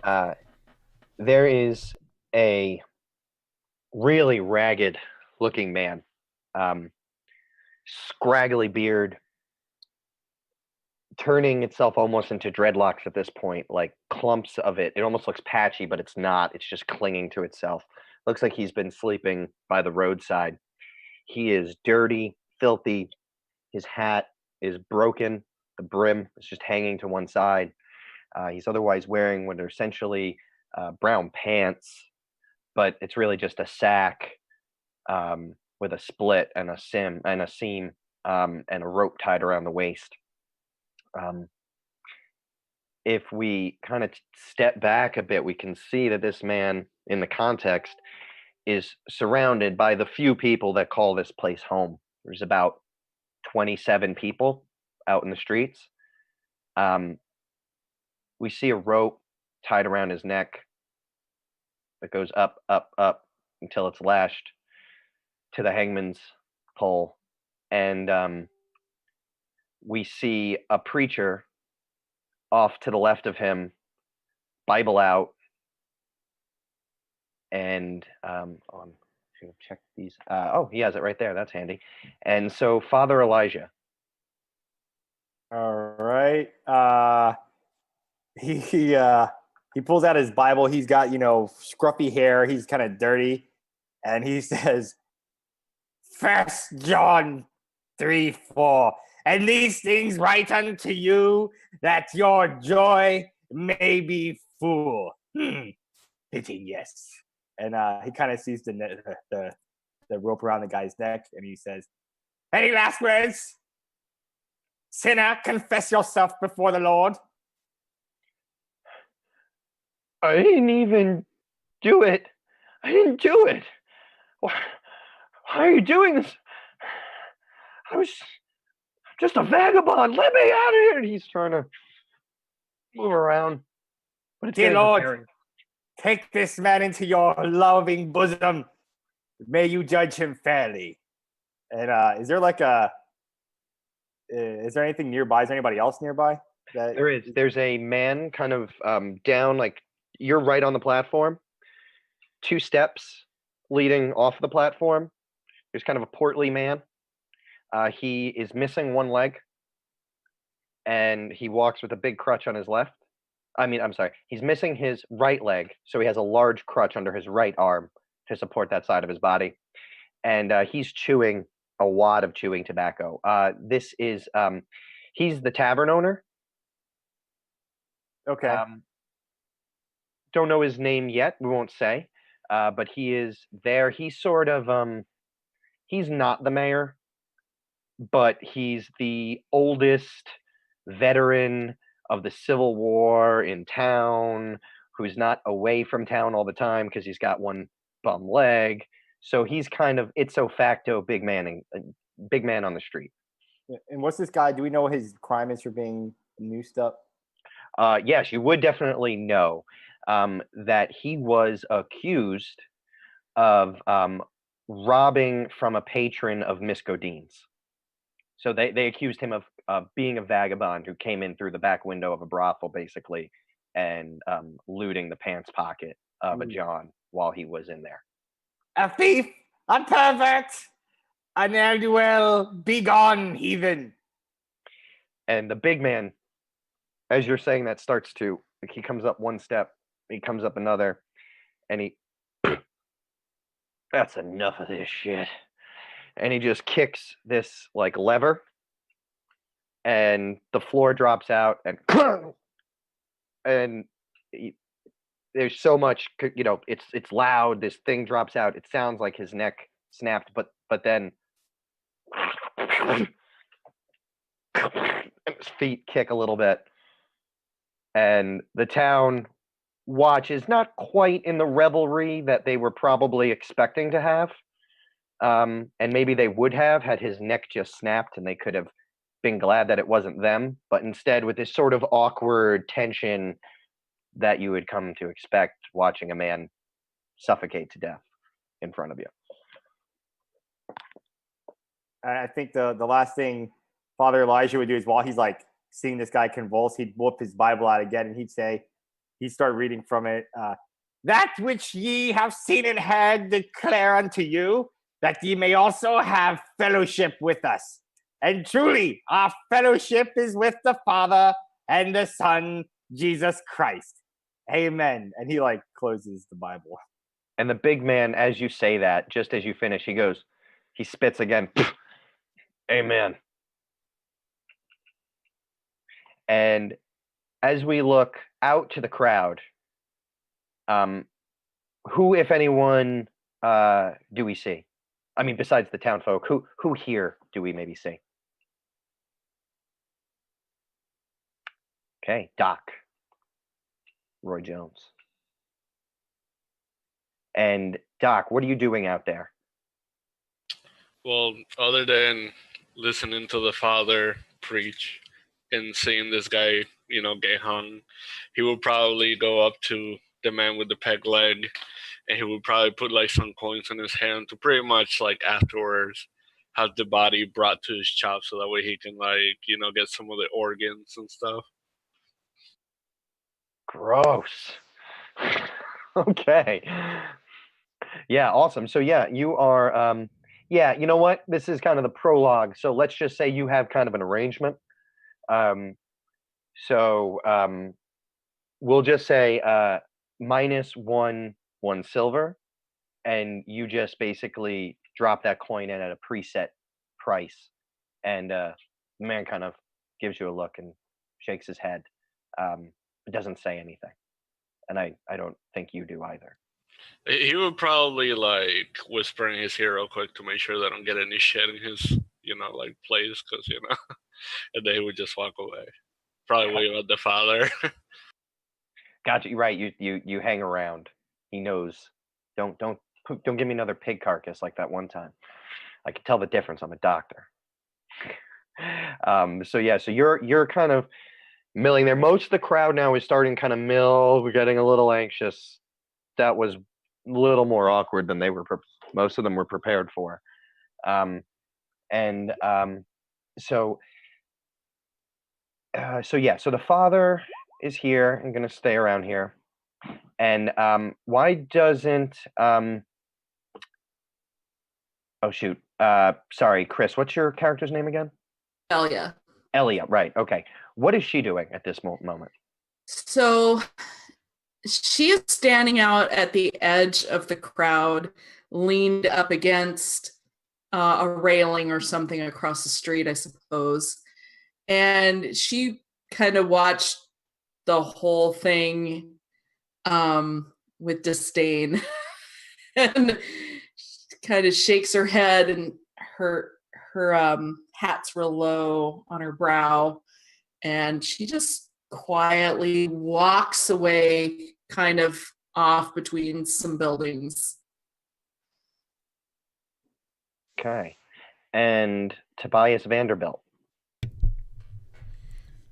Uh, there is a really ragged looking man, um, scraggly beard, turning itself almost into dreadlocks at this point, like clumps of it. It almost looks patchy, but it's not. It's just clinging to itself. Looks like he's been sleeping by the roadside. He is dirty, filthy. His hat is broken. The brim is just hanging to one side. He's otherwise wearing what are essentially brown pants, but it's really just a sack with a split and a seam and a rope tied around the waist. Um, if we kind of step back a bit, we can see that this man, in the context, is surrounded by the few people that call this place home. There's about 27 people out in the streets. Um, we see a rope tied around his neck that goes up, up, up until it's lashed to the hangman's pole. And we see a preacher off to the left of him, Bible out, and on to check these. Oh, he has it right there. That's handy. And so, Father Elijah. All right. He pulls out his Bible. He's got scruffy hair. He's kind of dirty, and he says, "First John 3:4, and these things write unto you that your joy may be full." Fitting, yes. And he kind of sees the rope around the guy's neck, and he says, "Any last words? Sinner, confess yourself before the Lord." I didn't even do it. I didn't do it. Why are you doing this? I was just a vagabond. Let me out of here. And he's trying to move around, but it's Dear getting Lord, preparing. take this man into your loving bosom. May you judge him fairly. And is there anything nearby? Is there anybody else nearby? There is. There's a man kind of down, like you're right on the platform. 2 steps leading off the platform. There's kind of a portly man. He is missing one leg, and he walks with a big crutch on his left. I'm sorry. He's missing his right leg, so he has a large crutch under his right arm to support that side of his body. And he's chewing a wad of chewing tobacco. He's the tavern owner. Okay. Don't know his name yet. We won't say. But he is there. He's sort of he's not the mayor, but he's the oldest veteran of the Civil War in town, who's not away from town all the time because he's got one bum leg. So he's kind of ipso facto big man on the street. And what's this guy? Do we know what his crime is for being noosed up? Yes, you would definitely know that he was accused of robbing from a patron of Miss Godine's. So they accused him of being a vagabond who came in through the back window of a brothel, basically, and looting the pants pocket of a John while he was in there. A thief, a pervert, a ne'er-do-well, be gone, heathen. And the big man, as you're saying that, starts to, like, he comes up one step, he comes up another, and he, that's enough of this shit. And he just kicks this like lever, and the floor drops out, and there's so much, it's loud. This thing drops out. It sounds like his neck snapped, but then his feet kick a little bit, and the town watches, not quite in the revelry that they were probably expecting to have. And maybe they would have had his neck just snapped, and they could have been glad that it wasn't them. But instead, with this sort of awkward tension that you would come to expect watching a man suffocate to death in front of you. I think the last thing Father Elijah would do is, while he's like seeing this guy convulse, he'd whip his Bible out again and he'd say, he started reading from it. That which ye have seen and heard declare unto you, that ye may also have fellowship with us. And truly, our fellowship is with the Father and the Son, Jesus Christ. Amen. And he like closes the Bible. And the big man, as you say that, just as you finish, he spits again. Amen. And as we look out to the crowd, who, if anyone, do we see? I mean, besides the town folk, who here do we maybe see? Okay, Doc, Roy Jones. And Doc, what are you doing out there? Well, other than listening to the father preach and seeing this guy, get hung, he would probably go up to the man with the peg leg, and he would probably put like some coins in his hand to pretty much like afterwards have the body brought to his shop so that way he can get some of the organs and stuff. Gross. Okay. Yeah, awesome. So yeah, you are you know what? This is kind of the prologue. So let's just say you have kind of an arrangement. We'll just say -1 silver, and you just basically drop that coin in at a preset price, and the man kind of gives you a look and shakes his head. It doesn't say anything, and I don't think you do either. He would probably like whisper in his ear real quick to make sure they don't get any shit in his place, because and then he would just walk away. Probably wave at the father. Gotcha. You're right. You hang around. He knows. Don't give me another pig carcass like that one time. I can tell the difference. I'm a doctor. So you're kind of milling there. Most of the crowd now is starting to kind of mill. We're getting a little anxious. That was a little more awkward than most of them were prepared for. So the father is here and going to stay around here. And why doesn't oh shoot, sorry, Chris, what's your character's name again? Elia. Elia, right? Okay. What is she doing at this moment? So she is standing out at the edge of the crowd, leaned up against a railing or something across the street, I suppose. And she kind of watched the whole thing with disdain and kind of shakes her head, and her hat's real low on her brow, and she just quietly walks away, kind of off between some buildings. Okay. And Tobias Vanderbilt.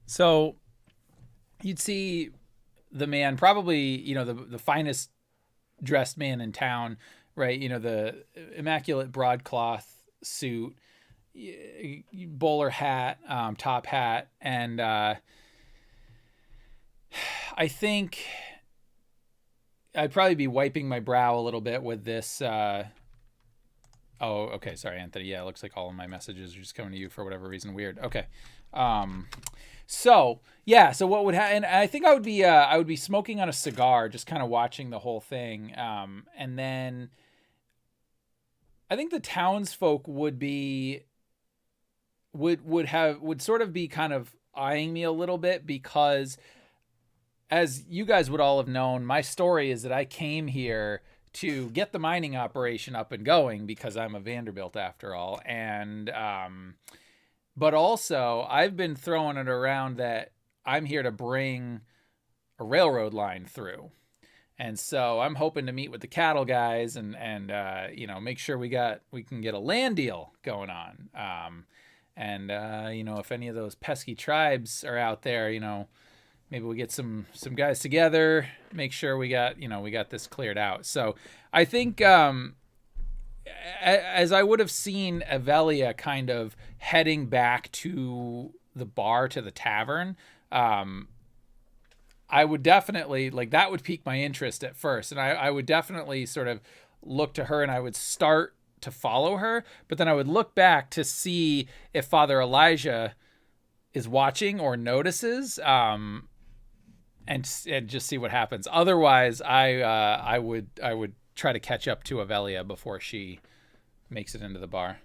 So you'd see the man, probably, the finest dressed man in town, right? The immaculate broadcloth suit, bowler hat, top hat. And I think I'd probably be wiping my brow a little bit with this. Oh, okay. Sorry, Anthony. Yeah, it looks like all of my messages are just coming to you for whatever reason. Weird. Okay. So what would happen? And I think I would be smoking on a cigar, just kind of watching the whole thing. And then I think the townsfolk would sort of be kind of eyeing me a little bit, because as you guys would all have known, my story is that I came here to get the mining operation up and going because I'm a Vanderbilt after all. And, but also I've been throwing it around that I'm here to bring a railroad line through. And so I'm hoping to meet with the cattle guys and make sure we can get a land deal going on. If any of those pesky tribes are out there, maybe we get some guys together, make sure we got this cleared out. So I think, as I would have seen Avelia kind of heading back to the bar, to the tavern, I would definitely like that would pique my interest at first, and I would definitely sort of look to her, and I would start to follow her, but then I would look back to see if Father Elijah is watching or notices, and just see what happens. Otherwise, I would try to catch up to Avelia before she makes it into the bar.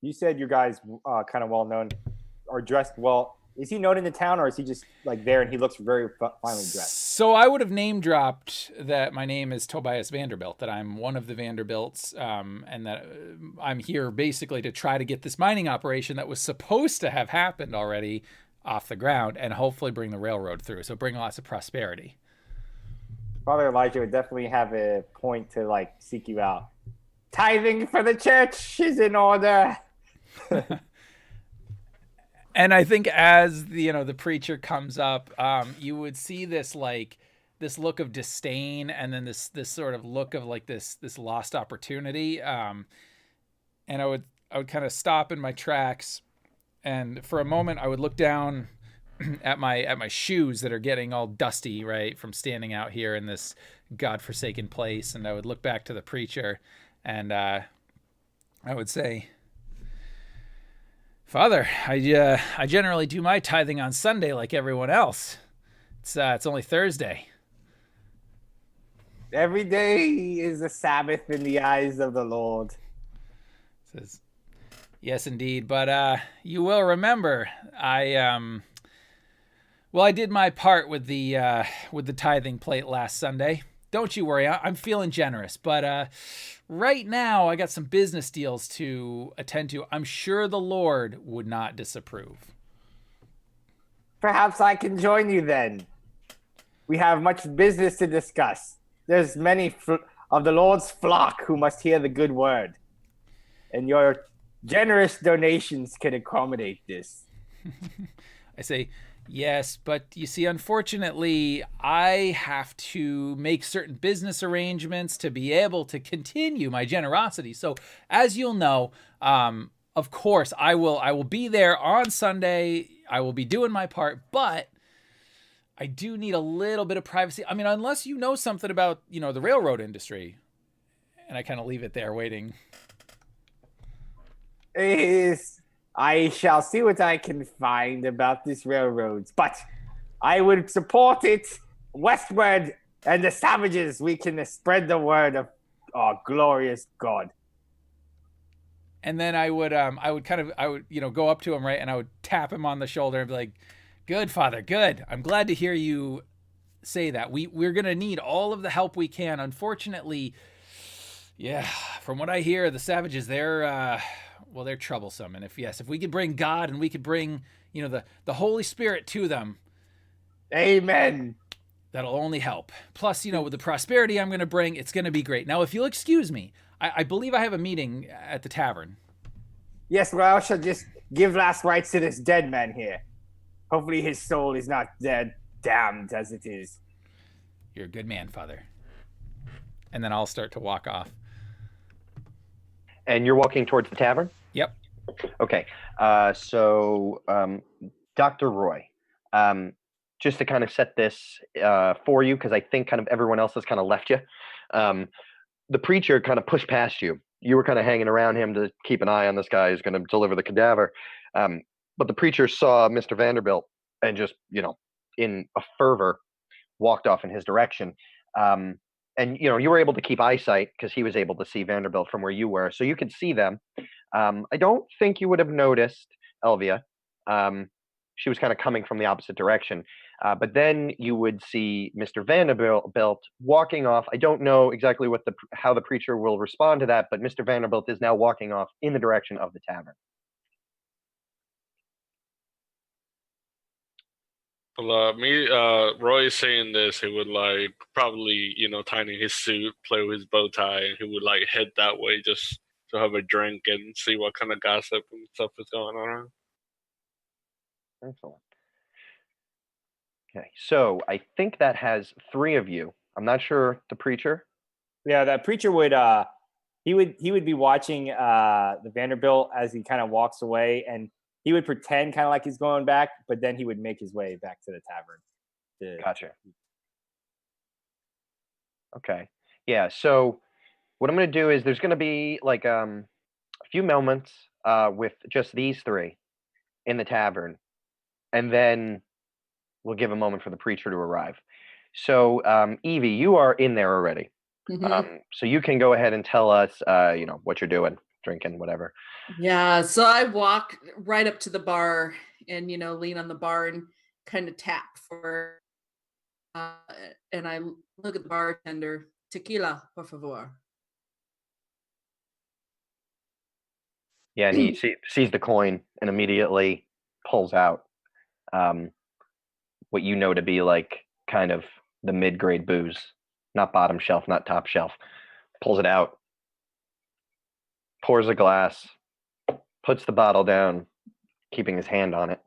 You said you guys kind of well known or dressed well. Is he known in the town, or is he just like there and he looks very finely dressed? So I would have name dropped that my name is Tobias Vanderbilt, that I'm one of the Vanderbilts, and that I'm here basically to try to get this mining operation that was supposed to have happened already off the ground and hopefully bring the railroad through. So bring lots of prosperity. Father Elijah would definitely have a point to like seek you out. Tithing for the church is in order. And I think as the preacher comes up, you would see this look of disdain, and then this sort of look of like this lost opportunity. And I would kind of stop in my tracks, and for a moment I would look down at my shoes that are getting all dusty, right, from standing out here in this godforsaken place, and I would look back to the preacher, and I would say, Father, I generally do my tithing on Sunday like everyone else. It's only Thursday. Every day is a Sabbath in the eyes of the Lord. Says, yes, indeed. But you will remember, I did my part with the tithing plate last Sunday. Don't you worry, I'm feeling generous. But right now, I got some business deals to attend to. I'm sure the Lord would not disapprove. Perhaps I can join you then. We have much business to discuss. There's many of the Lord's flock who must hear the good word. And your generous donations can accommodate this. I say, yes, but you see, unfortunately, I have to make certain business arrangements to be able to continue my generosity. So, as you'll know, of course, I will be there on Sunday. I will be doing my part, but I do need a little bit of privacy. I mean, unless you know something about, the railroad industry. And I kind of leave it there waiting. I shall see what I can find about this railroads, but I would support it westward, and the savages, we can spread the word of our glorious God. And then I would go up to him, right, and I would tap him on the shoulder and be like, "Good, Father, good. I'm glad to hear you say that. We're gonna need all of the help we can. Unfortunately, yeah, from what I hear, the savages, they're troublesome. And if we could bring God and we could bring, the Holy Spirit to them, amen, that'll only help. Plus, with the prosperity I'm going to bring, it's going to be great. Now, if you'll excuse me, I believe I have a meeting at the tavern. Yes, well, I shall just give last rites to this dead man here. Hopefully his soul is not dead, damned as it is. You're a good man, Father. And then I'll start to walk off. And you're walking towards the tavern? Yep. Okay. So, Dr. Roy, just to kind of set this for you, because I think kind of everyone else has kind of left you. The preacher kind of pushed past you. You were kind of hanging around him to keep an eye on this guy who's going to deliver the cadaver. But the preacher saw Mr. Vanderbilt and just, in a fervor, walked off in his direction. And, you were able to keep eyesight because he was able to see Vanderbilt from where you were. So you could see them. I don't think you would have noticed Elvia. She was kind of coming from the opposite direction. But then you would see Mr. Vanderbilt walking off. I don't know exactly how the preacher will respond to that, but Mr. Vanderbilt is now walking off in the direction of the tavern. Well, Roy saying this, he would probably, tying his suit, play with his bow tie, and he would head that way just to have a drink and see what kind of gossip and stuff is going on. Excellent. Okay, so I think that has 3 of you. I'm not sure the preacher. Yeah, that preacher would he would be watching the Vanderbilt as he kind of walks away, and he would pretend kind of like he's going back, but then he would make his way back to the tavern. Gotcha. Okay. Yeah. So what I'm going to do is there's going to be like a few moments with just these three in the tavern, and then we'll give a moment for the preacher to arrive. So Evie, you are in there already. So you can go ahead and tell us, what you're doing, drinking, whatever. Yeah. So I walk right up to the bar and, lean on the bar and kind of tap for, and I look at the bartender. Tequila, por favor. Yeah, and he sees the coin and immediately pulls out what you know to be like kind of the mid-grade booze, not bottom shelf, not top shelf. Pulls it out, pours a glass, puts the bottle down, keeping his hand on it,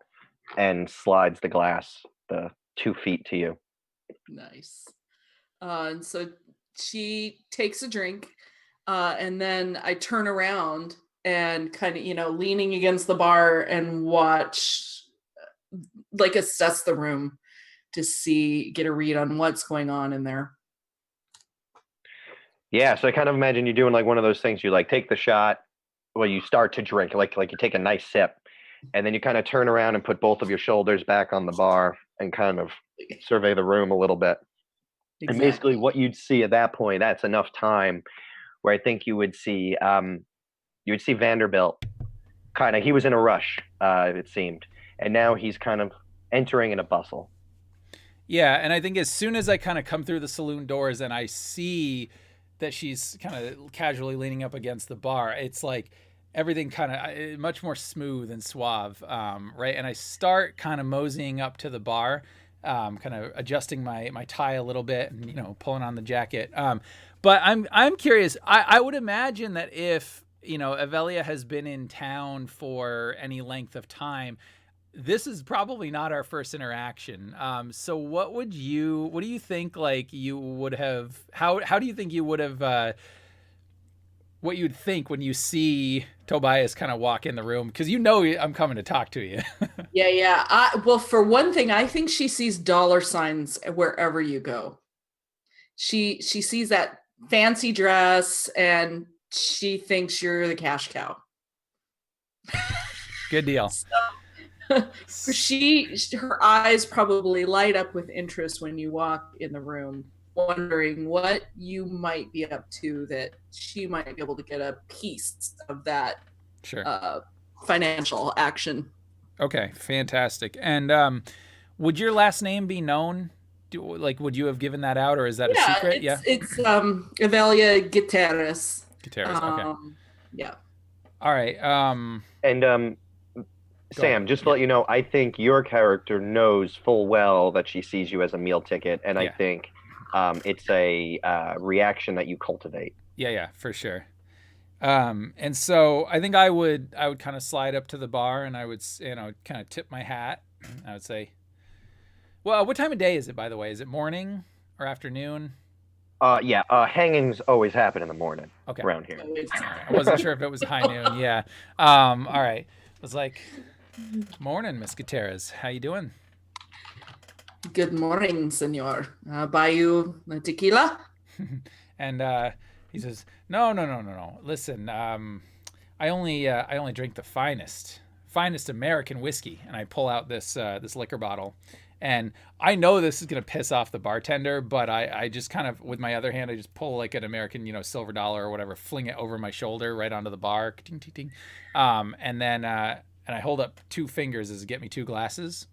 and slides the glass the 2 feet to you. Nice. And so she takes a drink, and then I turn around and kind of, leaning against the bar and watch, like assess the room to get a read on what's going on in there. Yeah, so I kind of imagine you doing like one of those things. You like take the shot, well, you start to drink, like you take a nice sip, and then you kind of turn around and put both of your shoulders back on the bar and kind of survey the room a little bit. Exactly. And basically what you'd see at that point, that's enough time where I think you would see Vanderbilt kind of, he was in a rush, it seemed. And now he's kind of entering in a bustle. Yeah, and I think as soon as I kind of come through the saloon doors and I see that she's kind of casually leaning up against the bar, it's like everything kind of much more smooth and suave, right? And I start kind of moseying up to the bar, kind of adjusting my tie a little bit and, pulling on the jacket. But I'm curious. I would imagine that if, Avelia has been in town for any length of time, this is probably not our first interaction. So what do you think, like, you would have, how do you think you would have, what you'd think when you see Tobias kind of walk in the room? Because I'm coming to talk to you. Yeah. Well, for one thing, I think she sees dollar signs wherever you go. She sees that fancy dress and she thinks you're the cash cow. Good deal. Her eyes probably light up with interest when you walk in the room, wondering what you might be up to, that she might be able to get a piece of that financial action. Okay, fantastic. And would your last name be known? Would you have given that out, or is that a secret? It's Avelia Gutierrez. Okay. Yeah. All right. And Sam, just to let you know, I think your character knows full well that she sees you as a meal ticket, and I think it's a reaction that you cultivate. Yeah, for sure. And so I think I would kind of slide up to the bar and I would, kind of tip my hat. I would say, well, what time of day is it, by the way? Is it morning or afternoon? Hangings always happen in the morning around here. I wasn't sure if it was high noon. Yeah. All right. I was like, morning, Miss Gutierrez. How you doing? Good morning, senor. Buy you a tequila? And he says, no. Listen, I only drink the finest American whiskey. And I pull out this liquor bottle. And I know this is going to piss off the bartender, but I just kind of, with my other hand, I just pull like an American, silver dollar or whatever, fling it over my shoulder right onto the bar. Ting, ting, ting. And then I hold up 2 fingers as get me 2 glasses.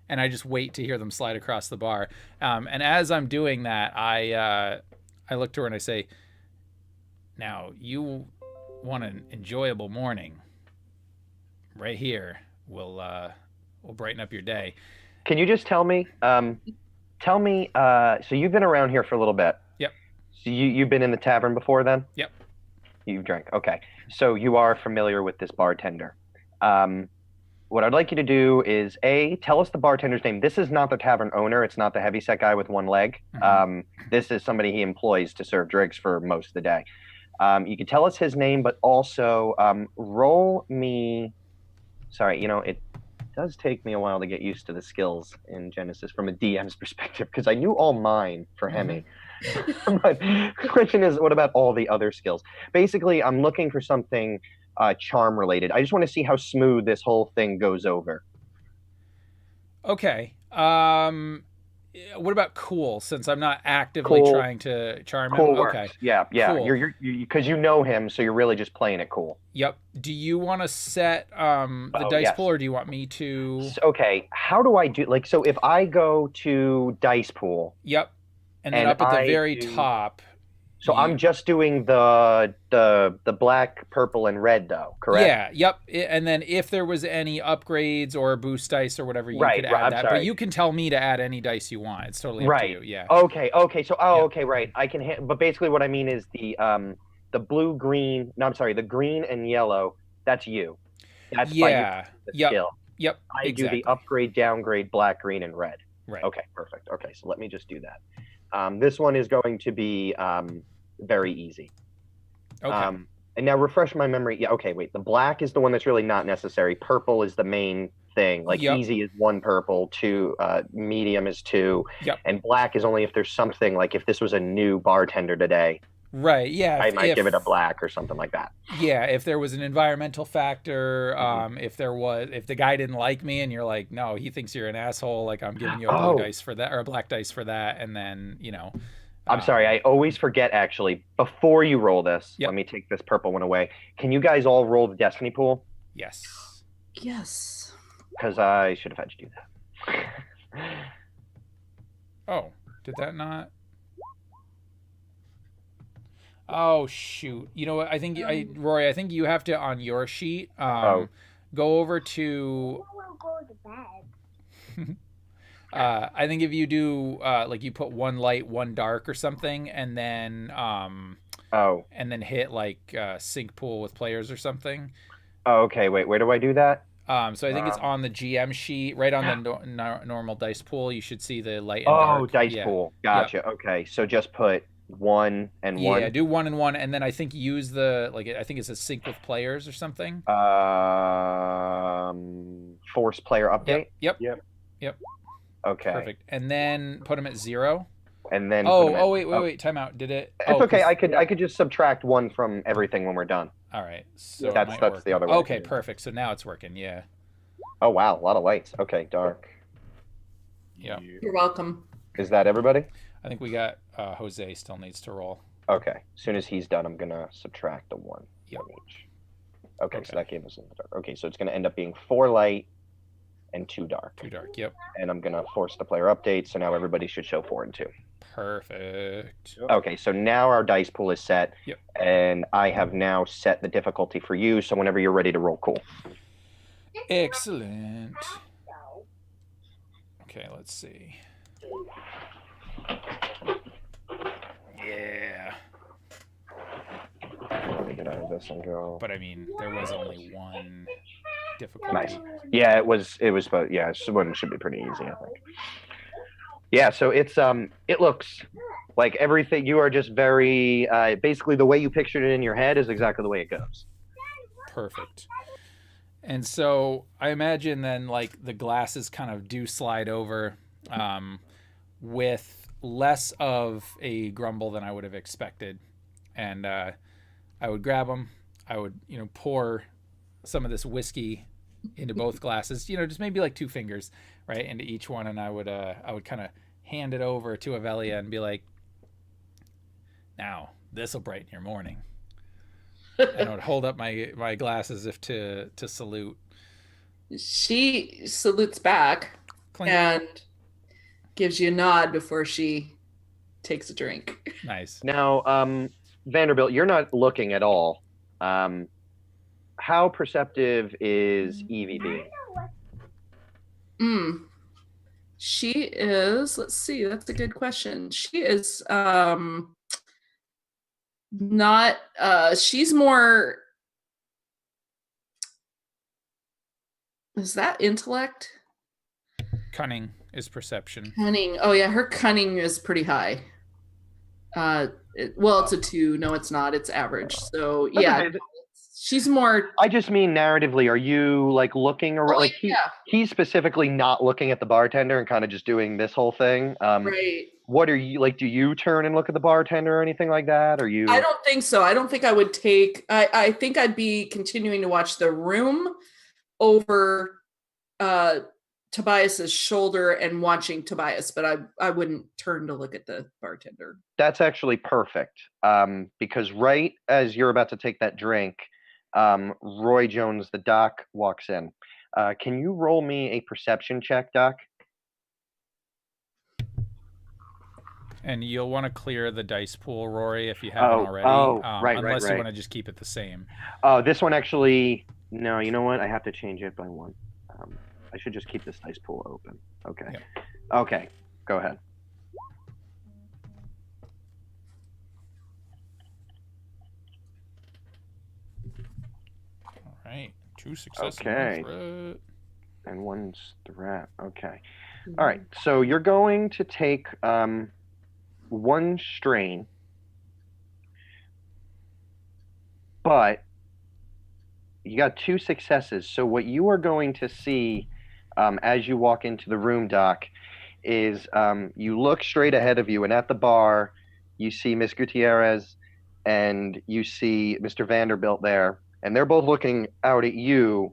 And I just wait to hear them slide across the bar. And as I'm doing that, I look to her and I say, now you want an enjoyable morning. Right here will brighten up your day. Can you just tell me, so you've been around here for a little bit. Yep. So you've been in the tavern before then? Yep. You've drank. Okay. So you are familiar with this bartender. What I'd like you to do is tell us the bartender's name. This is not the tavern owner. It's not the heavyset guy with 1 leg. Mm-hmm. This is somebody he employs to serve drinks for most of the day. You can tell us his name, but also roll me Sorry, it does take me a while to get used to the skills in Genesis from a DM's perspective because I knew all mine for Hemi. But the question is, what about all the other skills? Basically, I'm looking for something charm related. I just want to see how smooth this whole thing goes over. Okay. What about cool? Since I'm not actively Cool. trying to charm him. Cool Okay. works. Yeah. Cool. You're because you know him, so you're really just playing it cool. Yep. Do you want to set the dice yes. pool, or do you want me to? Okay. How do I do? So if I go to dice pool. Yep. And then and up at the I very do- top. So I'm just doing the black, purple, and red, though. Correct? Yeah. Yep. And then if there was any upgrades or boost dice or whatever, you Right, could right, add I'm that. sorry. But you can tell me to add any dice you want. It's totally up Right. to you. Yeah. Okay. So Yeah. okay, right. I can. But basically, what I mean is the blue, green. No, I'm sorry. The green and yellow. That's you. That's Yeah. by the Yep. skill. Yep. I exactly. do the upgrade, downgrade, black, green, and red. Right. Okay, perfect. Okay, so let me just do that. This one is going to be very easy. Okay. And now refresh my memory. Yeah, okay, wait. The black is the one that's really not necessary. Purple is the main thing. Like Yep. easy is 1 purple, 2 medium is 2. Yep. And black is only if there's something like if this was a new bartender today, Right. Yeah. I might give it a black or something like that. Yeah, if there was an environmental factor, if the guy didn't like me and you're like, no, he thinks you're an asshole, like I'm giving you a blue dice for that or a black dice for that, and then I'm sorry, I always forget actually. Before you roll this, Yep. let me take this purple one away. Can you guys all roll the destiny pool? Yes. Yes. Because I should have had you do that. Oh, did that not? Oh shoot! You know what? I think Rory, I think you have to on your sheet. Go over to. Go to bed. I think if you do like you put 1 light, 1 dark or something, and then and then hit like sync pool with players or something. Oh, okay. Wait, where do I do that? So I think it's on the GM sheet, right on the normal dice pool. You should see the light and dark. Oh, dice pool. Gotcha. Yep. Okay, so just put 1 and 1. Yeah, do 1 and 1, and then I think use the I think it's a sync with players or something. Force player update. Yep. Okay. Perfect. And then put them at 0. And then. Wait. Time out. Did it? It's okay. I could just subtract 1 from everything when we're done. All right. So that's the other way. Okay, perfect. So now it's working. Yeah. Oh wow, a lot of lights. Okay, dark. Yeah. You're welcome. Is that everybody? I think we got Jose still needs to roll. Okay. As soon as he's done, I'm gonna subtract the 1 Yep. from each. Okay, so that gave us in the dark. Okay, so it's gonna end up being 4 light and 2 dark. 2 dark. Yep. And I'm gonna force the player update, so now everybody should show 4 and 2. Perfect. Okay, so now our dice pool is set. Yep. And I have now set the difficulty for you, so whenever you're ready to roll, cool. Excellent. Okay, let's see. Yeah. Let me get out of this and go. But I mean, there was only 1 difficulty. Nice. Yeah, it was, but yeah, this one should be pretty easy, I think. Yeah, so it looks like everything. You are just very basically the way you pictured it in your head is exactly the way it goes. Perfect. And so I imagine then like the glasses kind of do slide over with less of a grumble than I would have expected. And I would grab them. I would, pour some of this whiskey into both glasses, just maybe like 2 fingers, right, into each one. And I would kind of hand it over to Avelia and be like, now this will brighten your morning. And I would hold up my glasses if to salute. She salutes back Clink. and gives you a nod before she takes a drink. Nice. Now, Vanderbilt, you're not looking at all. How perceptive is Evie being? She is, let's see, that's a good question. She is not she's more, is that intellect? Cunning is perception. Cunning. Oh yeah, her cunning is pretty high. Well, it's a 2. No, it's not. It's average. So yeah, She's more. I just mean narratively. Are you like looking around? Like he's specifically not looking at the bartender and kind of just doing this whole thing. Right. What are you like? Do you turn and look at the bartender or anything like that? Or you? I don't think so. I don't think I would take. I think I'd be continuing to watch the room over Tobias's shoulder and watching Tobias, but I wouldn't turn to look at the bartender. That's actually perfect. Because right as you're about to take that drink, Roy Jones, the doc, walks in. Can you roll me a perception check, Doc? And you'll want to clear the dice pool, Rory, if you haven't already. Right, unless right. you want to just keep it the same. Oh, this one actually. No, you know what? I have to change it by one. I should just keep this dice pool open. Okay. Yep. Okay. Go ahead. All right. 2 successes. Okay. And one's threat. Okay. All right. So you're going to take one strain, but you got 2 successes. So what you are going to see as you walk into the room, Doc, is you look straight ahead of you, and at the bar, you see Miss Gutierrez and you see Mr. Vanderbilt there, and they're both looking out at you,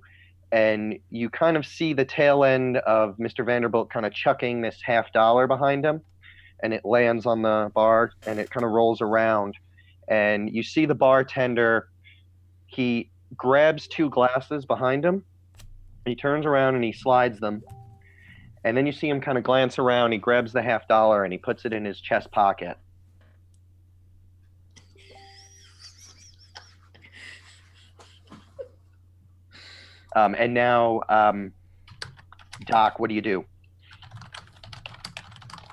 and you kind of see the tail end of Mr. Vanderbilt kind of chucking this $50 behind him, and it lands on the bar, and it kind of rolls around, and you see the bartender, he grabs 2 glasses behind him, he turns around and he slides them, and then you see him kind of glance around, he grabs the $50 and he puts it in his chest pocket. And now, Doc, what do you do?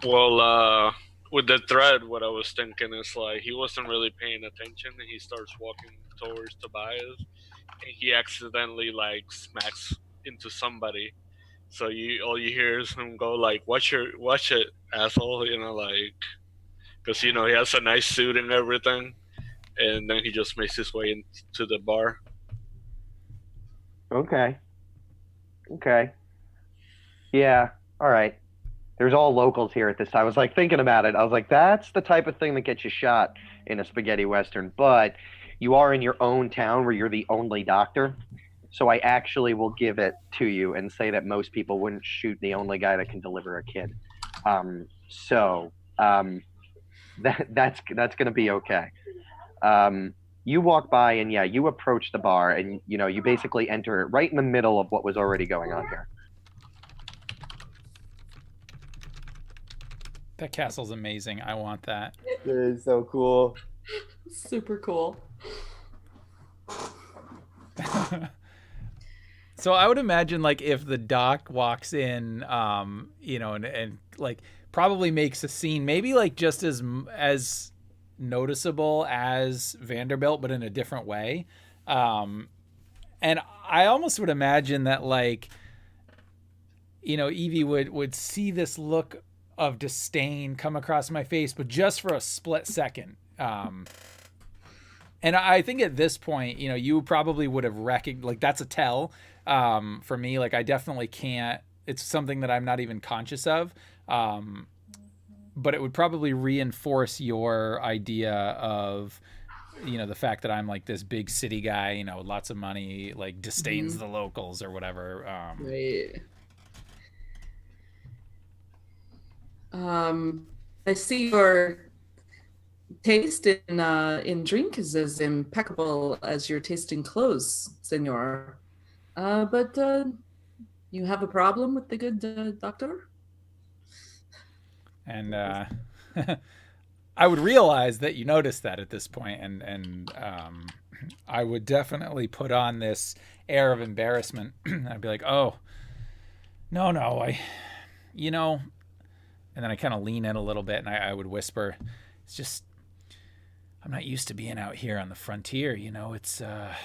Well, with the thread, what I was thinking is like he wasn't really paying attention, and he starts walking towards Tobias, and he accidentally like smacks into somebody. So all you hear is him go like, watch it, asshole," like, because he has a nice suit and everything, and then he just makes his way into the bar. Okay. Yeah. All right. There's all locals here at this time. I was like thinking about it. I was like, that's the type of thing that gets you shot in a spaghetti western. But you are in your own town where you're the only doctor. So I actually will give it to you and say that most people wouldn't shoot the only guy that can deliver a kid. That's going to be okay. You walk by and you approach the bar, and you basically enter it right in the middle of what was already going on here. That castle's amazing. I want that. It is so cool. Super cool. So I would imagine like if the doc walks in, and like probably makes a scene, maybe like just as noticeable as Vanderbilt, but in a different way. And I almost would imagine that like, Evie would see this look of disdain come across my face, but just for a split second. And I think at this point, you probably would have recognized, like, that's a tell for me. Like, I definitely can't, it's something that I'm not even conscious of. But it would probably reinforce your idea of, the fact that I'm like this big city guy, lots of money, like disdains the locals or whatever. Right. I see your taste in drink is as impeccable as your taste in clothes, senor. But you have a problem with the good doctor? And I would realize that you noticed that at this point, and I would definitely put on this air of embarrassment. I'd be like, "Oh, no, and then I kind of lean in a little bit, and I would whisper, "It's just, I'm not used to being out here on the frontier. It's a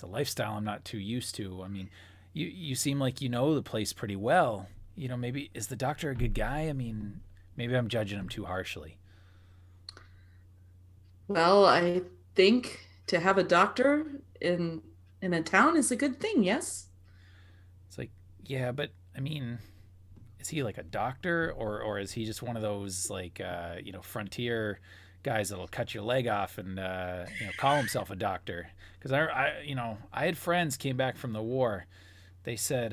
lifestyle I'm not too used to. I mean, you seem like you know the place pretty well. Maybe is the doctor a good guy? I mean, maybe I'm judging him too harshly." Well, I think to have a doctor in a town is a good thing, yes? It's like, yeah, but I mean, is he like a doctor, or is he just one of those like frontier guys that'll cut your leg off and call himself a doctor? Because I had friends came back from the war. They said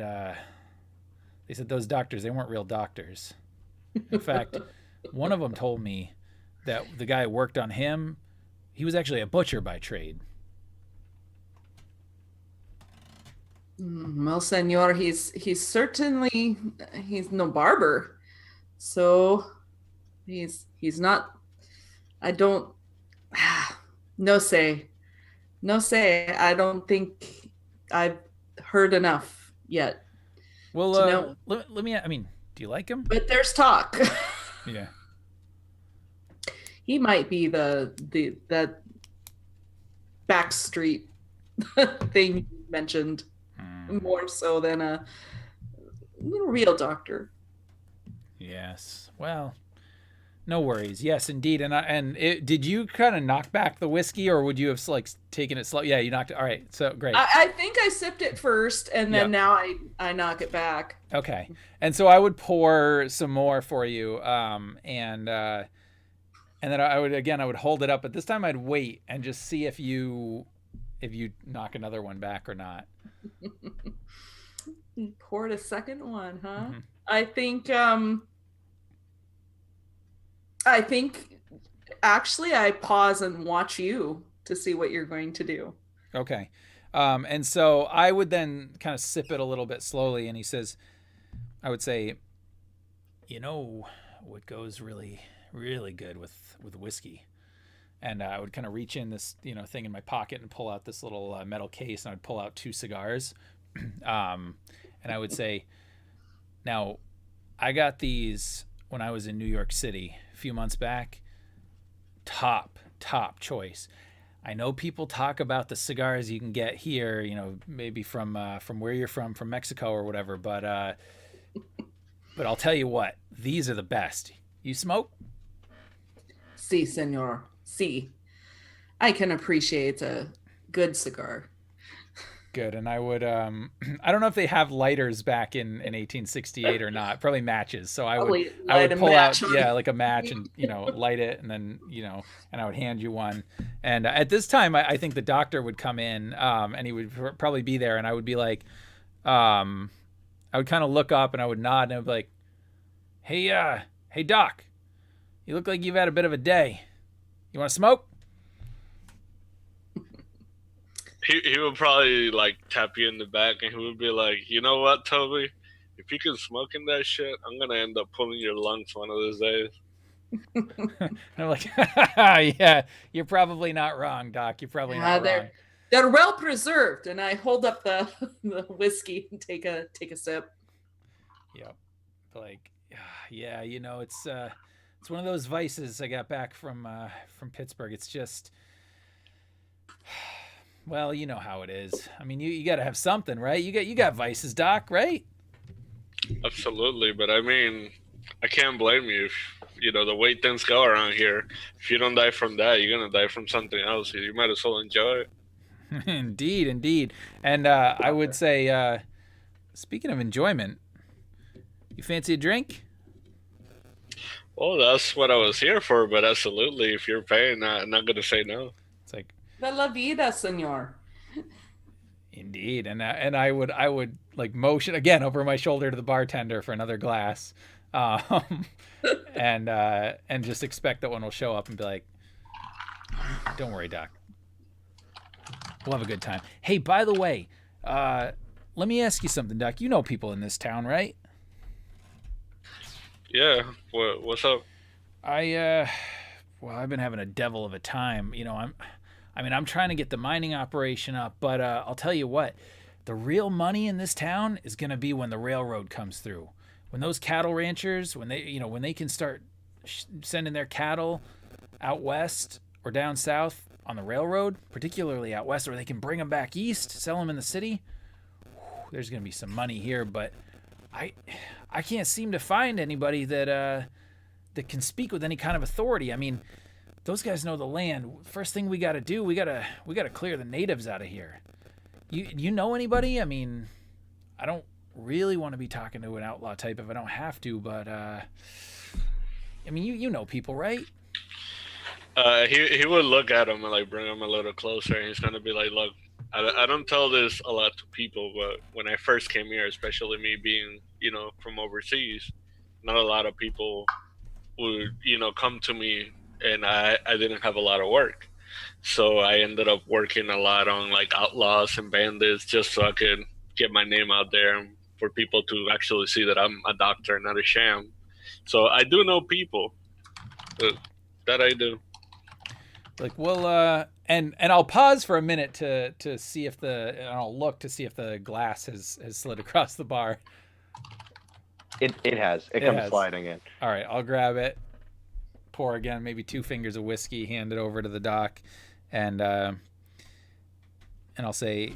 those doctors, they weren't real doctors. In fact, one of them told me that the guy who worked on him, he was actually a butcher by trade. Well, senor, he's certainly he's no barber, so he's not. I don't. No say, no say. I don't think I've heard enough yet. Well, to know. let me. I mean, do you like him? But there's talk. Yeah. He might be that backstreet thing you mentioned. More so than a real doctor. Yes. Well, no worries. Yes, indeed. Did you kind of knock back the whiskey, or would you have like taken it slow? Yeah, you knocked it. All right. So great. I think I sipped it first, and then now I knock it back. Okay. And so I would pour some more for you, and then I would hold it up, but this time I'd wait and just see if you knock another one back or not. Poured a second one, huh? Mm-hmm. I think actually I pause and watch you to see what you're going to do. Okay. And so I would then kind of sip it a little bit slowly, and he says, I would say, what goes really, really good with whiskey. And I would kind of reach in this, thing in my pocket and pull out this little metal case, and I'd pull out 2 cigars. And I would say, now, I got these when I was in New York City a few months back. Top choice. I know people talk about the cigars you can get here, maybe from where you're from Mexico or whatever, but I'll tell you what, these are the best. You smoke? Si, senor. Si. I can appreciate a good cigar. Good. And I would I don't know if they have lighters back in 1868 or not. Probably matches. So I would pull out like a match and light it, and then and I would hand you one. And at this time I think the doctor would come in, and he would probably be there, and I would be like I would kind of look up, and I would nod, and I would be like, hey doc, you look like you've had a bit of a day. You want to smoke? He would probably like tap you in the back, and he would be like, you know what, Toby? If you keep smoking that shit, I'm gonna end up pulling your lungs one of those days. I'm like, yeah, you're probably not wrong, Doc. You're probably not wrong. They're well preserved, and I hold up the whiskey and take a sip. Yep. Like, yeah, it's one of those vices I got back from Pittsburgh. It's just, well, you know how it is. I mean, you got to have something, right? You got vices, Doc, right? Absolutely, but I mean, I can't blame you. If, the way things go around here, if you don't die from that, you're gonna die from something else. You might as well enjoy it. Indeed. And I would say, speaking of enjoyment, you fancy a drink? Well, that's what I was here for, but absolutely, if you're paying, I'm not gonna say no. It's like, de la vida, senor. Indeed. And I would like motion again over my shoulder to the bartender for another glass, and just expect that one will show up and be like, don't worry, Doc, we'll have a good time. Hey, by the way, let me ask you something, Doc. You know people in this town, right? Yeah. What's up? I've been having a devil of a time. I'm trying to get the mining operation up, but I'll tell you what, the real money in this town is going to be when the railroad comes through. When those cattle ranchers, when they can start sending their cattle out west or down south on the railroad, particularly out west, or they can bring them back east, sell them in the city, there's going to be some money here, but I can't seem to find anybody that can speak with any kind of authority. I mean, those guys know the land. First thing we got to do, we got to clear the natives out of here. You know anybody? I mean, I don't really want to be talking to an outlaw type if I don't have to, but I mean, you know people, right? He would look at him and like bring him a little closer, and he's gonna be like, "Look, I don't tell this a lot to people, but when I first came here, especially me being from overseas, not a lot of people would come to me, and I didn't have a lot of work, so I ended up working a lot on like outlaws and bandits just so I could get my name out there and for people to actually see that I'm a doctor, not a sham. So I do know people. That I do. Like and I'll pause for a minute to see if and I'll look to see if the glass has slid across the bar. It has. It comes sliding in. All right, I'll grab it. Pour again, maybe 2 fingers of whiskey. Hand it over to the doc, and I'll say,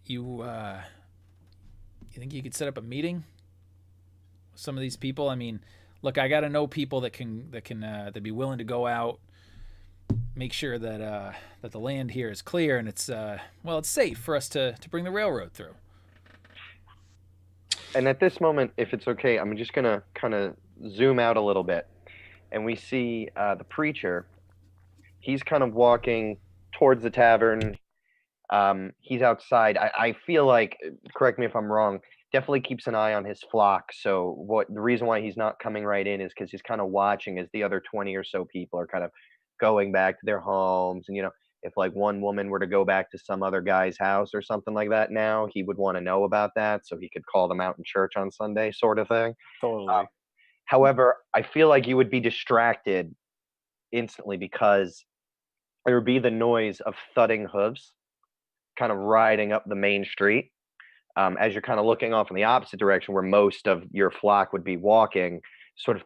you think you could set up a meeting with some of these people? I mean, look, I got to know people that that'd be willing to go out, make sure that the land here is clear and it's it's safe for us to bring the railroad through. And at this moment, if it's okay, I'm just gonna kind of zoom out a little bit, and we see the preacher. He's kind of walking towards the tavern. He's outside. I feel like, correct me if I'm wrong, definitely keeps an eye on his flock. So the reason why he's not coming right in is because he's kind of watching as the other 20 or so people are kind of going back to their homes. And, if like one woman were to go back to some other guy's house or something like that now, he would want to know about that so he could call them out in church on Sunday, sort of thing. Totally. However, I feel like you would be distracted instantly because there would be the noise of thudding hooves kind of riding up the main street. As you're kind of looking off in the opposite direction where most of your flock would be walking, sort of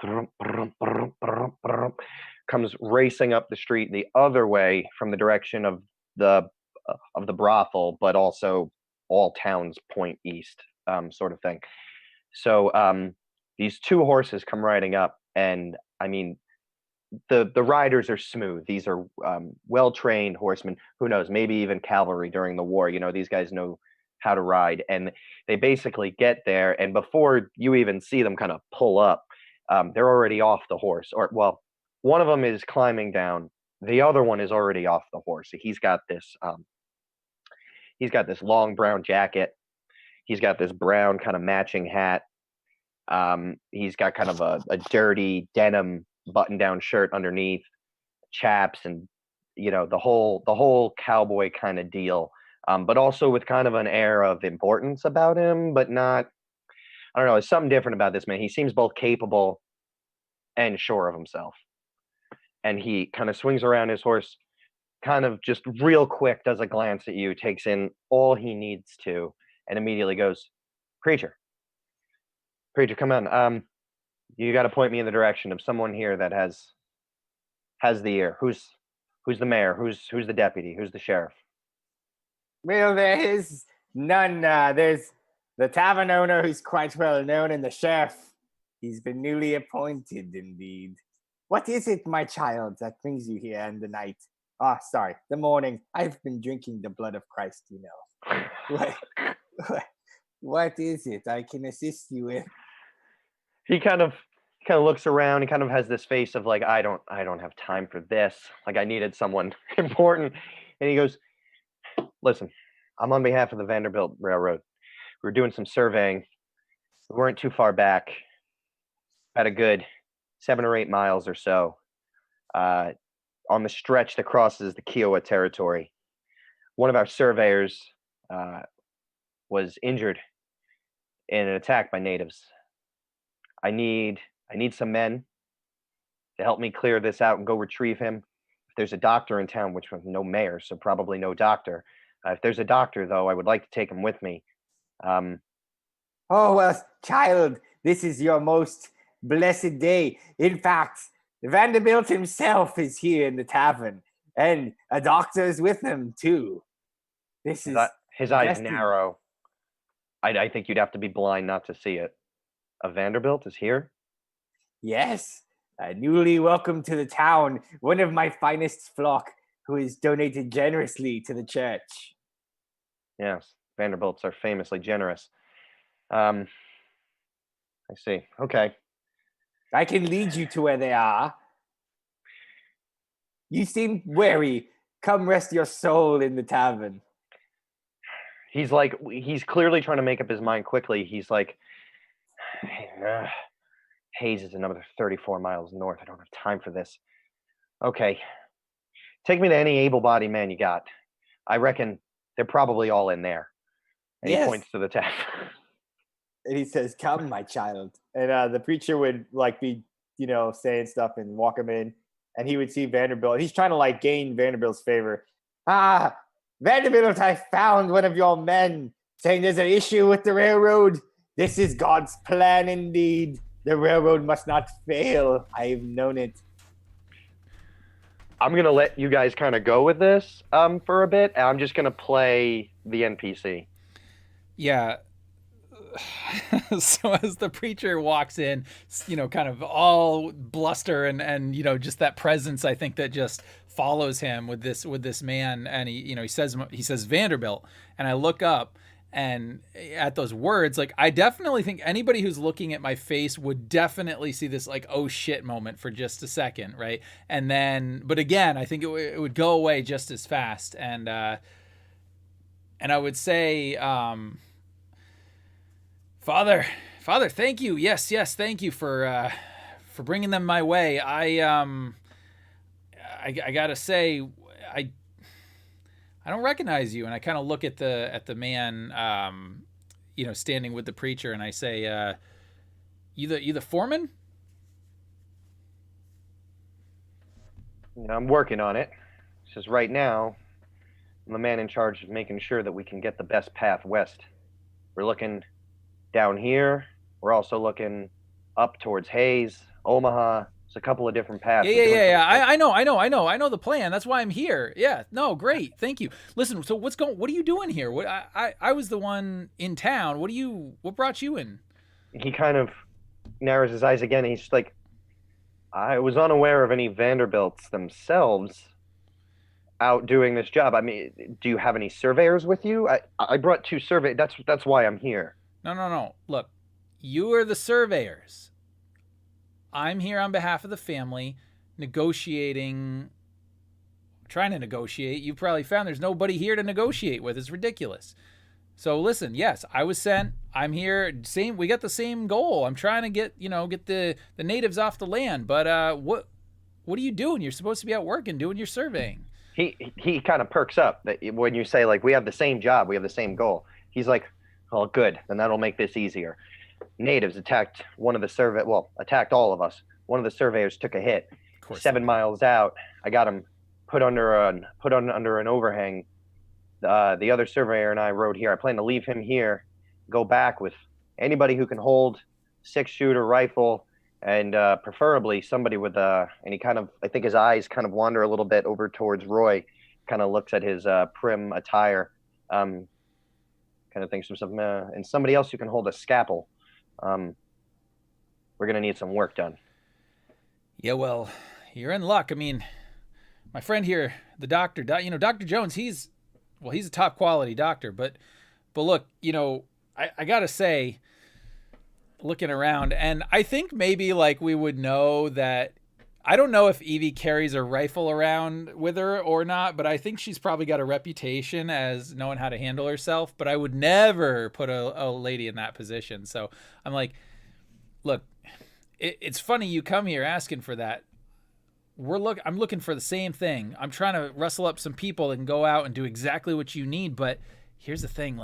comes racing up the street the other way from the direction of the brothel, but also all towns point east, sort of thing. So these 2 horses come riding up, and I mean, the riders are smooth. These are well-trained horsemen. Who knows? Maybe even cavalry during the war. These guys know how to ride, and they basically get there, and before you even see them kind of pull up, they're already off the horse. Or, well, one of them is climbing down. The other one is already off the horse. He's got this long brown jacket. He's got this brown kind of matching hat. He's got kind of a dirty denim button-down shirt underneath, chaps, and the whole cowboy kind of deal. But also with kind of an air of importance about him, but not. I don't know. There's something different about this man. He seems both capable and sure of himself. And he kind of swings around his horse, kind of just real quick, does a glance at you, takes in all he needs to, and immediately goes, Preacher, come on. You got to point me in the direction of someone here that has the ear. Who's the mayor? Who's the deputy? Who's the sheriff? Well, there is none. There's the tavern owner, who's quite well known, and the sheriff. He's been newly appointed, indeed. What is it, my child, that brings you here in the night? Sorry, the morning. I've been drinking the blood of Christ, What is it I can assist you with? He kind of looks around. He kind of has this face of like, I don't have time for this. Like, I needed someone important. And he goes, Listen, I'm on behalf of the Vanderbilt Railroad. We were doing some surveying. We weren't too far back, about a good 7 or 8 miles or so, on the stretch that crosses the Kiowa territory. One of our surveyors was injured in an attack by natives. I need some men to help me clear this out and go retrieve him. If there's a doctor in town, which was no mayor, so probably no doctor. If there's a doctor, though, I would like to take him with me. Oh, well, child, this is your most blessed day. In fact, Vanderbilt himself is here in the tavern, and a doctor is with him, too. This is his eyes narrow. I think you'd have to be blind not to see it. A Vanderbilt is here? Yes, Newly welcome to the town, one of my finest flock who has donated generously to the church. Yes, Vanderbilts are famously generous. I see. Okay. I can lead you to where they are. You seem weary. Come rest your soul in the tavern. He's clearly trying to make up his mind quickly. He's like, Hayes is another 34 miles north. I don't have time for this. Okay. Take me to any able-bodied man you got. I reckon they're probably all in there. And Yes. he points to the tavern. And he says, "Come, my child." And the preacher would be, saying stuff and walk him in. And he would see Vanderbilt. He's trying to gain Vanderbilt's favor. Ah, Vanderbilt, I found one of your men saying there's an issue with the railroad. This is God's plan indeed. The railroad must not fail. I've known it. I'm going to let you guys kind of go with this for a bit. And I'm just going to play the NPC. Yeah. So as the preacher walks in, kind of all bluster and just that presence, I think that just follows him with this man, and he says Vanderbilt, and I look up, and at those words, I definitely think anybody who's looking at my face would definitely see this oh shit moment for just a second, right? And then, but again, I think it would go away just as fast, and I would say, Father, thank you. Yes, thank you for bringing them my way. I gotta say, I don't recognize you, and I kind of look at the man, standing with the preacher, and I say, you the foreman? I'm working on it. It's just right now, I'm the man in charge of making sure that we can get the best path west. We're looking down here. We're also looking up towards Hayes, Omaha. There's a couple of different paths. Yeah. I know the plan. That's why I'm here. Yeah. No, great. Thank you. Listen. So what are you doing here? I was the one in town. What brought you in? He kind of narrows his eyes again. And he's just like, I was unaware of any Vanderbilts themselves out doing this job. I mean, do you have any surveyors with you? I brought 2 survey. That's why I'm here. No. Look, you are the surveyors. I'm here on behalf of the family, trying to negotiate. You probably found there's nobody here to negotiate with. It's ridiculous. So listen, yes, I was sent. I'm here. We got the same goal. I'm trying to get the natives off the land. But what are you doing? You're supposed to be out working, doing your surveying. He kind of perks up when you say we have the same job, we have the same goal. He's like, oh, good. Then that'll make this easier. Natives attacked attacked all of us. One of the surveyors took a hit. 7 miles out, I got him put under an overhang. The other surveyor and I rode here. I plan to leave him here, go back with anybody who can hold 6-shooter rifle, and preferably somebody with and he kind of, I think his eyes kind of wander a little bit over towards Roy, kind of looks at his prim attire, kind of thinks to himself, and somebody else who can hold a scalpel. We're going to need some work done. Yeah, well, you're in luck. I mean, my friend here, the doctor, Dr. Jones, he's a top quality doctor, but look, I got to say, looking around, and I think maybe we would know that, I don't know if Evie carries a rifle around with her or not, but I think she's probably got a reputation as knowing how to handle herself, but I would never put a lady in that position. So I'm like, look, it's funny you come here asking for that. I'm looking for the same thing. I'm trying to rustle up some people that can go out and do exactly what you need, but here's the thing,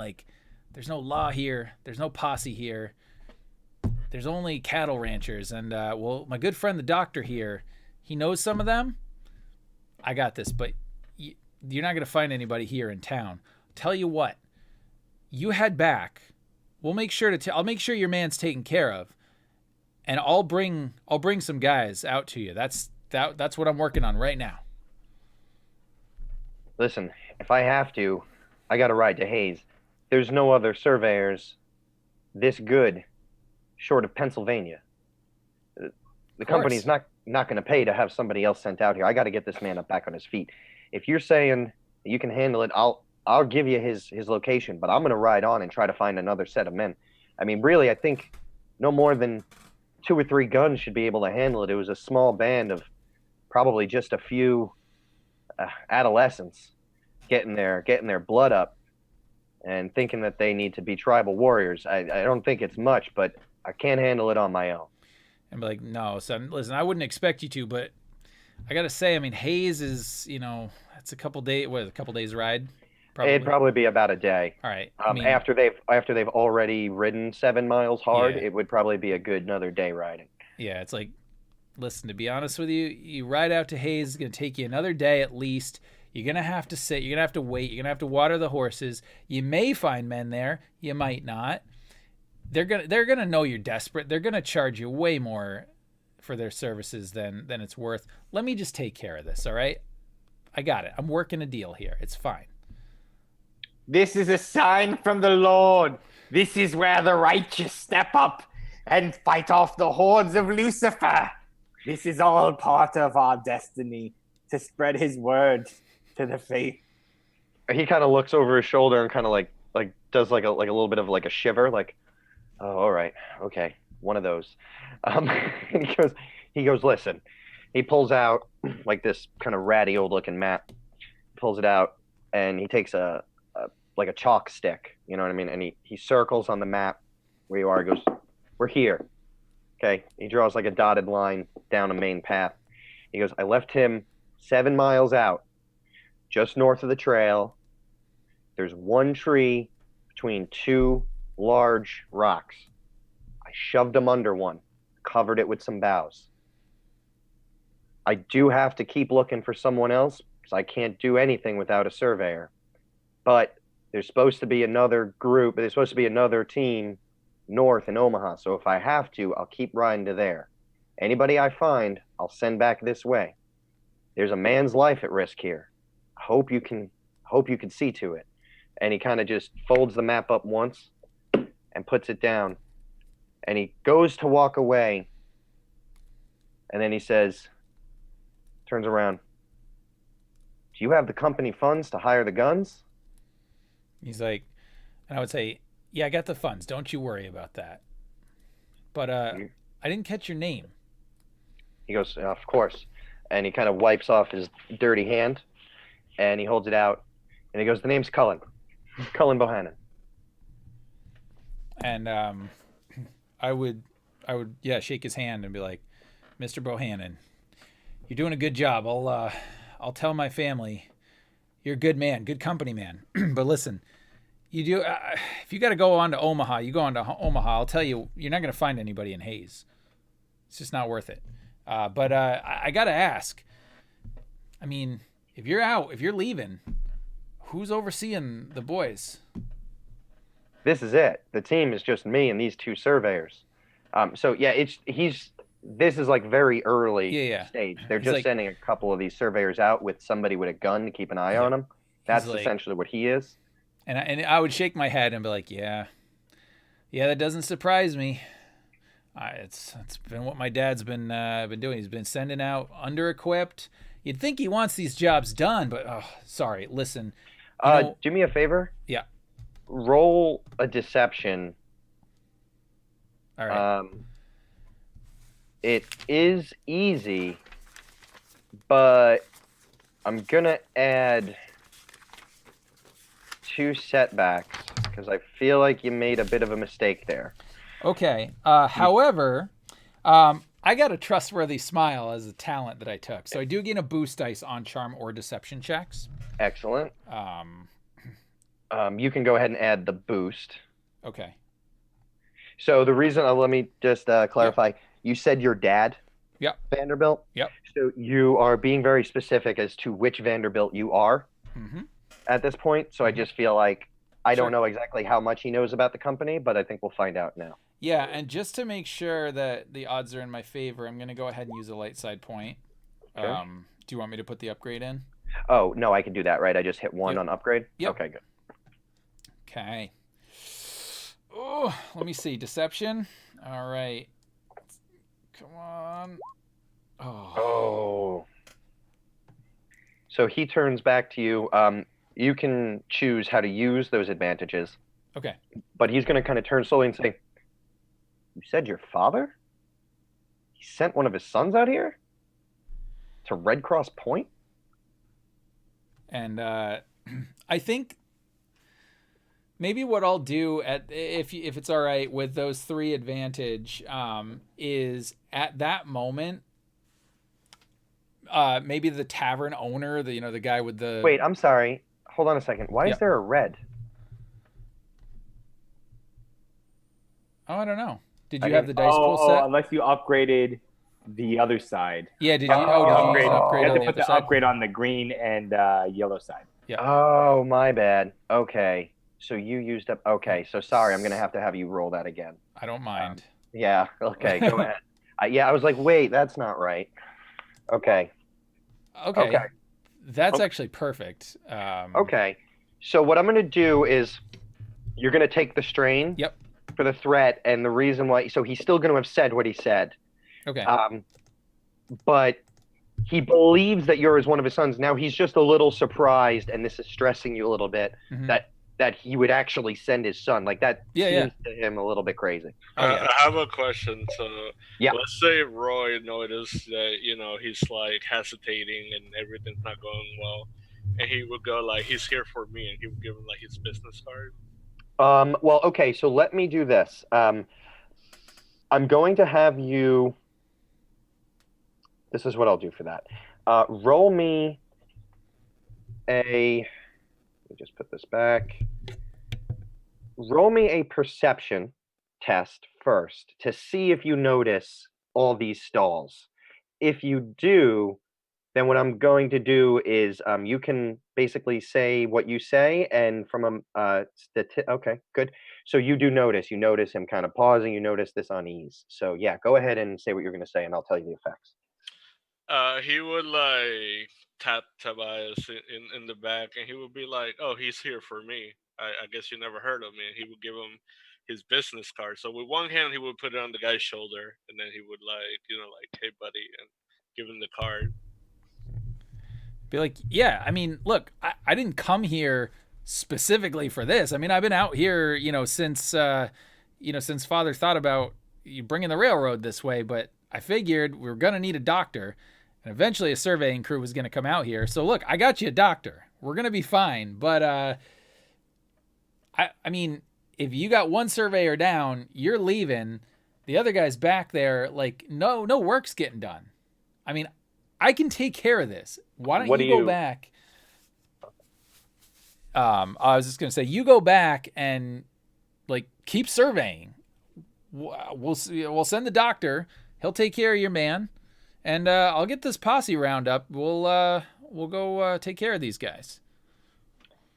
there's no law here. There's no posse here. There's only cattle ranchers, and my good friend the doctor here, he knows some of them. I got this, but you're not going to find anybody here in town. Tell you what, you head back. We'll make sure I'll make sure your man's taken care of, and I'll bring some guys out to you. That's what I'm working on right now. Listen, if I have to, I got to ride to Hayes. There's no other surveyors this good short of Pennsylvania. The company's not going to pay to have somebody else sent out here. I got to get this man back on his feet. If you're saying you can handle it, I'll give you his location, but I'm going to ride on and try to find another set of men. I mean, really, I think no more than 2 or 3 guns should be able to handle it. It was a small band of probably just a few adolescents getting their blood up and thinking that they need to be tribal warriors. I don't think it's much, but I can't handle it on my own. And be like, no, son, listen, I wouldn't expect you to, but I got to say, I mean, Hayes is, it's a couple days ride. Probably. It'd probably be about a day. All right. After they've already ridden 7 miles hard, Yeah. It would probably be a good another day riding. Yeah, it's like, listen, to be honest with you, you ride out to Hayes, it's going to take you another day at least. You're going to have to sit, you're going to have to wait, you're going to have to water the horses. You may find men there, you might not. They're gonna know you're desperate. They're gonna charge you way more for their services than it's worth. Let me just take care of this, all right? I got it. I'm working a deal here. It's fine. This is a sign from the Lord. This is where the righteous step up and fight off the hordes of Lucifer. This is all part of our destiny to spread his word to the faith. He kind of looks over his shoulder and kind of like does like a little bit of like a shiver, like, oh, all right, okay, one of those. And he goes, listen. He pulls out like this kind of ratty old looking map, pulls it out, and he takes a chalk stick, you know what I mean? And he circles on the map where you are. He goes, we're here. Okay. He draws like a dotted line down a main path. He goes, I left him 7 miles out, just north of the trail. There's one tree between 2 large rocks. I shoved him under one, covered it with some boughs. I do have to keep looking for someone else because I can't do anything without a surveyor. But there's supposed to be another group, there's supposed to be another team north in Omaha. So if I have to, I'll keep riding to there. Anybody I find, I'll send back this way. There's a man's life at risk here. Hope you can see to it. And he kind of just folds the map up once and puts it down. And he goes to walk away. And then he says, turns around, do you have the company funds to hire the guns? He's like, and I would say, yeah, I got the funds. Don't you worry about that. But I didn't catch your name. He goes, of course. And he kind of wipes off his dirty hand and he holds it out. And he goes, the name's Cullen. Cullen Bohannon. And I would shake his hand and be like, Mr. Bohannon, you're doing a good job. I'll tell my family you're a good man, good company man. But listen, you do if you got to go on to Omaha, you go on to Omaha. I'll tell you, you're not going to find anybody in Hayes. It's just not worth it. But I got to ask. I mean, if you're leaving, who's overseeing the boys? This is it. The team is just me and these 2 surveyors. So yeah, this is like very early stage. They're just sending a couple of these surveyors out with somebody with a gun to keep an eye on them. That's essentially what he is. And I would shake my head and be like, yeah, that doesn't surprise me. It's been what my dad's been doing. He's been sending out under-equipped. You'd think he wants these jobs done, but sorry. Listen. Do me a favor. Yeah. Roll a deception. All right. It is easy, but I'm gonna add 2 setbacks because I feel like you made a bit of a mistake there. Okay. However, I got a trustworthy smile as a talent that I took, so I do gain a boost dice on charm or deception checks. Excellent. You can go ahead and add the boost. Okay. So the reason, let me just clarify. Yep. You said your dad, Vanderbilt. Yep. So you are being very specific as to which Vanderbilt you are at this point. So I just feel like I don't know exactly how much he knows about the company, but I think we'll find out now. Yeah, and just to make sure that the odds are in my favor, I'm going to go ahead and use a light side point. Okay. Do you want me to put the upgrade in? Oh, no, I can do that, right? I just hit 1 on upgrade? Yep. Okay, good. Okay. Oh, let me see. Deception. All right. Come on. Oh. Oh. So he turns back to you. You can choose how to use those advantages, Okay. but he's going to kind of turn slowly and say, "You said your father? He sent one of his sons out here to Red Cross Point?" And I think maybe what I'll do if it's all right with those 3 advantage is at that moment maybe the tavern owner, the guy with the Wait, I'm sorry. Hold on a second. Why is Yep. there a red? Oh, I don't know. Did I you have didn't- the dice pool set? unless you upgraded the other side. Yeah, did you? Oh, Did you upgrade. use an upgrade You on have the to put other the side? upgrade on the green and yellow side. Yeah. Oh, my bad. Okay. So you used up. Okay. So sorry. I'm going to have you roll that again. I don't mind. Yeah. Okay. Go ahead. Yeah. I was like, wait, that's not right. Okay. Okay. Okay. That's Okay. actually perfect. Okay. So what I'm going to do is you're going to take the strain Yep. for the threat, and the reason why. So he's still going to have said what he said. Okay. But he believes that you're one of his sons. Now he's just a little surprised, and this is stressing you a little bit, Mhm. that he would actually send his son. Like that Yeah, seems to him a little bit crazy. Oh, yeah. I have a question. So, Yeah. let's say Roy noticed that he's like hesitating and everything's not going well, and he would go like, "He's here for me," and he would give him like his business card. Well, okay, so let me do this. I'm going to have you. This is what I'll do for that. Roll me a. Let me just put this back. Roll me a perception test first to see if you notice all these stalls. If you do, then what I'm going to do is you can basically say what you say, and from okay, good. So you do notice. You notice him kind of pausing. You notice this unease. So yeah, go ahead and say what you're going to say, and I'll tell you the effects. He would like tap Tobias in the back, and he would be like, "Oh, he's here for me. I guess you never heard of me." And he would give him his business card. So with one hand, he would put it on the guy's shoulder, and then he would like, "Hey, buddy," and give him the card. Be like, yeah. I mean, look, I didn't come here specifically for this. I mean, I've been out here, since since Father thought about you bringing the railroad this way. But I figured we were gonna need a doctor, and eventually a surveying crew was gonna come out here. So look, I got you a doctor. We're gonna be fine. But I mean, if you got one surveyor down, you're leaving. The other guy's back there. Like, no work's getting done. I mean, I can take care of this. Why don't you go back? I was just gonna say, you go back and like keep surveying. We'll send the doctor. He'll take care of your man, and I'll get this posse round up. We'll go take care of these guys.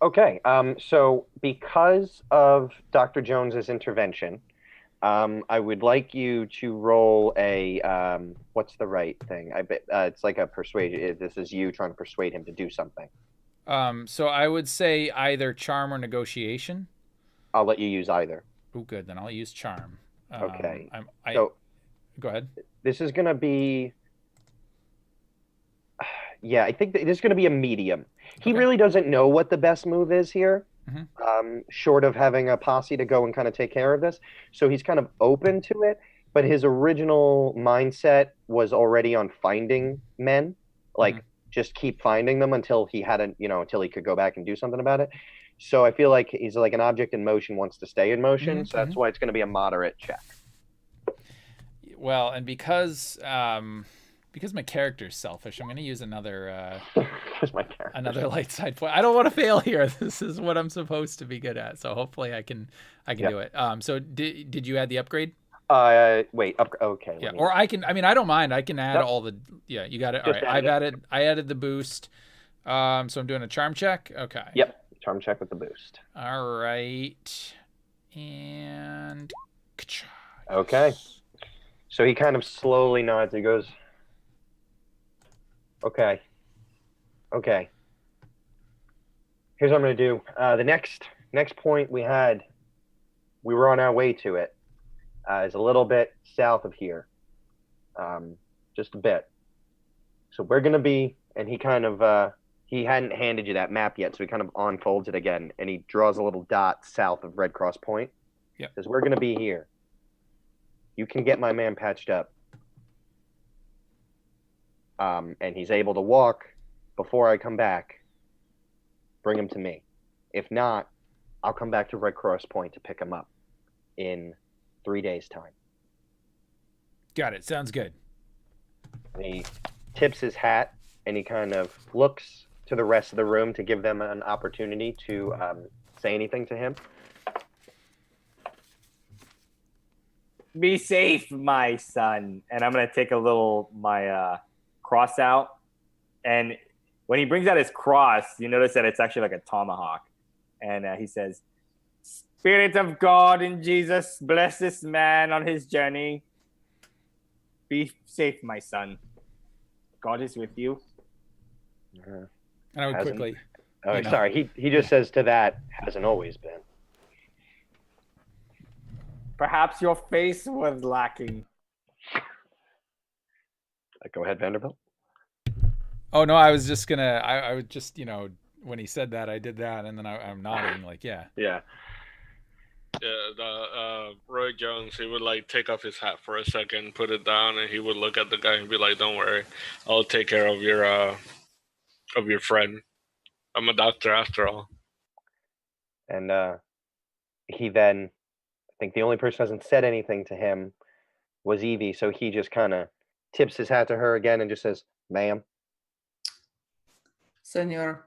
Okay. So because of Dr. Jones's intervention, I would like you to roll a what's the right thing? I bet it's like a persuade. This is you trying to persuade him to do something. So I would say either charm or negotiation. I'll let you use either. Oh, good. Then I'll use charm. Okay. So go ahead. This is gonna be. Yeah, I think this is gonna be a medium. He Okay. really doesn't know what the best move is here. Mhm. Short of having a posse to go and kind of take care of this. So he's kind of open to it, but his original mindset was already on finding men, like just keep finding them until he until he could go back and do something about it. So I feel like he's like an object in motion wants to stay in motion. So that's why it's going to be a moderate check. Well, and because my character's selfish, I'm going to use another Here's my character. another light side point. I don't want to fail here. This is what I'm supposed to be good at. So hopefully I can do it. So did you add the upgrade? Wait. Okay. Yeah. Or I can. I mean, I don't mind. I can add Yep. all the. Yeah, you got it. All Just right. add it. I added the boost. So I'm doing a charm check. Okay. Yep. Charm check with the boost. All right. And. Okay. So he kind of slowly nods. He goes, okay. Here's what I'm going to do. The next point we were on our way to it. Is a little bit south of here. just a bit. So we're gonna be, and he kind of he hadn't handed you that map yet, so he kind of unfolds it again, and he draws a little dot south of Red Cross Point. Yeah. Says we're gonna be here. You can get my man patched up. And he's able to walk before I come back. Bring him to me. If not, I'll come back to Red Cross Point to pick him up in 3 days' time. Got it. Sounds good. And he tips his hat and he kind of looks to the rest of the room to give them an opportunity to say anything to him. Be safe, my son. And I'm going to take my cross out. And when he brings out his cross, you notice that it's actually like a tomahawk. And he says, Spirit of God in Jesus, bless this man on his journey. Be safe, my son. God is with you. And I would Hasn't- quickly. Oh, You know. sorry. He just says to that, hasn't always been. Perhaps your face was lacking. Go ahead, Vanderbilt. Oh no, I was just gonna. I would just, when he said that, I did that, and then I'm nodding like, yeah. Yeah. Yeah, Roy Jones, he would like take off his hat for a second, put it down, and he would look at the guy and be like, "Don't worry, I'll take care of your friend. I'm a doctor after all." And he then, I think the only person who hasn't said anything to him was Evie, so he just kind of tips his hat to her again and just says, "Ma'am." Senor.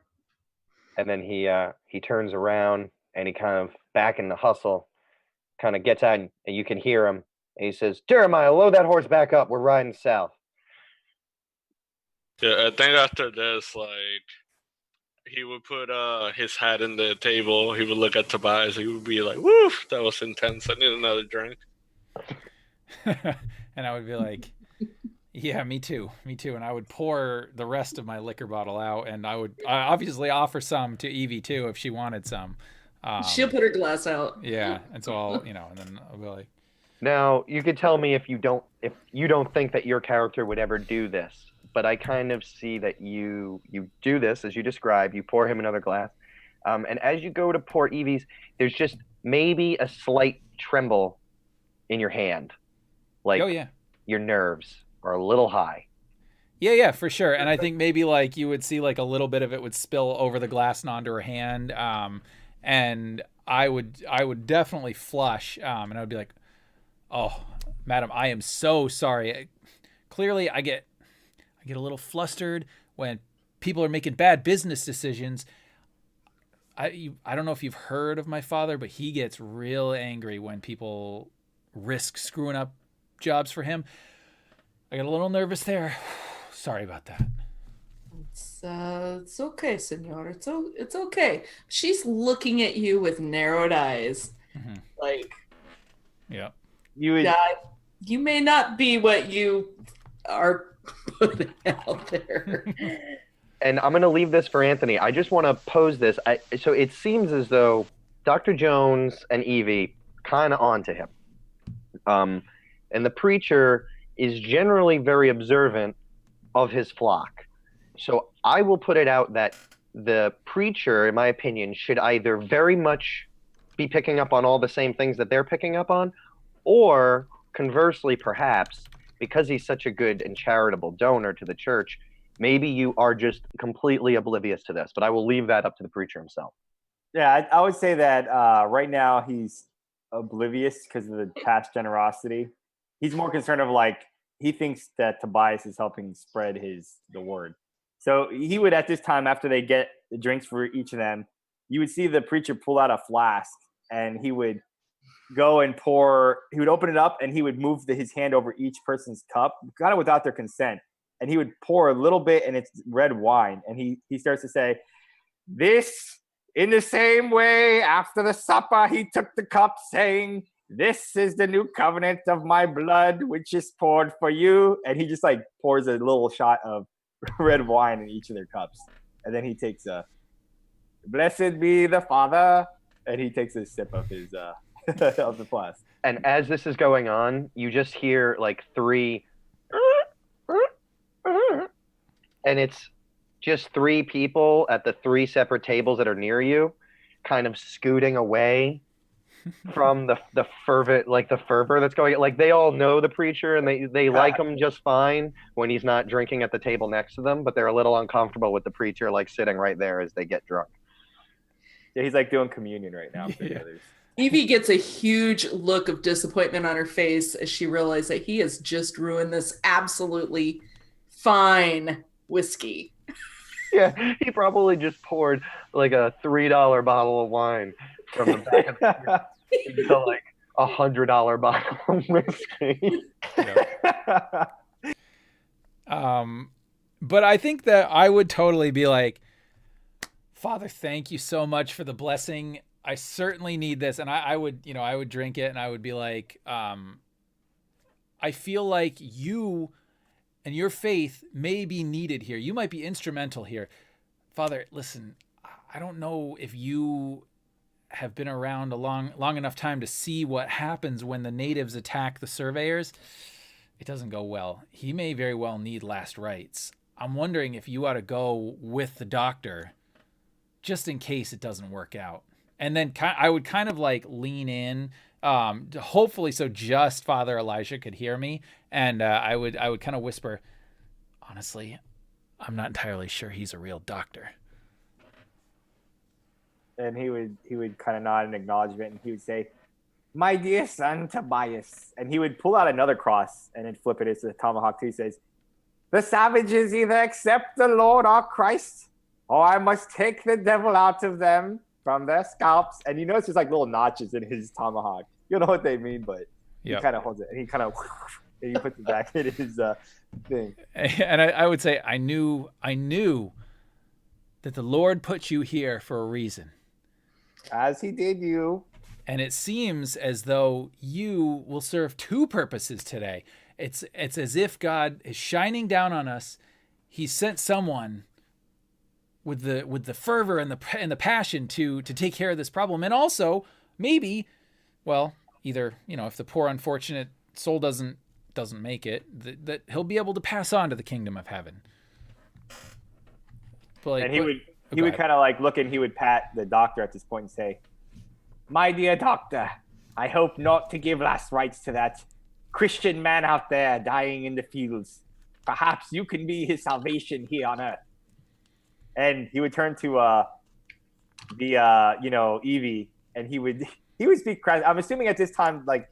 And then he turns around and he kind of back in the hustle, kind of gets out and you can hear him. And he says, "Jeremiah, load that horse back up. We're riding south." Yeah, I think after this, like, he would put his hat in the table. He would look at Tobias. He would be like, "Woo, that was intense. I need another drink." And I would be like, yeah, me too. And I would pour the rest of my liquor bottle out, and I would obviously offer some to Evie too if she wanted some. She'll put her glass out. Yeah, and so I'll, and then I'll be like, Now, you could tell me if you don't think that your character would ever do this, but I kind of see that you do this as you describe. You pour him another glass, and as you go to pour Evie's, there's just maybe a slight tremble in your hand, like oh yeah. your nerves are a little high. Yeah, for sure. And I think maybe like you would see like a little bit of it would spill over the glass and onto her hand. And I would definitely flush. And I would be like, "Oh, madam, I am so sorry." Clearly I get a little flustered when people are making bad business decisions. I don't know if you've heard of my father, but he gets real angry when people risk screwing up jobs for him. I got a little nervous there. Sorry about that. It's okay, senor. It's okay. She's looking at you with narrowed eyes. Mhm. Like, Yeah. you may not be what you are putting out there. And I'm going to leave this for Anthony. I just want to pose this. So it seems as though Dr. Jones and Evie kind of onto him. And the preacher is generally very observant of his flock. So I will put it out that the preacher, in my opinion, should either very much be picking up on all the same things that they're picking up on, or conversely, perhaps, because he's such a good and charitable donor to the church, maybe you are just completely oblivious to this. But I will leave that up to the preacher himself. Yeah, I would say that right now he's oblivious because of the past generosity. He's more concerned of like, he thinks that Tobias is helping spread the word. So he would, at this time, after they get the drinks for each of them, you would see the preacher pull out a flask and he would go and pour. He would open it up and he would move his hand over each person's cup, kind of without their consent. And he would pour a little bit and it's red wine. And he starts to say, "This, in the same way, after the supper, he took the cup, saying, 'This is the new covenant of my blood, which is poured for you.'" And he just like pours a little shot of red wine in each of their cups. And then he takes "Blessed be the Father," and he takes a sip of his of the flask. And as this is going on, you just hear like three and it's just three people at the three separate tables that are near you, kind of scooting away from the fervent, like the fervor that's going. Like they all know the preacher and they like him just fine when he's not drinking at the table next to them, but they're a little uncomfortable with the preacher like sitting right there as they get drunk. Yeah, he's like doing communion right now for the Yeah. others. Evie gets a huge look of disappointment on her face as she realizes that he has just ruined this absolutely fine whiskey. Yeah, he probably just poured like a $3 bottle of wine from the back of the into like $100 bottle of whiskey. But I think that I would totally be like, Father, thank you so much for the blessing. I certainly need this. And I would, I would drink it and I would be like, I feel like you and your faith may be needed here. You might be instrumental here. Father, listen, I don't know if you have been around a long enough time to see what happens when the natives attack the surveyors. It doesn't go well. He may very well need last rites. I'm wondering if you ought to go with the doctor just in case it doesn't work out. And then I would kind of like lean in, hopefully so just Father Elijah could hear me. And I would kind of whisper, honestly, I'm not entirely sure he's a real doctor. And he would kind of nod in acknowledgement, and he would say, "My dear son Tobias," and he would pull out another cross and then flip it as a tomahawk too. He says, "The savages either accept the Lord our Christ, or I must take the devil out of them from their scalps." And you notice there's like little notches in his tomahawk. You don't know what they mean, but he kind of holds it and he kind of and he puts it back in his thing. And I would say, I knew that the Lord put you here for a reason. As he did you. And it seems as though you will serve two purposes today. It's as if God is shining down on us. He sent someone with the fervor and the passion to take care of this problem. And also maybe, well, either, if the poor unfortunate soul doesn't make it, that he'll be able to pass on to the kingdom of heaven. And he would kind of like look and he would pat the doctor at this point and say, "My dear doctor, I hope not to give last rites to that Christian man out there dying in the fields. Perhaps you can be his salvation here on earth." And he would turn to Evie, and he would speak Christ. I'm assuming at this time, like,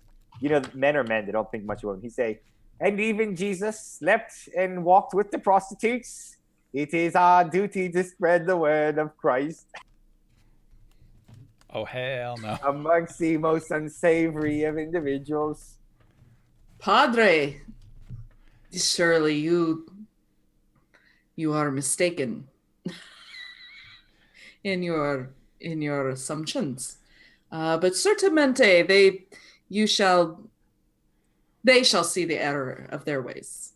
men are men, they don't think much of him. He'd say, "And even Jesus slept and walked with the prostitutes. It is our duty to spread the word of Christ." Oh, hell no. Amongst the most unsavory of individuals. Padre, surely you are mistaken in your assumptions. But certamente they shall see the error of their ways.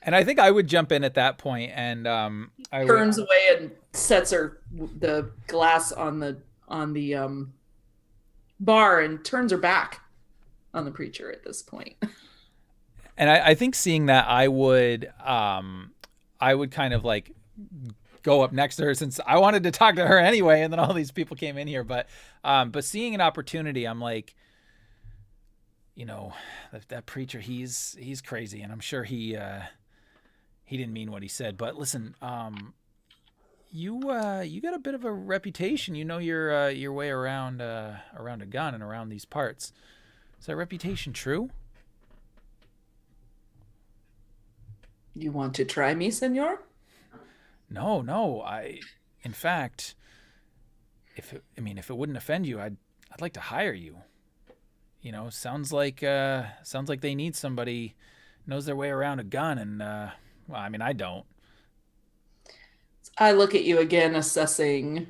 And I think I would jump in at that point, and I turns away and sets the glass on the bar and turns her back on the preacher at this point. And I think seeing that, I would kind of like go up next to her, since I wanted to talk to her anyway, and then all these people came in here. But seeing an opportunity, I'm like, that preacher, he's crazy, and I'm sure he didn't mean what he said. But listen, you got a bit of a reputation. Your way around a gun and around these parts. Is that reputation true? You want to try me, senor? No. In fact, if it wouldn't offend you, I'd like to hire you. Sounds like they need somebody knows their way around a gun, and I don't. I look at you again, assessing.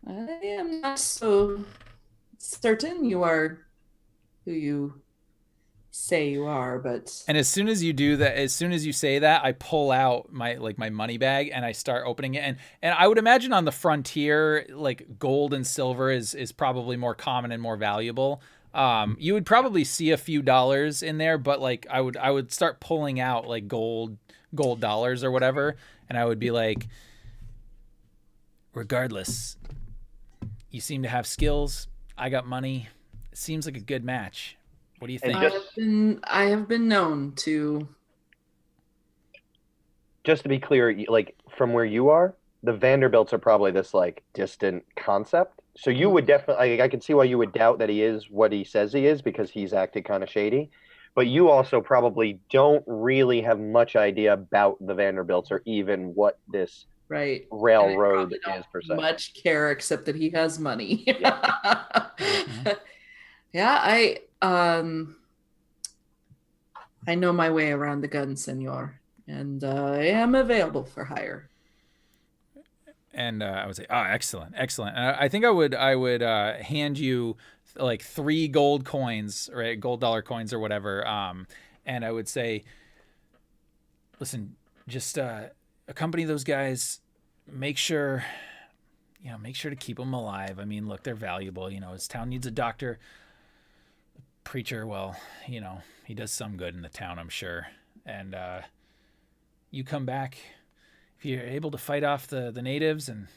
I am not so certain you are who you say you are, but. And as soon as you do that, as soon as you say that, I pull out my money bag and I start opening it. And I would imagine on the frontier, like gold and silver is probably more common and more valuable. You would probably see a few dollars in there, but like I would start pulling out like gold dollars or whatever, and I would be like, regardless, you seem to have skills. I got money. It seems like a good match. What do you think? I have been known to. Just to be clear, like from where you are, the Vanderbilts are probably this like distant concept. So you would definitely, I can see why you would doubt that he is what he says he is because he's acted kind of shady. But you also probably don't really have much idea about the Vanderbilts or even what this Right. railroad is per se. Much care except that he has money. Mhm. Yeah, I know my way around the gun, senor, and I am available for hire. And I would say, oh, excellent. And I think I would hand you like 3 gold coins, right? Gold dollar coins or whatever. And I would say, listen, just accompany those guys. Make sure to keep them alive. I mean, look, they're valuable. His town needs a doctor. The preacher, well, he does some good in the town, I'm sure. And you come back. If you're able to fight off the natives and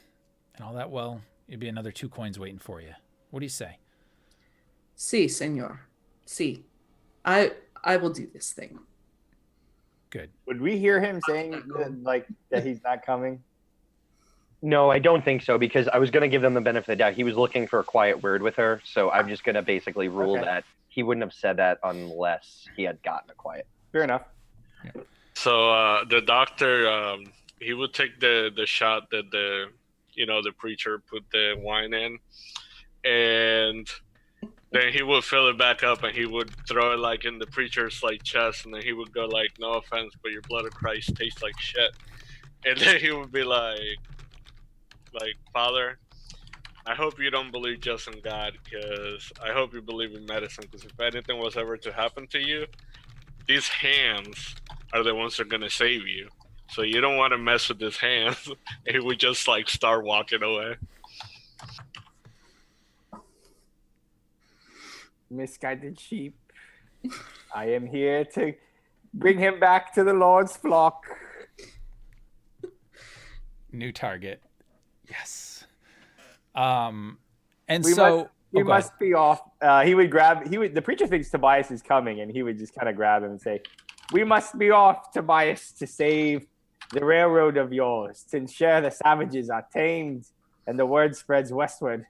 all that, well, it'd be another 2 coins waiting for you. What do you say? Si, senor. Si. I will do this thing. Good. Would we hear him saying that he's not coming? No, I don't think so because I was going to give them the benefit of the doubt. He was looking for a quiet word with her, so I'm just going to basically rule that he wouldn't have said that unless he had gotten a quiet. Fair enough. Yeah. So the doctor, he would take the shot that the preacher put the wine in, and then he would fill it back up and he would throw it like in the preacher's like chest, and then he would go like, "No offense, but your blood of Christ tastes like shit." And then he would be like, "Father, I hope you don't believe just in God, because I hope you believe in medicine, because if anything was ever to happen to you, these hands are the ones that are gonna save you. So you don't want to mess with his hands." And he would just like start walking away. Misguided sheep. I am here to bring him back to the Lord's flock. New target. Yes. We must be off. The preacher thinks Tobias is coming, and he would just kind of grab him and say, "We must be off, Tobias, to save the railroad of yours, to ensure the savages are tamed and the word spreads westward."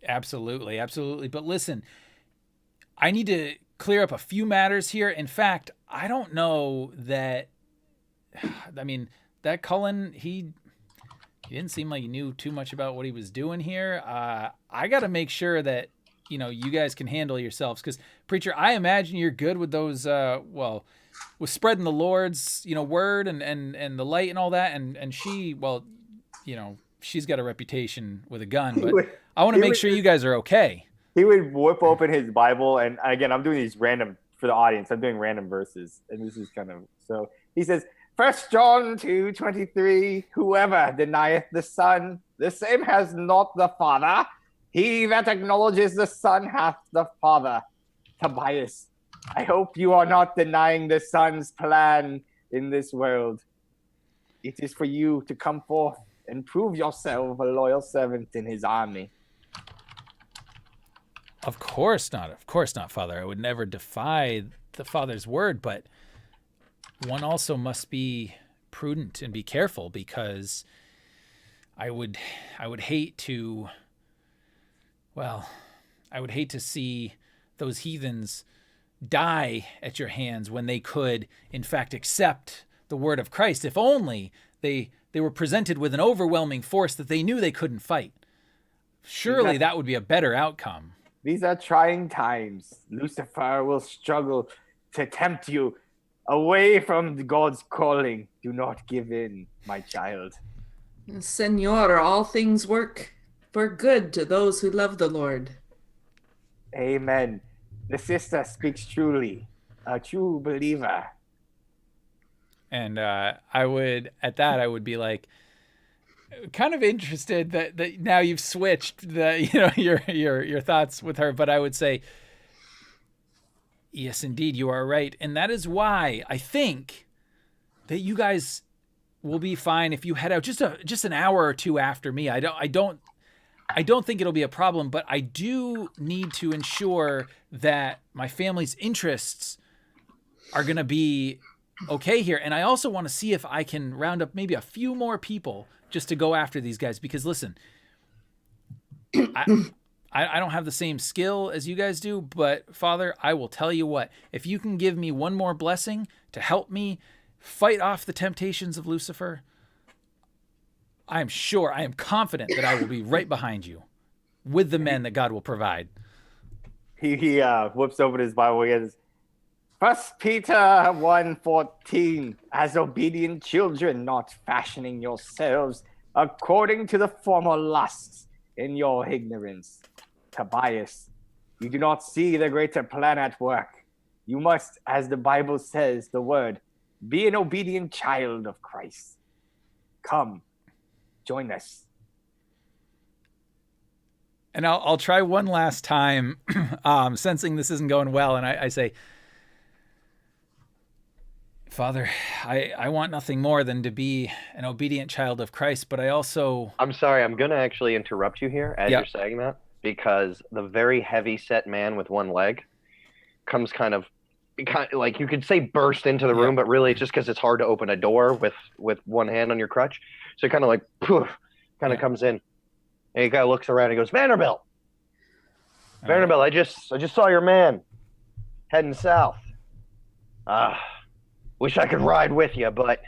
Absolutely. But listen, I need to clear up a few matters here. In fact, I don't know that. I mean, that Cullen, he didn't seem like he knew too much about what he was doing here. I got to make sure that you guys can handle yourselves, because preacher, I imagine you're good with those. With spreading the Lord's word and the light and all that. And she, she's got a reputation with a gun, but I want to make sure you guys are okay. He would whip open his Bible, and again, I'm doing these random for the audience. I'm doing random verses, and this is kind of so. He says, 1 John 2:23, whoever denieth the Son, the same has not the Father. He that acknowledges the Son hath the Father. Tobias, I hope you are not denying the Son's plan in this world. It is for you to come forth and prove yourself a loyal servant in his army. Of course not, Father. I would never defy the Father's word, but one also must be prudent and be careful, because I would hate to see those heathens die at your hands when they could in fact accept the word of Christ, if only they were presented with an overwhelming force that they knew they couldn't fight. Surely that would be a better outcome. These are trying times. Lucifer will struggle to tempt you away from God's calling. Do not give in, my child. Senor, all things work for good to those who love the Lord. Amen. The sister speaks truly, a true believer. And I would be like, kind of interested that now you've switched your thoughts with her, but I would say yes, indeed, you are right, and that is why I think that you guys will be fine if you head out just an hour or two after me. I don't think it'll be a problem, but I do need to ensure that my family's interests are going to be okay here. And I also want to see if I can round up maybe a few more people just to go after these guys. Because listen, I don't have the same skill as you guys do, but Father, I will tell you what, if you can give me one more blessing to help me fight off the temptations of Lucifer, I am confident that I will be right behind you with the men that God will provide. He whips open his Bible again. 1 Peter 1:14, as obedient children, not fashioning yourselves according to the former lusts in your ignorance. Tobias, you do not see the greater plan at work. You must, as the Bible says, the word, be an obedient child of Christ. Come, join us. And I'll try one last time, sensing this isn't going well, and I say, Father, I want nothing more than to be an obedient child of Christ, but I also... I'm sorry, I'm going to actually interrupt you here as you're saying that, because the very heavy-set man with one leg comes kind of like, you could say burst into the room, but really it's just because it's hard to open a door with one hand on your crutch. So it kind of like, poof, kind of comes in. And he kind of looks around and he goes, Vanderbilt, I just saw your man heading south. Wish I could ride with you, but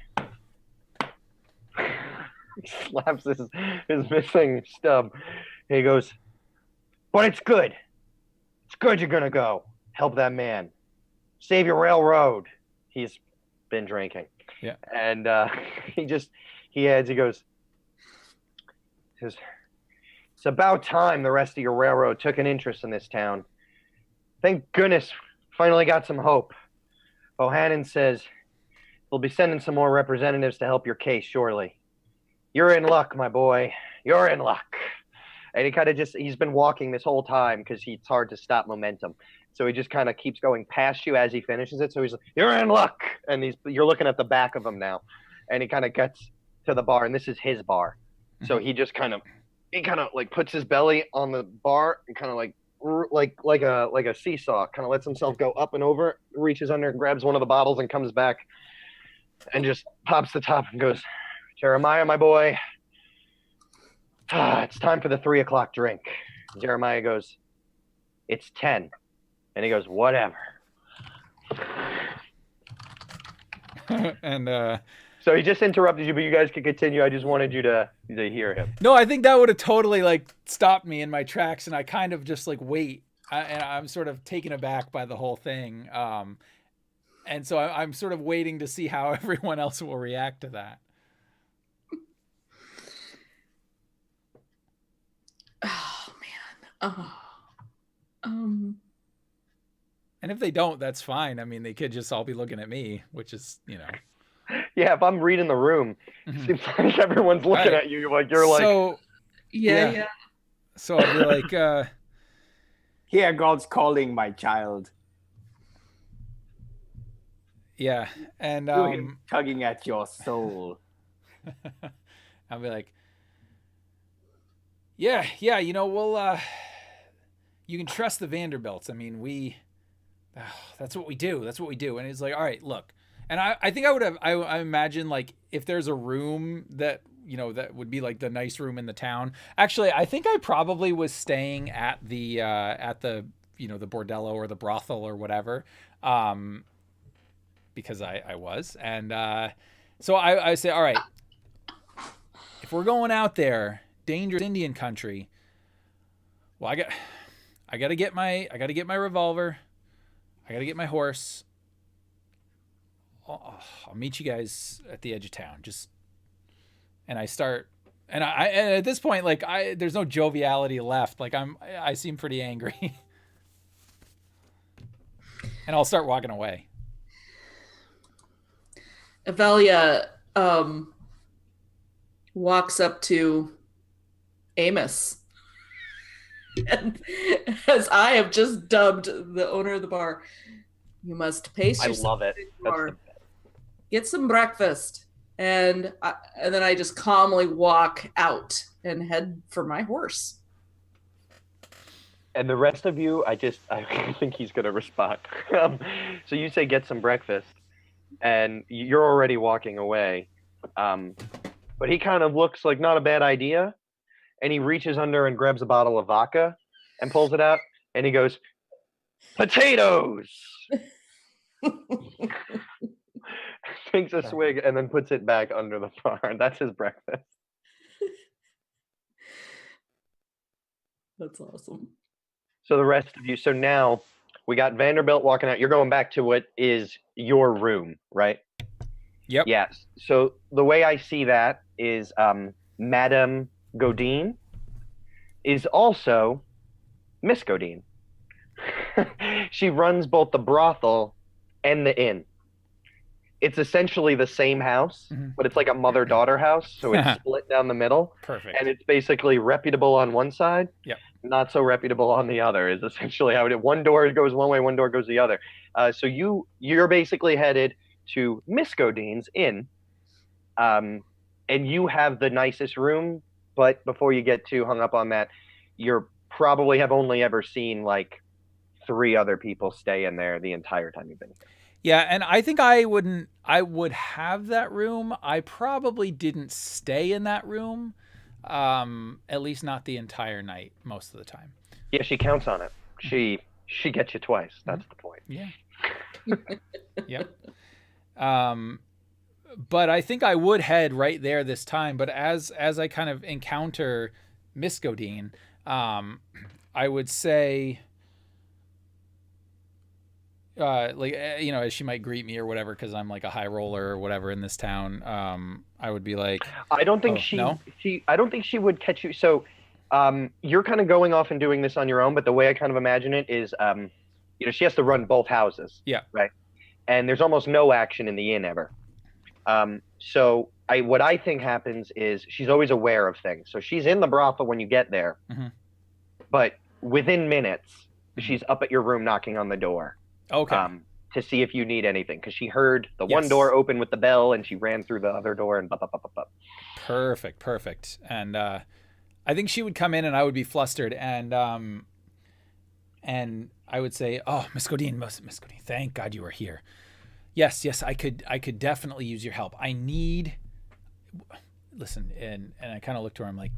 he slaps his missing stub. And he goes, but it's good. It's good you're going to go help that man. Save your railroad. He's been drinking. Yeah. And he goes, it's about time the rest of your railroad took an interest in this town. Thank goodness finally got some hope. Bohannon says we'll be sending some more representatives to help your case shortly. You're in luck, my boy. You're in luck. And he kind of he's been walking this whole time because it's hard to stop momentum. So he just kind of keeps going past you as he finishes it. So he's like, you're in luck. And you're looking at the back of him now. And he kind of gets to the bar, and this is his bar. So he just kind of like puts his belly on the bar and kind of like a seesaw, kind of lets himself go up and over, reaches under and grabs one of the bottles and comes back and just pops the top and goes, Jeremiah, my boy, it's time for the 3 o'clock drink. Jeremiah goes, it's 10. And he goes, whatever. And so he just interrupted you, but you guys can continue. I just wanted you to hear him. No, I think that would have totally like stopped me in my tracks, and I kind of just like wait, and I'm sort of taken aback by the whole thing, and so I'm sort of waiting to see how everyone else will react to that. Oh man. And if they don't, that's fine. I mean, they could just all be looking at me, which is, Yeah, if I'm reading the room, seems like everyone's looking at you. Like you're like, yeah. So I'll be like, hear God's calling, my child. Yeah, and Feel him tugging at your soul. I'll be like, yeah, we'll you can trust the Vanderbilts. I mean, that's what we do. And he's like, all right, look. And I think I imagine like if there's a room that, that would be like the nice room in the town. Actually, I think I probably was staying at the the bordello or the brothel or whatever. Because I was. And so I say, all right, if we're going out there, dangerous Indian country, well, I gotta get my revolver. I gotta get my horse. I'll meet you guys at the edge of town. And I start, and at this point, like there's no joviality left. Like I seem pretty angry, and I'll start walking away. Avelia, walks up to Amos. And as I have just dubbed the owner of the bar, you must pace I yourself. love it. That's the Get some breakfast. And then I just calmly walk out and head for my horse. And the rest of you, I think he's going to respond. So you say get some breakfast, and you're already walking away. But he kind of looks like not a bad idea, and he reaches under and grabs a bottle of vodka and pulls it out, and he goes, potatoes! Takes a swig and then puts it back under the bar. That's his breakfast. That's awesome. So the rest of you, so now we got Vanderbilt walking out. You're going back to what is your room, right? Yep. Yes. So the way I see that is Madame Godine is also Miss Godine. She runs both the brothel and the inn. It's essentially the same house, but it's like a mother-daughter house, so it's split down the middle. Perfect. And it's basically reputable on one side, Yep. not so reputable on the other, is essentially how it is. One door goes one way, one door goes the other. So you're basically headed to Miss Godine's inn, and you have the nicest room, but before you get too hung up on that, you're probably have only ever seen like 3 other people stay in there the entire time you've been here. Yeah, and I think I would have that room. I probably didn't stay in that room, at least not the entire night, most of the time. Yeah, she counts on it. She gets you twice. That's the point. Yeah. Yep. But I think I would head right there this time. But as I kind of encounter Miss Godine, I would say, as she might greet me or whatever, because I'm like a high roller or whatever in this town, I would be like, I don't think I don't think she would catch you. So you're kind of going off and doing this on your own, but the way I kind of imagine it is, she has to run both houses. Yeah. Right. And there's almost no action in the inn ever. So what I think happens is she's always aware of things. So she's in the brothel when you get there, but within minutes, she's up at your room knocking on the door. Okay. To see if you need anything, because she heard the one door open with the bell, and she ran through the other door and Perfect. And I think she would come in, and I would be flustered, and I would say, "Oh, Miss Godine, thank God you are here. Yes, I could definitely use your help. Listen," and I kind of looked to her. I'm like,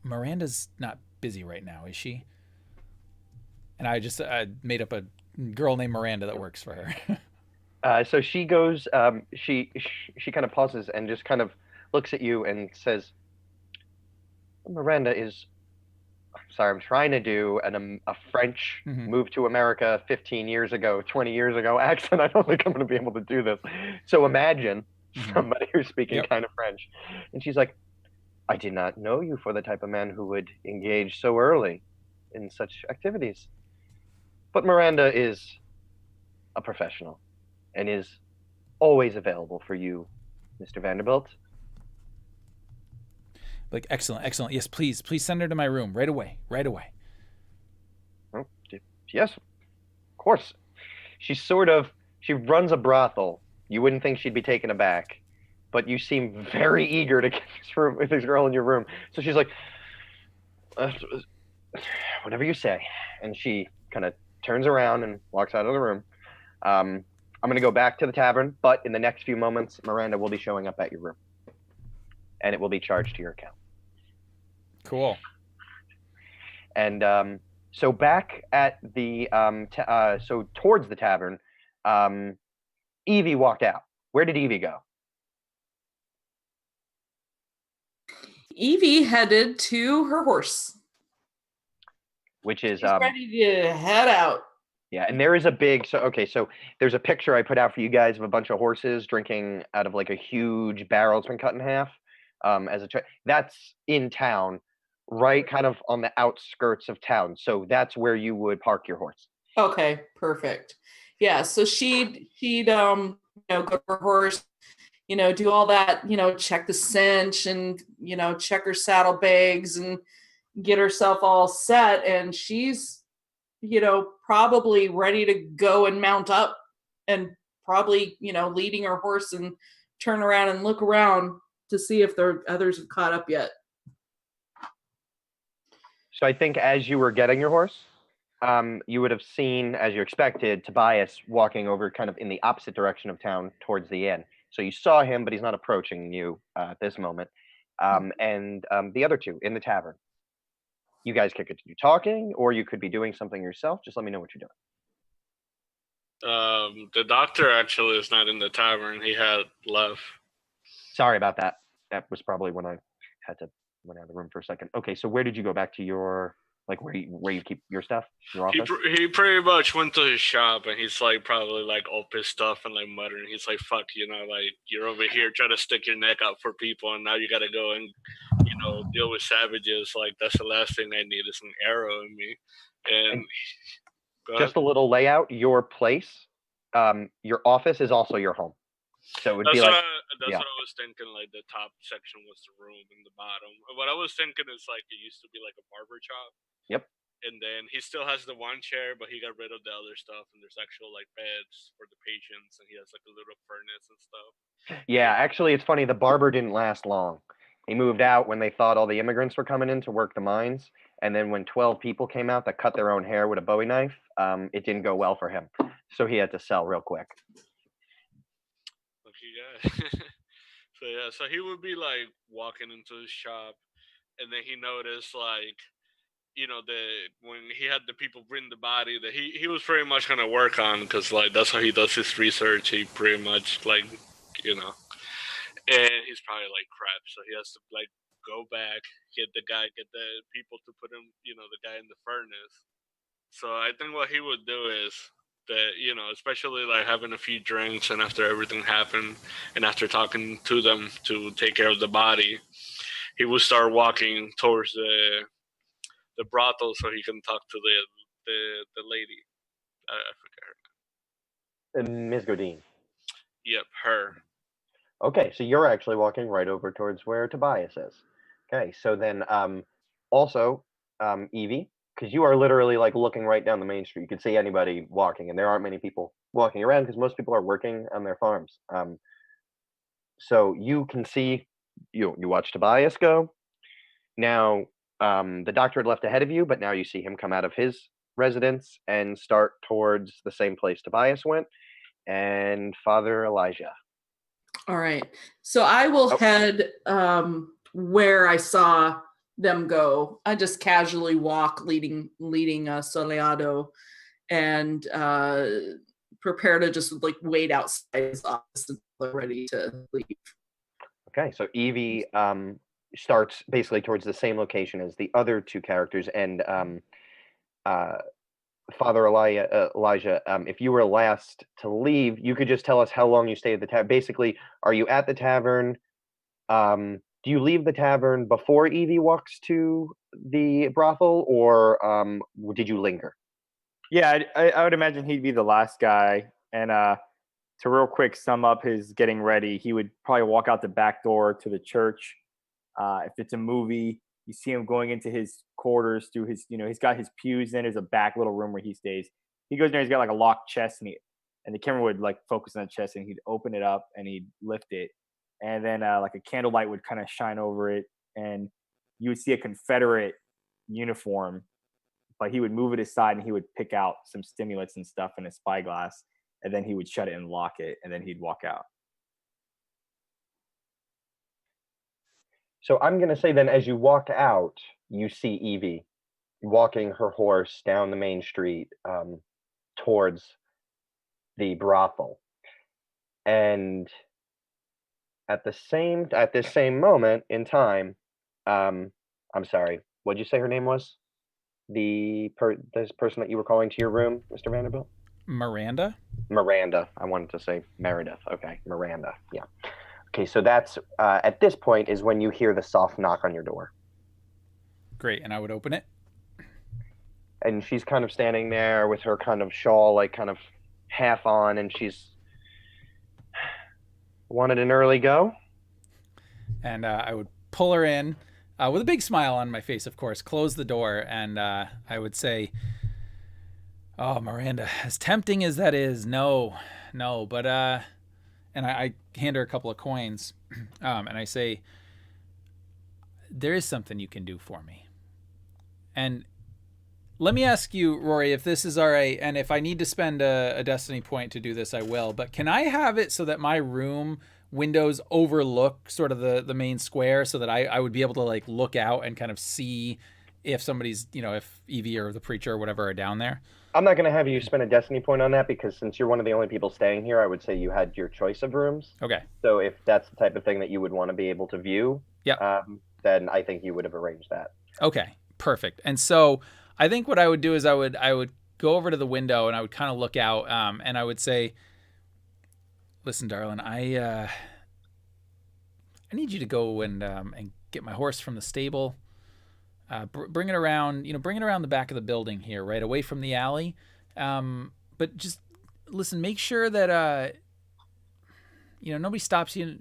"Miranda's not busy right now, is she?" And I just made up a girl named Miranda that works for her. So she goes, she kind of pauses and just kind of looks at you and says, Miranda is, sorry, I'm trying to do a French move to America 15 years ago, 20 years ago accent. I don't think I'm going to be able to do this. So imagine somebody who's speaking kind of French. And she's like, I did not know you for the type of man who would engage so early in such activities. But Miranda is a professional and is always available for you, Mr. Vanderbilt. Like, excellent. Yes, please send her to my room right away. Oh, yes, of course. She runs a brothel. You wouldn't think she'd be taken aback, but you seem very eager to get this girl in your room. So she's like, whatever you say. And she kind of turns around and walks out of the room. I'm going to go back to the tavern, but in the next few moments, Miranda will be showing up at your room, and it will be charged to your account. Cool. And so back at the so towards the tavern, Evie walked out. Where did Evie go? Evie headed to her horse, which is she's ready to head out. Yeah, and there is a big so there's a picture I put out for you guys of a bunch of horses drinking out of like a huge barrel. It's been cut in half that's in town, right, kind of on the outskirts of town. So that's where you would park your horse. Okay, perfect. Yeah, so she'd go to her horse, do all that, check the cinch and, check her saddlebags and get herself all set. And she's, probably ready to go and mount up and probably, leading her horse and turn around and look around to see if the others have caught up yet. So I think as you were getting your horse, you would have seen, as you expected, Tobias walking over kind of in the opposite direction of town towards the inn. So you saw him, but he's not approaching you at this moment. And the other two in the tavern. You guys could continue talking, or you could be doing something yourself. Just let me know what you're doing. The doctor actually is not in the tavern. He had left. Sorry about that. That was probably when I had to went out of the room for a second. Okay, so where did you go back to your, like, where you keep your stuff, your office? He pretty much went to his shop, and he's like probably like all pissed off and like muttering. He's like, "Fuck, like you're over here trying to stick your neck out for people, and now you got to go and deal with savages. Like that's the last thing I need is an arrow in me." And just a little layout. Your place, your office is also your home. So it would be like what I was thinking. Like the top section was the room, and the bottom. What I was thinking is like it used to be like a barber shop. Yep. And then he still has the one chair, but he got rid of the other stuff. And there's actual like beds for the patients, and he has like a little furnace and stuff. Yeah, actually, it's funny. The barber didn't last long. He moved out when they thought all the immigrants were coming in to work the mines, and then when 12 people came out that cut their own hair with a Bowie knife, it didn't go well for him. So he had to sell real quick. So he would be like walking into his shop, and then he noticed like, when he had the people bring the body that he was pretty much gonna work on, because like that's how he does his research. He pretty much like, and he's probably like crap, so he has to like go back, get the people to put him, the guy in the furnace. So I think what he would do is that, especially like having a few drinks and after everything happened and after talking to them to take care of the body, he would start walking towards the brothel so he can talk to the lady. I forget her name. Ms. Godin. Yep, her. Okay, so you're actually walking right over towards where Tobias is. Okay, so then also Evie, because you are literally like looking right down the main street. You can see anybody walking, and there aren't many people walking around because most people are working on their farms. So you can see, you watch Tobias go. Now, the doctor had left ahead of you, but now you see him come out of his residence and start towards the same place Tobias went, and Father Elijah. All right. So I will head where I saw them go. I just casually walk leading Soleado, and prepare to just like wait outside his office until ready to leave. Okay, so Evie starts basically towards the same location as the other two characters, and Father Elijah, if you were last to leave, you could just tell us how long you stayed at the tavern. Basically, are you at the tavern? Do you leave the tavern before Evie walks to the brothel, or did you linger? Yeah, I would imagine he'd be the last guy. And to real quick sum up his getting ready, he would probably walk out the back door to the church. If it's a movie, you see him going into his quarters through his, he's got his pews in. There's a back little room where he stays. He goes there, he's got like a locked chest, and the camera would like focus on the chest, and he'd open it up and he'd lift it. And then like a candlelight would kind of shine over it, and you would see a Confederate uniform, but he would move it aside and he would pick out some stimulants and stuff in a spyglass, and then he would shut it and lock it, and then he'd walk out. So I'm going to say then, as you walk out, you see Evie walking her horse down the main street towards the brothel. And at this same moment in time, I'm sorry, what'd you say her name was? This person that you were calling to your room, Mr. Vanderbilt? Miranda? Miranda. I wanted to say Meredith. Okay, Miranda. Yeah. Okay, so that's at this point is when you hear the soft knock on your door. Great, and I would open it. And she's kind of standing there with her kind of shawl like kind of half on, and she's wanted an early go? And I would pull her in with a big smile on my face, of course, close the door, and I would say, "Oh, Miranda, as tempting as that is, no, but and I hand her a couple of coins, and I say, there is something you can do for me. And let me ask you, Rory, if this is all right, and if I need to spend a destiny point to do this, I will. But can I have it so that my room windows overlook sort of the main square, so that I would be able to like look out and kind of see if somebody's, if Evie or the preacher or whatever are down there? I'm not going to have you spend a destiny point on that because since you're one of the only people staying here, I would say you had your choice of rooms. Okay. So if that's the type of thing that you would want to be able to view, then I think you would have arranged that. Okay, perfect. And so I think what I would do is I would go over to the window and I would kind of look out, and I would say, "Listen, darling, I need you to go and get my horse from the stable. Bring it around, bring it around the back of the building here, right away from the alley. But just listen, make sure that nobody stops you.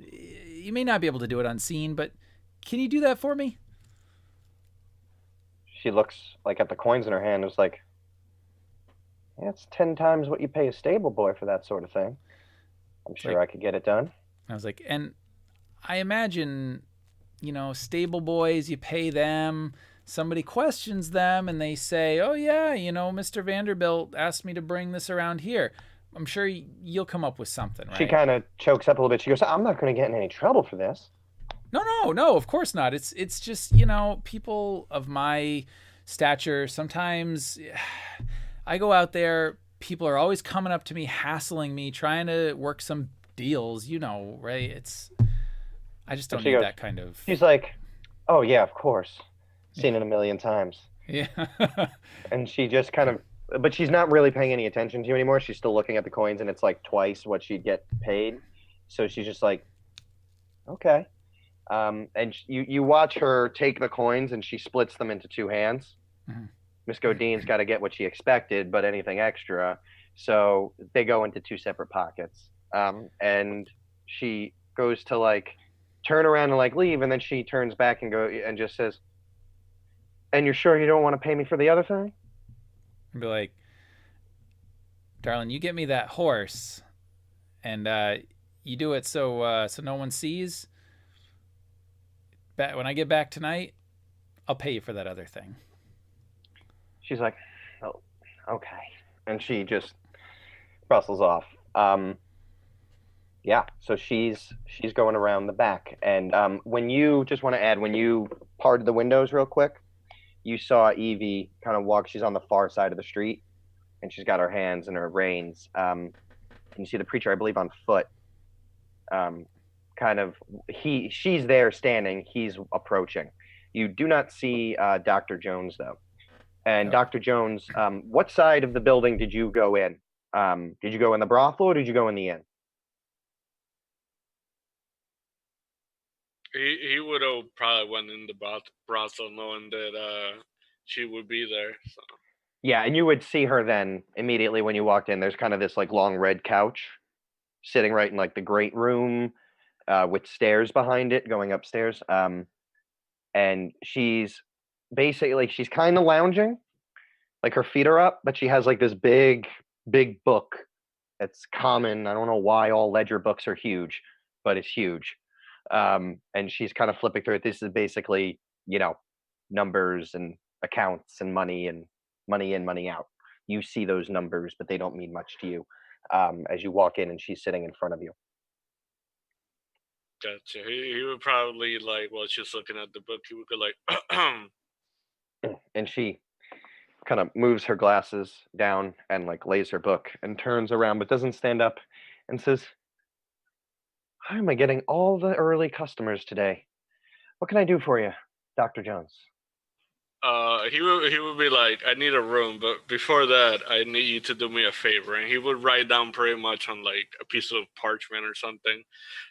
You may not be able to do it unseen, but can you do that for me?" She looks like at the coins in her hand and is like, yeah, it's 10 times what you pay a stable boy for that sort of thing. I'm sure I could get it done. I was like, and I imagine, stable boys, you pay them, somebody questions them and they say, "Oh yeah, Mr. Vanderbilt asked me to bring this around here." I'm sure you'll come up with something, right? She kind of chokes up a little bit. She goes, "I'm not going to get in any trouble for this." No, of course not. It's just, people of my stature, sometimes I go out there, people are always coming up to me, hassling me, trying to work some deals, right? I just don't need that kind of... She's like, "Oh yeah, of course. Seen it a million times." Yeah. And she just kind of, but she's not really paying any attention to you anymore. She's still looking at the coins and it's like twice what she'd get paid. So she's just like, okay. And you watch her take the coins and she splits them into two hands. Mm-hmm. Miss Godine's got to get what she expected, but anything extra. So they go into two separate pockets. And she goes to like turn around and like leave, and then she turns back and just says, "And you're sure you don't want to pay me for the other thing?" And be like, "Darling, you get me that horse, and you do it so no one sees. When I get back tonight, I'll pay you for that other thing." She's like, "Oh, okay," and she just bustles off. Yeah, so she's going around the back, and when you parted the windows real quick, you saw Evie kind of walk. She's on the far side of the street, and she's got her hands in her reins. And you see the preacher, I believe, on foot. She's there standing. He's approaching. You do not see Dr. Jones though. And Dr. Jones, what side of the building did you go in? Did you go in the brothel or did you go in the inn? He would have probably went in the brothel knowing that she would be there. So. Yeah, and you would see her then immediately when you walked in. There's kind of this like long red couch sitting right in like the great room with stairs behind it going upstairs. And she's basically, she's kind of lounging, like her feet are up, but she has like this big book that's common. I don't know why all ledger books are huge, but it's huge. And she's kind of flipping through it. This is basically, numbers and accounts and money in, money out. You see those numbers, but they don't mean much to you as you walk in and she's sitting in front of you. Gotcha. He would probably like, while she's looking at the book, he would go like, and she kind of moves her glasses down and like lays her book and turns around, but doesn't stand up and says, "How am I getting all the early customers today? What can I do for you, Dr. Jones?" he would be like, "I need a room, but before that, I need you to do me a favor." And he would write down pretty much on like a piece of parchment or something,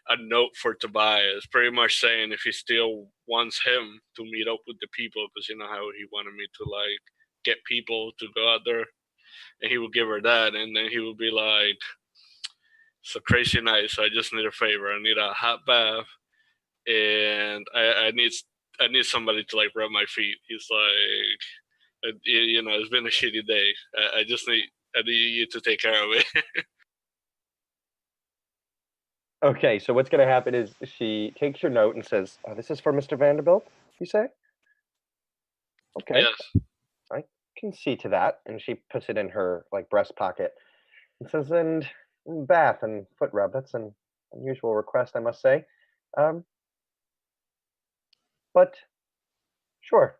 a note for Tobias, pretty much saying if he still wants him to meet up with the people, because you know how he wanted me to like get people to go out there, and he would give her that, and then he would be like, It's a crazy night, so I just need a favor. I need a hot bath, and I need somebody to like rub my feet. He's like, it's been a shitty day. I need you to take care of it. Okay, so what's going to happen is she takes your note and says, "This is for Mr. Vanderbilt," you say? Okay, Yes. I can see to that. And she puts it in her like breast pocket and says, "And bath and foot rub. That's an unusual request, I must say. Um, but sure,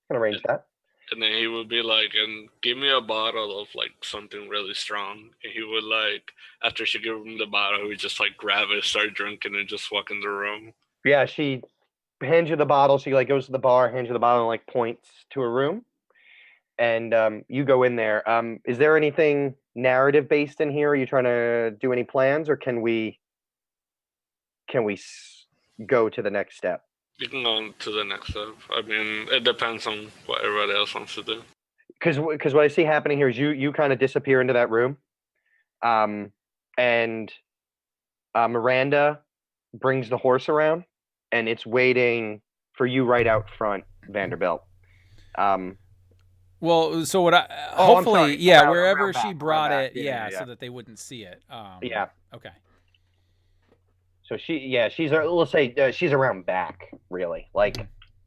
can arrange that." And then he would be like, and give me a bottle of like something really strong. And he would like, after she gave him the bottle, he would just like grab it, start drinking, and just walk in the room. Yeah, she hands you the bottle. She like goes to the bar, hands you the bottle, and like points to a room. And you go in there. Is there anything narrative based in here? Are you trying to do any plans, or can we go to the next step? You can go on to the next step. I mean, it depends on what everybody else wants to do. Because what I see happening here is you kind of disappear into that room, and Miranda brings the horse around, and it's waiting for you right out front, Vanderbilt. Well, so what I Oh, I'm hopefully, sorry. yeah, Around wherever back, she brought around it, back. yeah, Yeah. so that they wouldn't see it. Yeah. Okay. So she's let's say she's around back, really. Like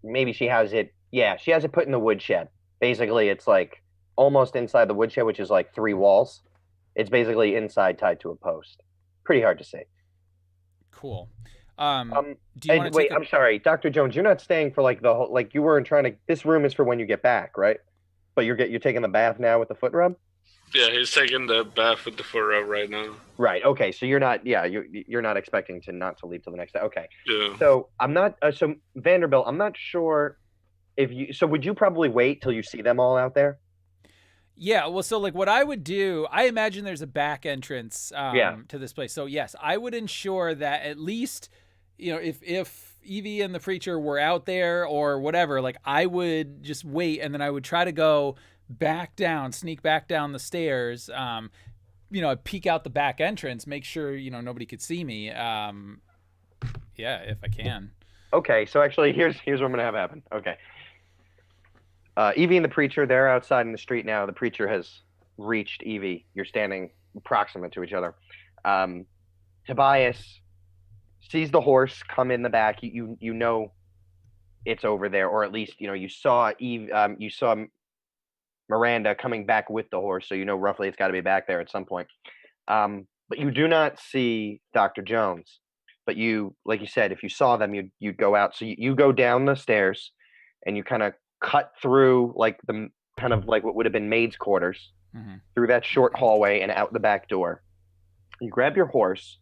maybe she has it. Yeah, she has it put in the woodshed. Basically, it's like almost inside the woodshed, which is like 3 walls. It's basically inside, tied to a post. Pretty hard to see. Cool. Do you want to wait? I'm sorry, Dr. Jones. You're not staying for like the whole. Like you weren't trying to. This room is for when you get back, right? But you're taking the bath now with the foot rub. Yeah, he's taking the bath with the foot rub right now. Right. Okay. So you're not. Yeah. You're not expecting to not to leave till the next day. Okay. Yeah. So I'm not. So Vanderbilt, I'm not sure if you. So would you probably wait till you see them all out there? Yeah, well, so like what I would do, I imagine there's a back entrance to this place. So yes, I would ensure that at least, if Evie and the preacher were out there or whatever, like I would just wait, and then I would try to go back down, sneak back down the stairs. I'd peek out the back entrance, make sure nobody could see me. Yeah, if I can. Okay. So actually, here's what I'm gonna have happen. Okay. Evie and the preacher, they're outside in the street now. The preacher has reached Evie. You're standing proximate to each other. Tobias sees the horse come in the back. You know it's over there, or at least you saw you saw Miranda coming back with the horse, so roughly it's got to be back there at some point. But you do not see Dr. Jones. But you, like you said, if you saw them, you'd go out. So you go down the stairs, and you kind of cut through like the kind of like what would have been maid's quarters, through that short hallway and out the back door. You grab your horse,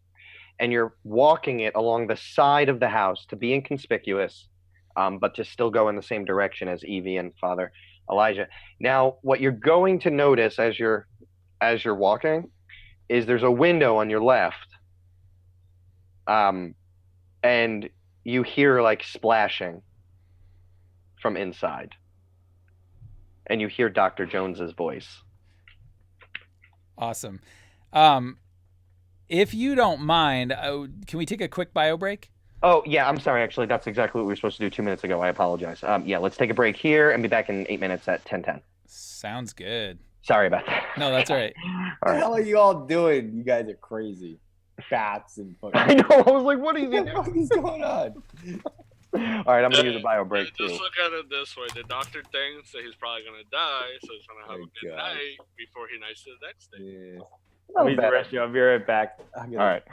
and you're walking it along the side of the house to be inconspicuous, but to still go in the same direction as Evie and Father Elijah. Now, what you're going to notice as you're walking is there's a window on your left, and you hear like splashing from inside, and you hear Dr. Jones's voice. Awesome. If you don't mind, can we take a quick bio break? Oh, yeah, I'm sorry. Actually, that's exactly what we were supposed to do 2 minutes ago. I apologize. Yeah, let's take a break here and be back in 8 minutes at 10:10. Sounds good. Sorry about that. No, that's all right. What the hell are you all doing? You guys are crazy. Bats and fucking. I know. I was like, what are you What doing? the fuck is going on? All right, I'm going to use a bio break, too. Just look at it this way. The doctor thinks that he's probably going to die, so he's going to have a good night before he nights to the next day. Yeah. Not Please bad. arrest you. I'll be right back. All right.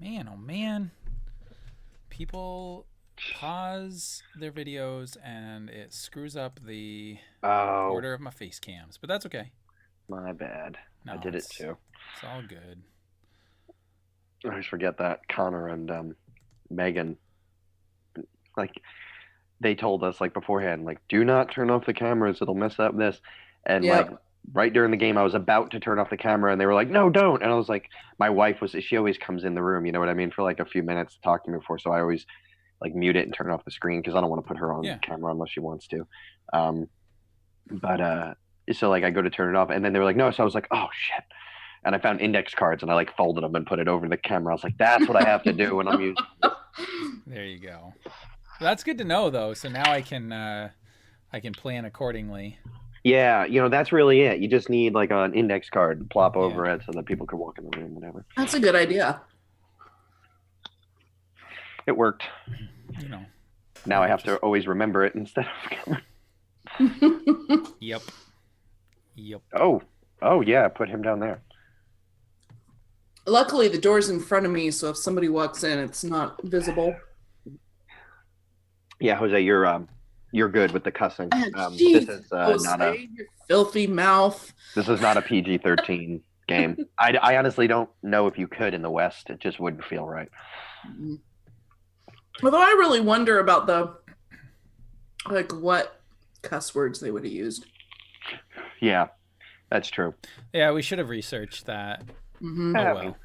Man, oh man. People pause their videos and it screws up the Oh, order of my face cams, but that's okay. my bad. No, I did it it's- too. It's all good. I always forget that Connor and Megan, like, they told us like beforehand, like, do not turn off the cameras. It'll mess up this. And Yep. like right during the game, I was about to turn off the camera, and they were like, no, don't. And I was like, my wife was. She always comes in the room. You know what I mean? For like a few minutes to talk to me before. So I always like mute it and turn off the screen because I don't want to put her on Yeah. camera unless she wants to. But so like I go to turn it off, and then they were like, no. So I was like, oh shit. And I found index cards, and I like folded them and put it over the camera. I was like, that's what I have to do when I'm using. There you go. That's good to know, though. So now I can plan accordingly. Yeah, that's really it. You just need like an index card to plop over Yeah. it so that people can walk in the room, whatever. That's a good idea. It worked. You know. Now I have to always remember it instead of. Yep. Oh yeah, put him down there. Luckily, the door's in front of me, so if somebody walks in, it's not visible. Yeah, Jose, you're good with the cussing. Jeez, This is Jose, your filthy mouth. this is not a PG-13 game. I honestly don't know if you could in the West. It just wouldn't feel right. Although I really wonder about what cuss words they would have used. Yeah, that's true. Yeah, we should have researched that. Mm-hmm. Oh, Yeah, well.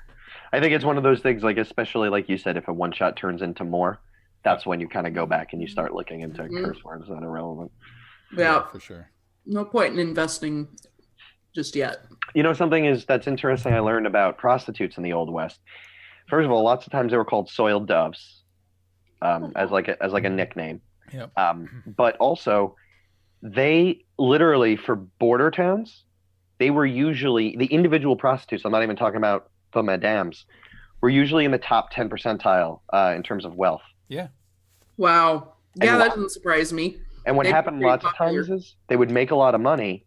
I think it's one of those things, like, especially like you said, if a one shot turns into more, that's when you kind of go back and you start looking into curse words that are relevant. Yeah, For sure. no point in investing just yet. Something that's interesting I learned about prostitutes in the Old West. First of all, lots of times they were called soiled doves, as like a nickname. Yep. But also, they literally, for border towns, they were usually, the individual prostitutes, I'm not even talking about the madames, were usually in the top 10 percentile in terms of wealth. Yeah. Wow. And Yeah, that doesn't surprise me. And what They were happened very lots of popular. times is they would make a lot of money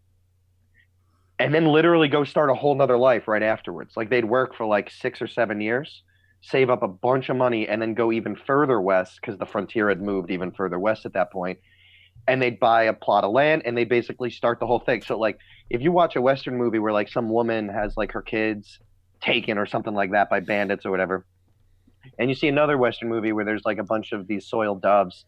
and then literally go start a whole nother life right afterwards. Like they'd work for like 6 or 7 years, save up a bunch of money, and then go even further west because the frontier had moved even further west at that point. And they'd buy a plot of land and they basically start the whole thing. So like if you watch a Western movie where like some woman has like her kids taken or something like that by bandits or whatever, and you see another Western movie where there's like a bunch of these soiled doves,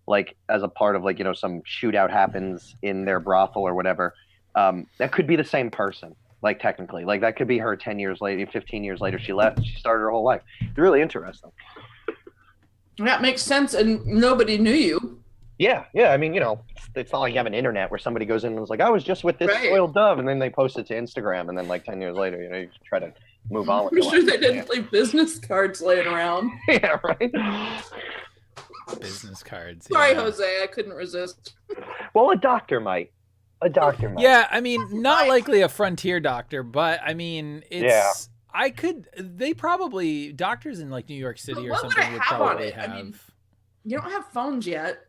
like as a part of like, some shootout happens in their brothel or whatever, that could be the same person, like technically. Like that could be her 10 years later, 15 years later, she left, she started her whole life. It's really interesting. That makes sense, and nobody knew you. Yeah. I mean, it's not like you have an internet where somebody goes in and is like, I was just with this Right. soiled dove, and then they post it to Instagram, and then like 10 years later, you try to move on with I'm your sure life. they didn't leave business cards laying around. Yeah, right? Business cards. Sorry, yeah. Jose, I couldn't resist. Well, a doctor might. Yeah, I mean, not likely a frontier doctor, but I mean, it's. Yeah. Doctors in like New York City But or what would something it would have on probably it? I have. mean, You don't have phones yet.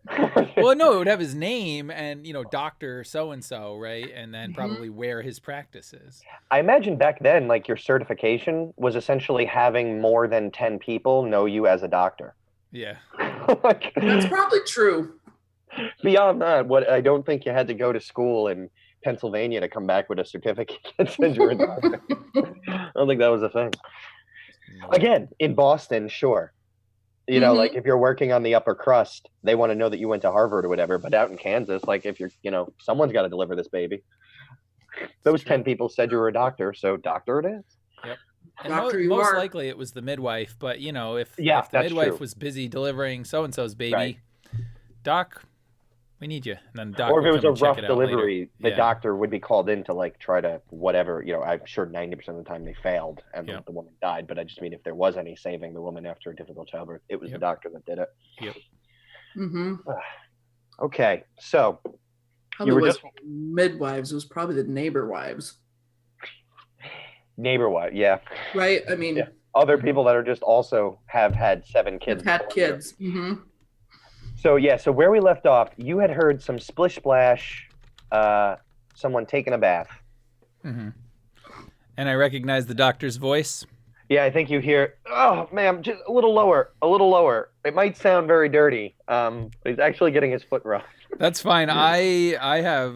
Well, no, it would have his name and, Dr. So-and-so, right? And then Mhm. probably where his practice is. I imagine back then, like your certification was essentially having more than 10 people know you as a doctor. Yeah. Like, That's probably true. beyond that, what I don't think you had to go to school in Pennsylvania to come back with a certificate that said you're a doctor. I don't think that was a thing. No. Again, in Boston, sure. Mhm. Like if you're working on the upper crust, they want to know that you went to Harvard or whatever. But out in Kansas, like if you're, someone's got to deliver this baby. Those true. 10 people said you were a doctor, so doctor it is. And Doctor, you most are. likely it was the midwife, but if Yeah, the that's midwife true. was busy delivering so-and-so's baby, Right. Doc, we need you. And then the doc Or if would it was come a and check rough it out later. delivery, the Yeah. doctor would be called in to like try to whatever, I'm sure 90% of the time they failed and Yep. the woman died. But I just mean if there was any saving the woman after a difficult childbirth, it was Yep. the doctor that did it. Mm-hmm. Okay, so Probably were was just- midwives. It was probably the neighbor wives, neighbor wife, yeah. right? I mean, Yeah. Other people that are just also have had 7 kids. have had before you. kids. Mm-hmm. So where we left off, you had heard some splish splash, someone taking a bath. Mm-hmm. And I recognize the doctor's voice. Yeah, I think you hear. Oh, ma'am, just a little lower, a little lower. It might sound very dirty. He's actually getting his foot rubbed. That's fine. I have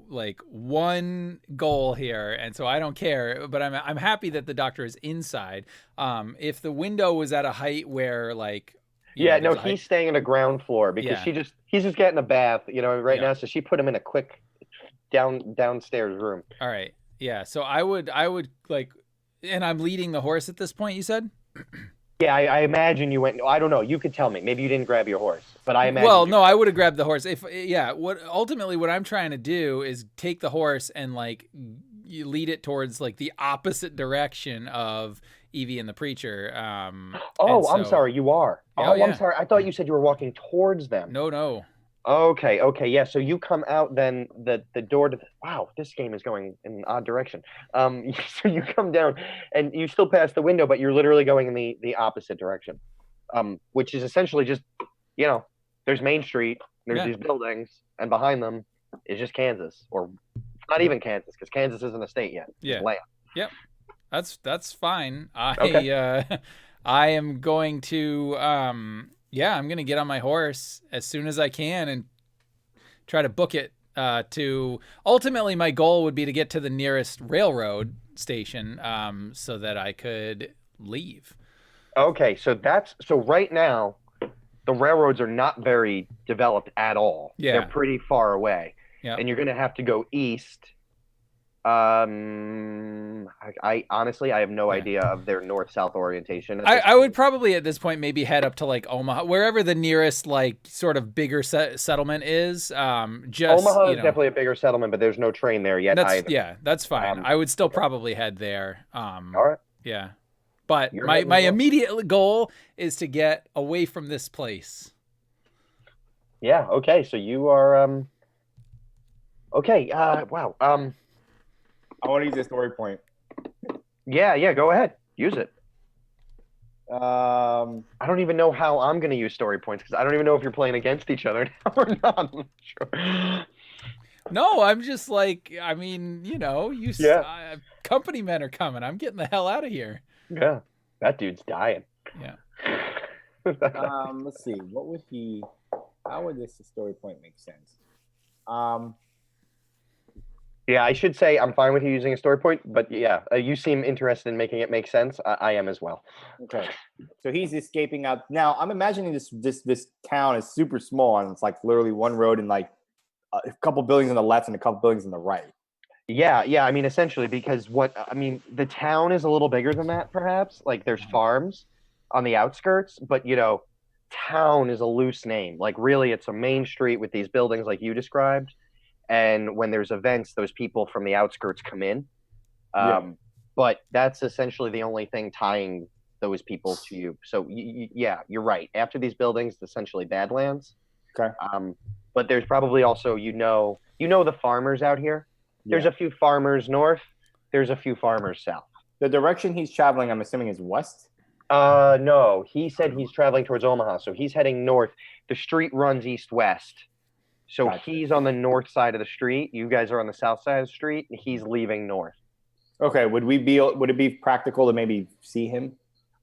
like one goal here, and so I don't care. But I'm happy that the doctor is inside. If the window was at a height where like Yeah, no, there's a he's height, staying in a ground floor because Yeah. he's just getting a bath, right Yeah. now. So she put him in a quick downstairs room. All right, yeah. So I would like, and I'm leading the horse at this point. You said. Yeah, I imagine you went. I don't know. You could tell me. Maybe you didn't grab your horse, but I imagine. Well, no, I would have grabbed the horse. If what I'm trying to do is take the horse and like you lead it towards like the opposite direction of Evie and the preacher. Oh, I'm sorry. You are. Oh, I'm yeah. sorry. I thought you said you were walking towards them. No. Okay. Yeah. So you come out then the door to. Wow, this game is going in an odd direction. So you come down and you still pass the window, but you're literally going in the opposite direction. Which is essentially just, there's Main Street, there's these buildings, and behind them is just Kansas, or not even Kansas, because Kansas isn't a state yet. It's land. Yep. That's fine. Okay. I am going to I'm going to get on my horse as soon as I can and try to book it to ultimately my goal would be to get to the nearest railroad station so that I could leave. Okay, so right now the railroads are not very developed at all. Yeah. They're pretty far away. Yeah. And you're going to have to go east. I honestly, I have no idea of their north-south orientation. I would probably at this point maybe head up to like Omaha, wherever the nearest like sort of bigger settlement is. Just Omaha is definitely a bigger settlement, but there's no train there yet either. Yeah, that's fine. I would still probably head there. All right. Yeah, but my immediate goal is to get away from this place. Yeah. Okay. So you are okay. Wow. I want to use a story point. Yeah, go ahead. Use it. I don't even know how I'm going to use story points because I don't even know if you're playing against each other now or not. I'm not sure. No, I'm just like, I mean, company men are coming. I'm getting the hell out of here. Yeah, that dude's dying. Yeah. Let's see. How would this story point make sense? Yeah, I should say I'm fine with you using a story point, but yeah, you seem interested in making it make sense. I am as well. Okay, so he's escaping out now. I'm imagining this town is super small and it's like literally one road and like a couple buildings on the left and a couple buildings on the right. Yeah. I mean, essentially, because the town is a little bigger than that, perhaps. Like there's farms on the outskirts, but town is a loose name. Like really, it's a main street with these buildings like you described. And when there's events, those people from the outskirts come in. But that's essentially the only thing tying those people to you. So, yeah, you're right. After these buildings, it's essentially Badlands. Okay. But there's probably also, the farmers out here. There's a few farmers north. There's a few farmers south. The direction he's traveling, I'm assuming, is west? No. He said he's traveling towards Omaha. So he's heading north. The street runs east-west. So Gotcha. He's on the north side of the street. You guys are on the south side of the street. And he's leaving north. Okay. Would it be practical to maybe see him?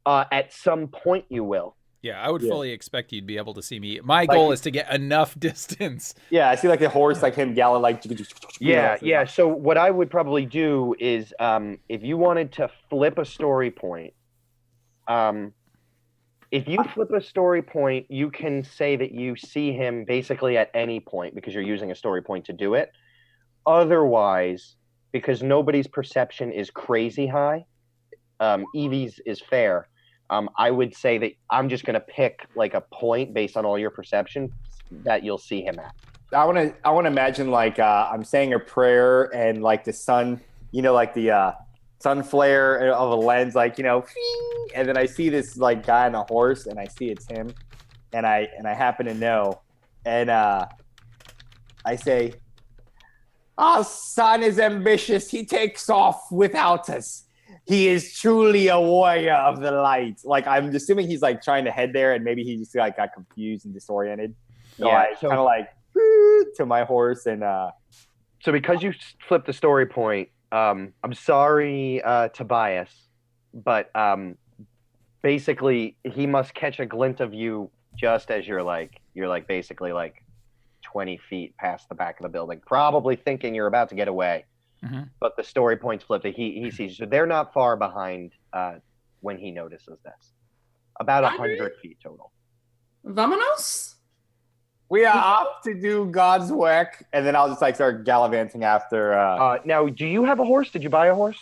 At some point, you will. Yeah, I would fully expect you'd be able to see me. My goal is to get enough distance. Yeah, I see like the horse, like him gallop, like. Yeah. So what I would probably do is, if you wanted to flip a story point, if you flip a story point, you can say that you see him basically at any point because you're using a story point to do it. Otherwise, because nobody's perception is crazy high, Evie's is fair. I would say that I'm just going to pick like a point based on all your perception that you'll see him at. I want to imagine like I'm saying a prayer and like the sun, like the sun flare of a lens, like, and then I see this like guy on a horse and I see it's him and I happen to know. And I say, our son is ambitious. He takes off without us. He is truly a warrior of the light. Like, I'm assuming he's like trying to head there and maybe he just like got confused and disoriented. So I kind of like to my horse and so because you flipped the story point, I'm sorry, Tobias, but basically he must catch a glint of you just as you're basically like 20 feet past the back of the building, probably thinking you're about to get away. Mm-hmm. But the story points flip that he sees. So they're not far behind when he notices this. About 100 feet total. Vamonos? We are off to do God's work, and then I'll just like start gallivanting after. Now, do you have a horse? Did you buy a horse?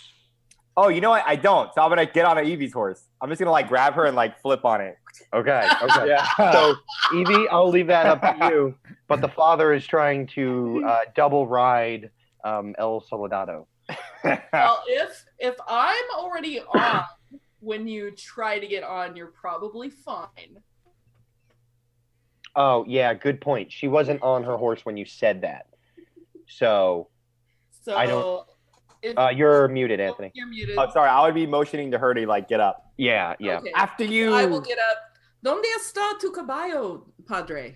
Oh, you know what? I don't. So I'm gonna get on Evie's horse. I'm just gonna like grab her and like flip on it. Okay. Yeah. So, Evie, I'll leave that up to you. But the father is trying to double ride El Soldado. Well, if I'm already on when you try to get on, you're probably fine. Oh, yeah, good point. She wasn't on her horse when you said that. So I don't. You're muted, Anthony. You're muted. Oh, sorry. I would be motioning to her to like get up. Yeah. Okay. After you. I will get up. ¿Dónde está tu caballo, padre?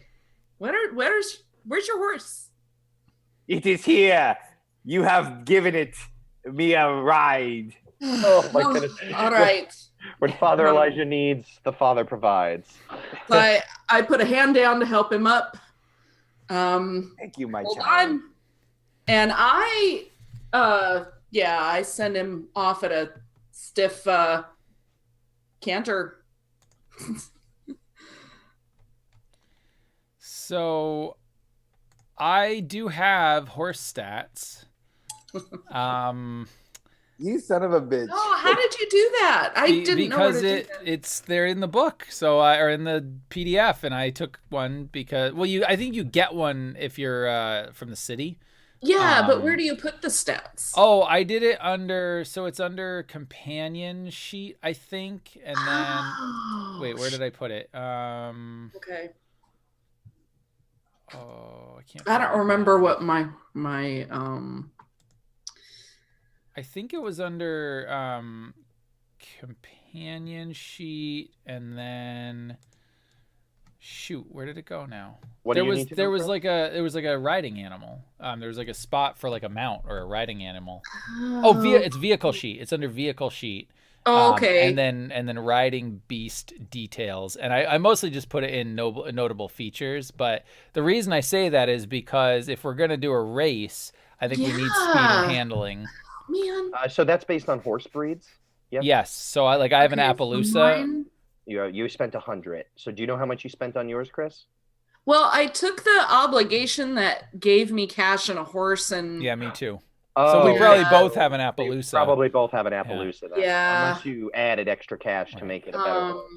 Where's your horse? It is here. You have given it me a ride. Oh my goodness. All right. When Father Elijah needs, the Father provides. So I put a hand down to help him up. Thank you, my Hold child. on. And I send him off at a stiff canter. So I do have horse stats. You son of a bitch. Oh, how did you do that? I didn't know where to do that. They're in the book, or in the PDF, and I took one because I think you get one if you're from the city. Yeah, but where do you put the stats? Oh, I did it it's under companion sheet, I think, and then wait, where did I put it? Okay. Oh, I can't. I don't remember what my I think it was under companion sheet, and then shoot, where did it go now? There was like a riding animal. There was like a spot for like a mount or a riding animal. It's vehicle sheet. It's under vehicle sheet. Oh, okay. And then riding beast details. And I mostly just put it in notable features. But the reason I say that is because if we're gonna do a race, I think we need speed and handling. Man. So that's based on horse breeds? Yep. Yes. So I have an Appaloosa. You spent 100. So do you know how much you spent on yours, Chris? Well, I took the obligation that gave me cash and a horse, and yeah, me too. Oh, so we probably both have an Appaloosa. Probably both have an Appaloosa. Then. Yeah. Unless you added extra cash to make it a better horse.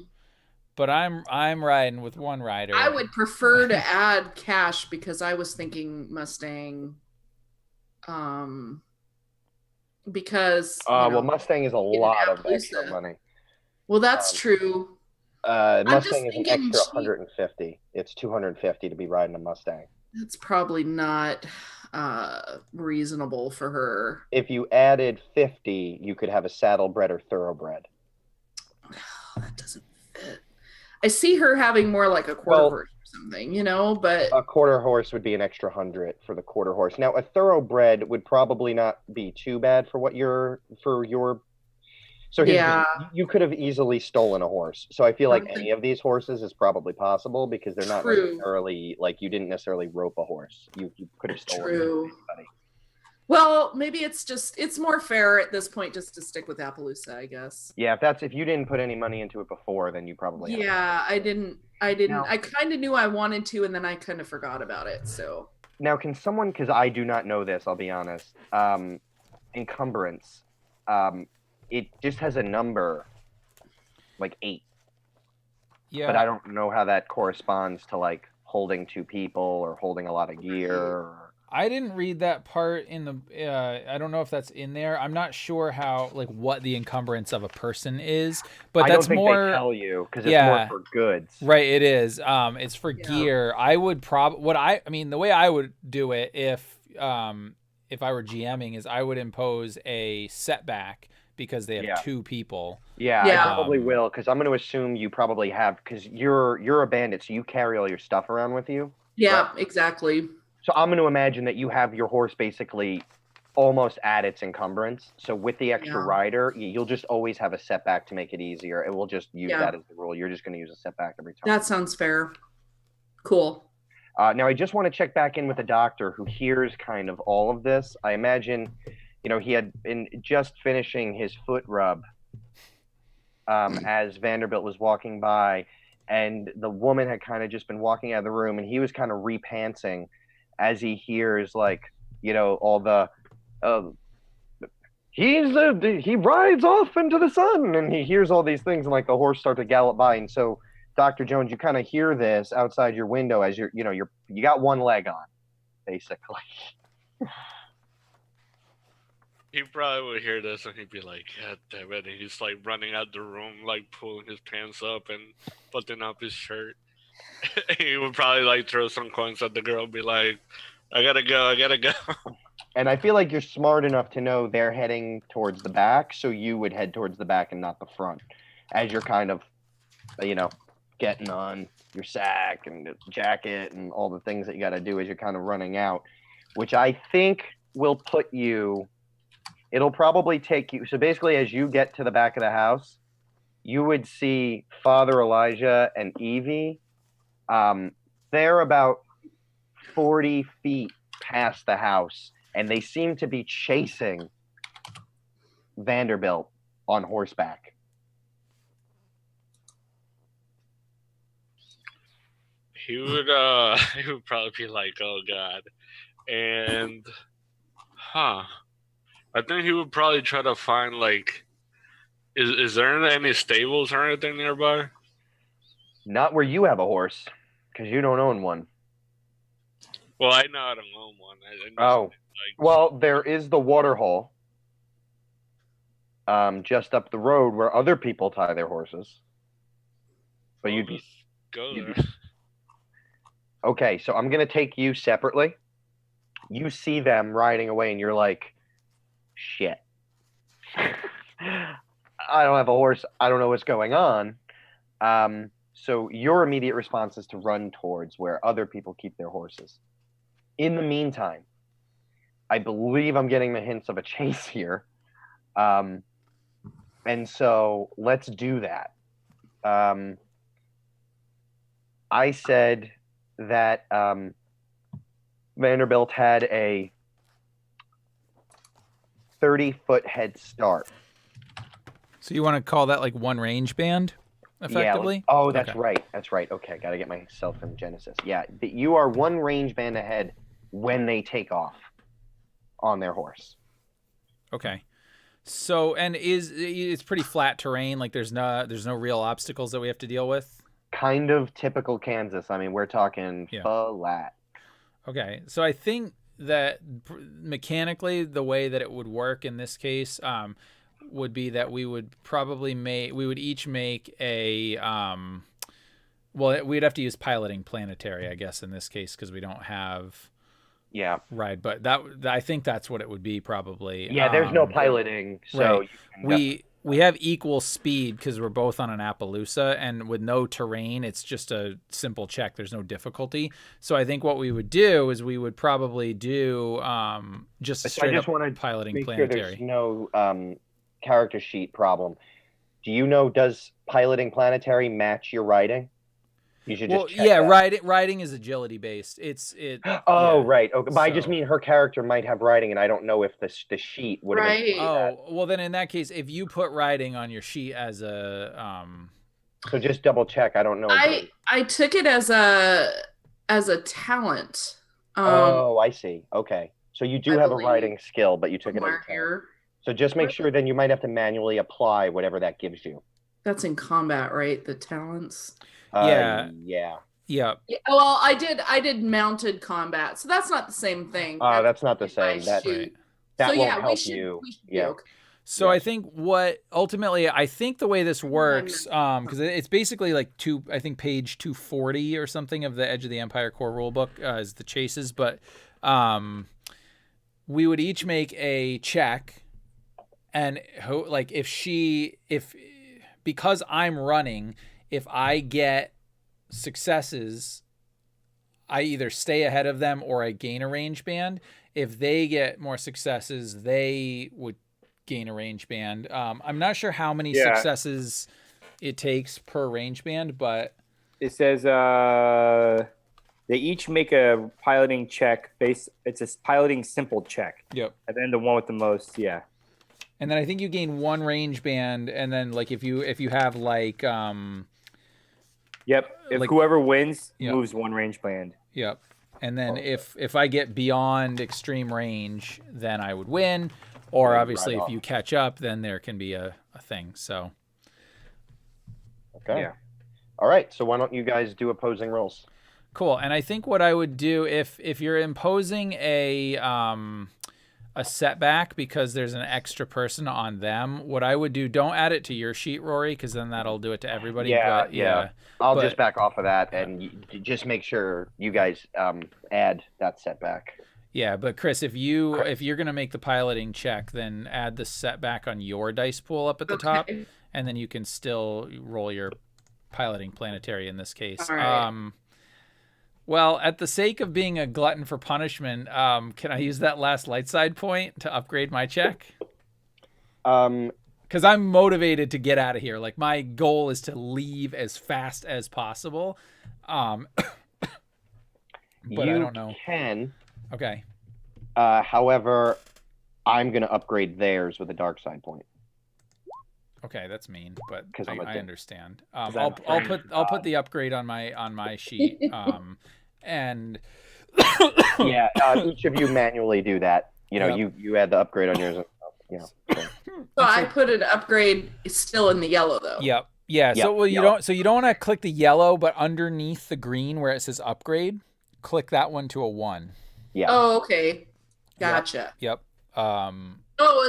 But I'm riding with one rider. I would prefer to add cash because I was thinking Mustang. Because Mustang is a lot of extra money. Well, that's true. Mustang is an extra 150. It's 250 to be riding a Mustang. That's probably not reasonable for her. If you added 50, you could have a saddlebred or thoroughbred. That doesn't fit. I see her having more like a quarter horse or something, but a quarter horse would be an extra 100 for the quarter horse. Now, a thoroughbred would probably not be too bad for your. So you could have easily stolen a horse. So I feel like any of these horses is probably possible because they're not necessarily like you didn't necessarily rope a horse. You could have stolen anybody. Well, maybe it's more fair at this point just to stick with Appaloosa, I guess. Yeah, if you didn't put any money into it before, then you probably I didn't. No. I kind of knew I wanted to, and then I kind of forgot about it. So now, can someone? Because I do not know this. I'll be honest. Encumbrance. It just has a number, like 8. Yeah. But I don't know how that corresponds to like holding 2 people or holding a lot of gear. I didn't read that part in the. I don't know if that's in there. I'm not sure how what the encumbrance of a person is, but that's more. They tell you because it's more for goods. Right, it is. It's for gear. I would the way I would do it if I were GMing is I would impose a setback because they have 2 people. Yeah, I probably will because I'm going to assume you probably have because you're a bandit, so you carry all your stuff around with you. Yeah, right? exactly. So I'm going to imagine that you have your horse basically almost at its encumbrance. So with the extra Yeah. rider, you'll just always have a setback to make it easier. And we'll just use Yeah. that as the rule. You're just going to use a setback every time. That sounds fair. Cool. Now, I just want to check back in with the doctor who hears kind of all of this. I imagine, he had been just finishing his foot rub as Vanderbilt was walking by, and the woman had kind of just been walking out of the room, and he was kind of repantsing as he hears, like, all the he rides off into the sun, and he hears all these things, and like the horse start to gallop by. And so Dr. Jones, you kind of hear this outside your window as you got one leg on, basically. He probably would hear this and he'd be like, God damn it. And he's like running out the room, like pulling his pants up and buttoning up his shirt. He would probably like throw some coins at the girl and be like, I gotta go. And I feel like you're smart enough to know they're heading towards the back, so you would head towards the back and not the front, as you're kind of, getting on your sack and the jacket and all the things that you got to do as you're kind of running out, which I think will put you. It'll probably take you. So basically, as you get to the back of the house, you would see Father Elijah and Evie. They're about 40 feet past the house, and they seem to be chasing Vanderbilt on horseback. He would probably be like, oh God. And I think he would probably try to find like is there any stables or anything nearby? Not where you have a horse, because you don't own one. Well, I know I don't own one. Well, there is the water hole just up the road where other people tie their horses. But you'd be go there. Okay, so I'm going to take you separately. You see them riding away, and you're like, shit. I don't have a horse. I don't know what's going on. So your immediate response is to run towards where other people keep their horses. In the meantime, I believe I'm getting the hints of a chase here. And so let's do that. I said that Vanderbilt had a 30-foot head start. So you want to call that like one range band, effectively? Yeah. Oh, that's right. That's right. Okay, got to get myself in Genesys. Yeah, you are one range band ahead when they take off on their horse. Okay. So, and it's pretty flat terrain? Like there's no real obstacles that we have to deal with? Kind of typical Kansas. I mean, we're talking flat. Okay, so I think that mechanically the way that it would work in this case would be that we would each make a we'd have to use piloting planetary, I guess, in this case, because we don't have ride, but I think that's what it would be probably. There's no piloting, so right. We have equal speed because we're both on an Appaloosa, and with no terrain, it's just a simple check. There's no difficulty. So I think what we would do is we would probably do just straight up piloting planetary. There's no character sheet problem. Do you know, does piloting planetary match your riding? You should just check that. Riding is agility based. Right. Okay, but I just mean her character might have riding, and I don't know if the sheet would have been well, then in that case, if you put riding on your sheet as a so just double check. I don't know. I took it as a talent. I see. Okay, so you do have a riding skill, but you took it as a talent. So just make sure. Then you might have to manually apply whatever that gives you. That's in combat, right? The talents. Yeah. Well, I did mounted combat, so that's not the same thing. That's not the same. That won't help you. So I think I think the way this works, because it's basically like page 240 or something of the Edge of the Empire core rulebook is the chases, but we would each make a check, and because I'm running, if I get successes, I either stay ahead of them or I gain a range band. If they get more successes, they would gain a range band. I'm not sure how many successes it takes per range band, but it says they each make a piloting check. It's a piloting simple check. Yep. And then the one with the most, yeah. And then I think you gain one range band, and then like if you have like Yep. If like, whoever wins moves one range band. Yep. And then if I get beyond extreme range, then I would win. Or obviously if you catch up, then there can be a thing. So okay. Yeah. All right. So why don't you guys do opposing rolls? Cool. And I think what I would do if you're imposing a setback because there's an extra person on them, what I would do, don't add it to your sheet, Rory, because then that'll do it to everybody. Yeah. I'll just back off of that and just make sure you guys add that setback. Yeah, but Chris, if you're gonna make the piloting check, then add the setback on your dice pool up at the top, and then you can still roll your piloting planetary in this case. All right. Well, at the sake of being a glutton for punishment, can I use that last light side point to upgrade my check? Because I'm motivated to get out of here. Like, my goal is to leave as fast as possible. But I don't know. You can. Okay. However, I'm going to upgrade theirs with a dark side point. Okay, that's mean, but I understand. I'll put the upgrade on my sheet. And yeah, each of you manually do that. You know, you add the upgrade on yours. So I put an upgrade still in the yellow though. Yep. Yeah. So you don't want to click the yellow, but underneath the green where it says upgrade, click that one to a 1. Yeah. Oh, okay. Gotcha. Yep.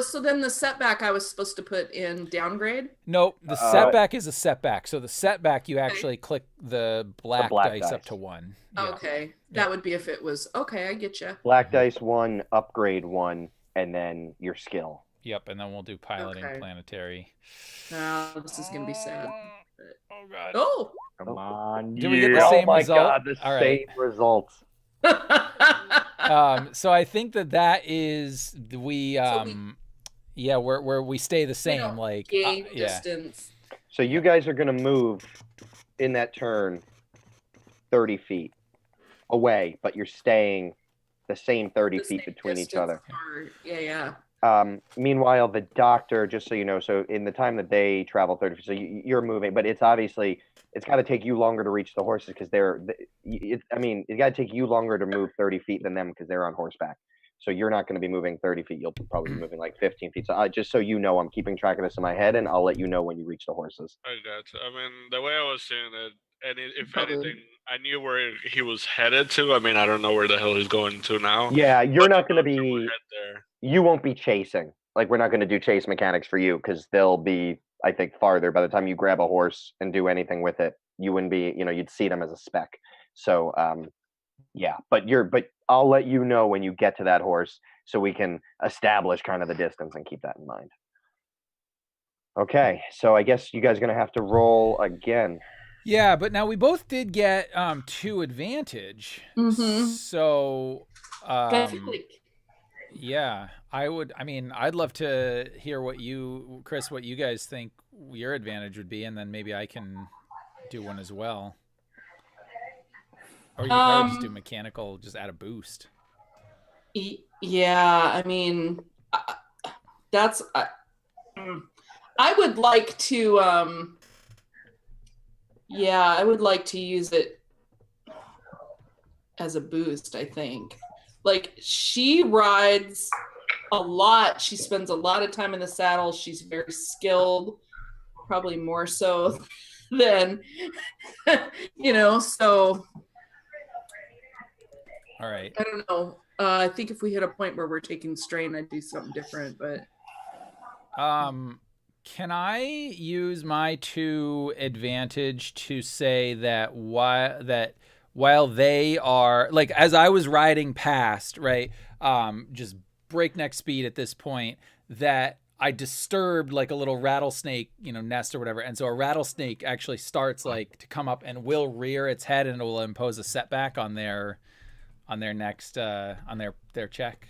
So then the setback I was supposed to put in downgrade? Nope. The setback is a setback. So the setback, you actually click the black dice up to 1. Yeah. Okay. That would be if it was, okay, I get you. Black dice 1, upgrade 1, and then your skill. Yep. And then we'll do piloting planetary. This is going to be sad. Oh, God. Oh. Come on. Did we get the same result? God, the same results. So I think that is where we stay the same, like gain distance. So you guys are going to move in that turn 30 feet away, but you're staying the same 30 feet between each other. Yeah. Meanwhile, the doctor, just so you know, so in the time that they travel 30 feet, so you're moving, but it's obviously, it's got to take you longer to reach the horses because it's got to take you longer to move 30 feet than them because they're on horseback. So you're not going to be moving 30 feet. You'll probably be moving like 15 feet. So just so you know, I'm keeping track of this in my head, and I'll let you know when you reach the horses. I gotcha. I mean, the way I was seeing it, and if anything, I knew where he was headed to. I mean, I don't know where the hell he's going to now. Yeah, you're not going to be. You won't be chasing. Like, we're not going to do chase mechanics for you because they'll be, I think, farther. By the time you grab a horse and do anything with it, you wouldn't be. You'd see them as a speck. So, yeah. But I'll let you know when you get to that horse so we can establish kind of the distance and keep that in mind. Okay, so I guess you guys are going to have to roll again. Yeah, but now we both did get 2 advantage. Mm-hmm. So, yeah, I'd love to hear Chris, what you guys think your advantage would be, and then maybe I can do one as well. Or you can probably just do mechanical, just add a boost. Yeah, I mean, that's. I would like to. I would like to use it as a boost. I think, like, she rides a lot. She spends a lot of time in the saddle. She's very skilled, probably more so than So. All right. I don't know. I think if we hit a point where we're taking strain, I'd do something different, but can I use my 2 advantage to say that while they are, like, as I was riding past, right, just breakneck speed at this point, that I disturbed like a little rattlesnake, nest or whatever. And so a rattlesnake actually starts like to come up and will rear its head, and it will impose a setback on their next on their check.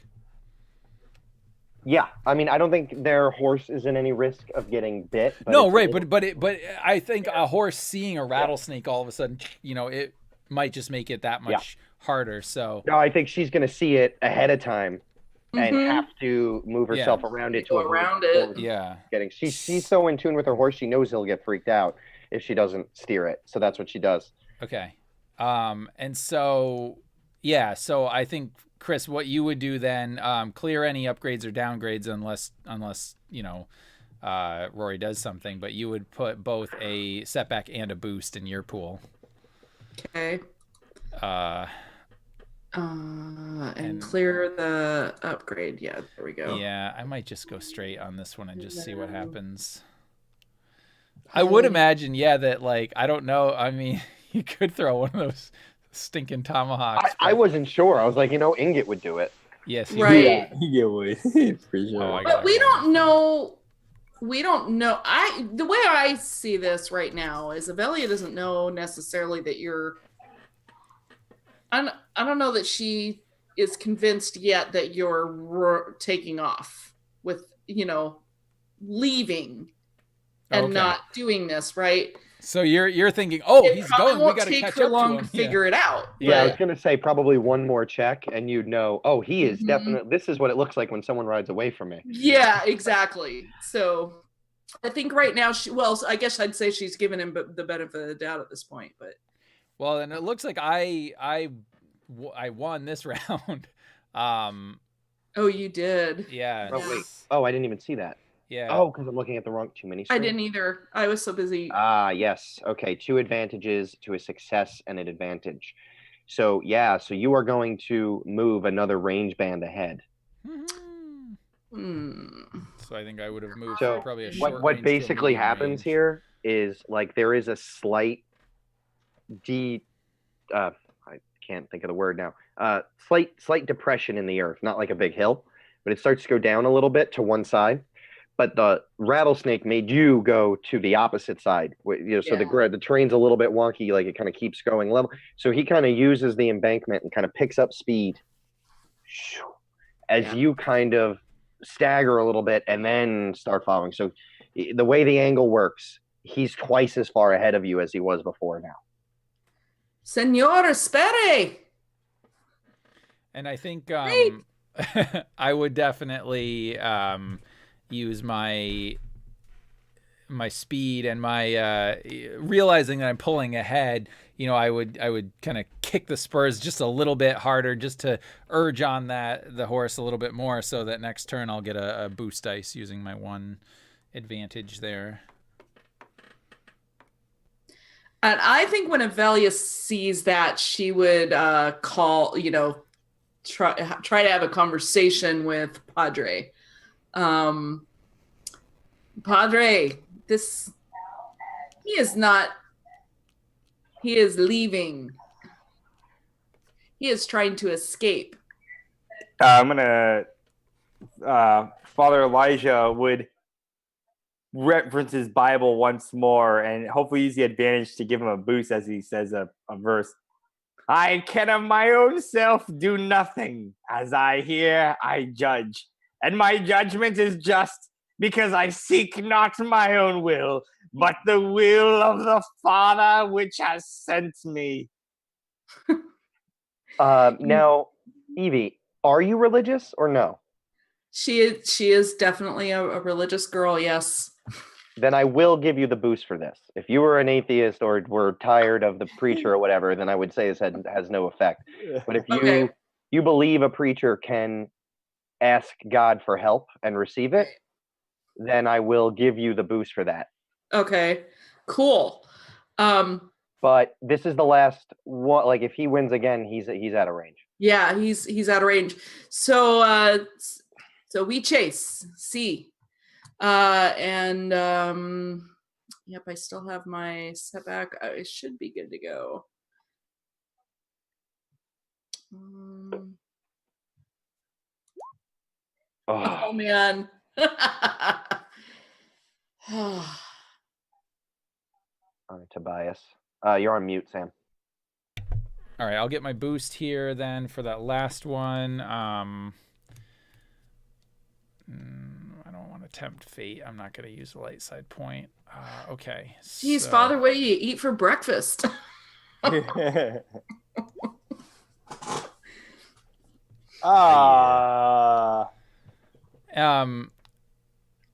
Yeah, I mean, I don't think their horse is in any risk of getting bit. But No, it's a right, little- but I think a horse seeing a rattlesnake all of a sudden, it might just make it that much harder. So No, I think she's going to see it ahead of time and have to move herself around it to Go avoid around the it. horse yeah. getting. She's so in tune with her horse, she knows he'll get freaked out if she doesn't steer it. So that's what she does. Okay. And so so I think, Chris, what you would do then, clear any upgrades or downgrades unless Rory does something, but you would put both a setback and a boost in your pool. Okay. And clear the upgrade. Yeah, there we go. Yeah, I might just go straight on this one and just see what happens. I would imagine, that, like, I don't know. I mean, you could throw one of those stinking tomahawks. I wasn't sure. I was like, Ingot would do it. Yes, Right. Yeah, he would for sure. Oh, But we don't know. We don't know. The way I see this right now is Avelia doesn't know necessarily that you're. I don't know that she is convinced yet that you're taking off with, leaving and not doing this, right? So you're thinking, he's going. We got to catch up long to him. to figure it out. Yeah, I was going to say probably one more check and you'd know, he is definitely, this is what it looks like when someone rides away from me. Yeah, exactly. So I think right now I guess I'd say she's given him the benefit of the doubt at this point, but. Well, and it looks like I won this round. Oh, you did. Yeah. Oh, wait. Oh, I didn't even see that. Yeah. Oh, because I'm looking at the wrong too many screens. I didn't either. I was so busy. Ah, yes. Okay, 2 advantages to a success and an advantage. So, so you are going to move another range band ahead. So I think I would have moved So probably a short what range to a basically medium happens range. here is like there is a slight I can't think of the word now. Slight depression in the earth, not like a big hill, but it starts to go down a little bit to one side. But the rattlesnake made you go to the opposite side. So the terrain's a little bit wonky, like it kind of keeps going level. So he kind of uses the embankment and kind of picks up speed as you kind of stagger a little bit and then start following. So the way the angle works, he's twice as far ahead of you as he was before now. Senor, espere. And I think I would definitely use my speed and my realizing that I'm pulling ahead. I would kind of kick the spurs just a little bit harder, just to urge on the horse a little bit more, so that next turn I'll get a boost dice using my 1 advantage there. And I think when Avelia sees that, she would call, try to have a conversation with Padre. Padre, he is leaving. He is trying to escape. I'm gonna Father Elijah would reference his Bible once more and hopefully use the advantage to give him a boost as he says a verse. I can of my own self do nothing. As I hear, I judge. And my judgment is just, because I seek not my own will, but the will of the Father which has sent me. Now, Evie, are you religious or no? She is definitely a religious girl, yes. Then I will give you the boost for this. If you were an atheist or were tired of the preacher or whatever, then I would say this has no effect. But if you believe a preacher can ask God for help and receive it, then I will give you the boost for that. Okay, cool. But this is the last one. Like if he wins again, he's out of range. Yeah, he's out of range. So we chase. See. Yep, I still have my setback. I should be good to go. Oh man. All right, Tobias. You're on mute, Sam. All right, I'll get my boost here then for that last one. I don't want to tempt fate. I'm not going to use the light side point. Okay. Jeez, so- Father, what do you eat for breakfast? Oh,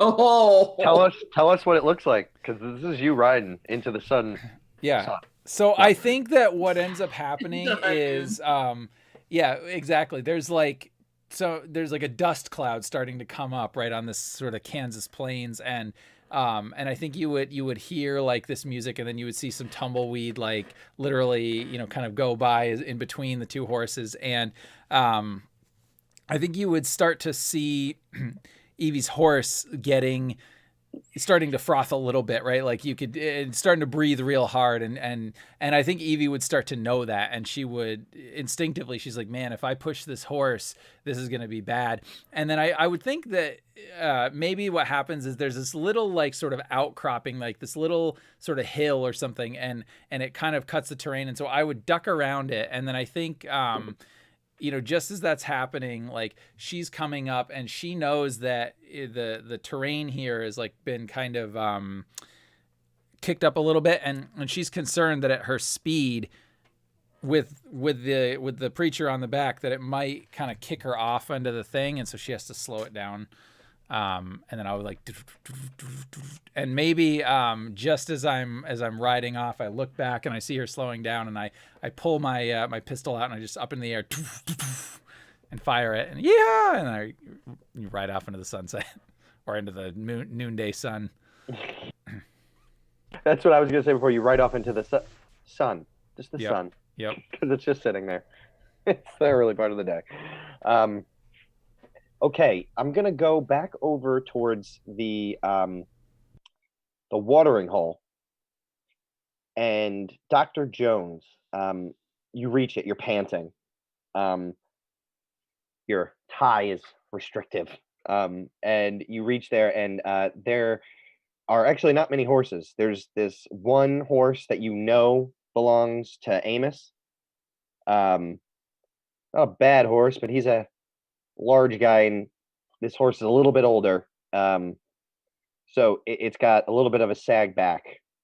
Tell us what it looks like, because this is you riding into the sun. Yeah. Sun. So I think that what ends up happening is, yeah, exactly. There's like a dust cloud starting to come up right on this sort of Kansas plains, and I think you would hear like this music, and then you would see some tumbleweed like literally, kind of go by in between the two horses, and I think you would start to see Evie's horse starting to froth a little bit, right? Like it's starting to breathe real hard, and I think Evie would start to know that, and she would instinctively, she's like, man, if I push this horse, this is going to be bad. And then I would think that maybe what happens is there's this little like sort of outcropping, like this little sort of hill or something, and it kind of cuts the terrain, and so I would duck around it, and then I think just as that's happening, like she's coming up and she knows that the terrain here has like been kind of kicked up a little bit, and she's concerned that at her speed with the preacher on the back, that it might kind of kick her off into the thing, and so she has to slow it down. And then I would like, and maybe just as I'm riding off, I look back and I see her slowing down, and I pull my my pistol out, and I just up in the air and fire it, and and I ride off into the sunset or into the noonday sun. That's what I was gonna say before. You ride off into the sun, just the sun. Yep. Because it's just sitting there. It's the early part of the day. Okay, I'm gonna go back over towards the watering hole, and Dr. Jones. You reach it. You're panting. Your tie is restrictive, and you reach there, and there are actually not many horses. There's this one horse that belongs to Amos. Not a bad horse, but he's a large guy, and this horse is a little bit older, so it's got a little bit of a sag back.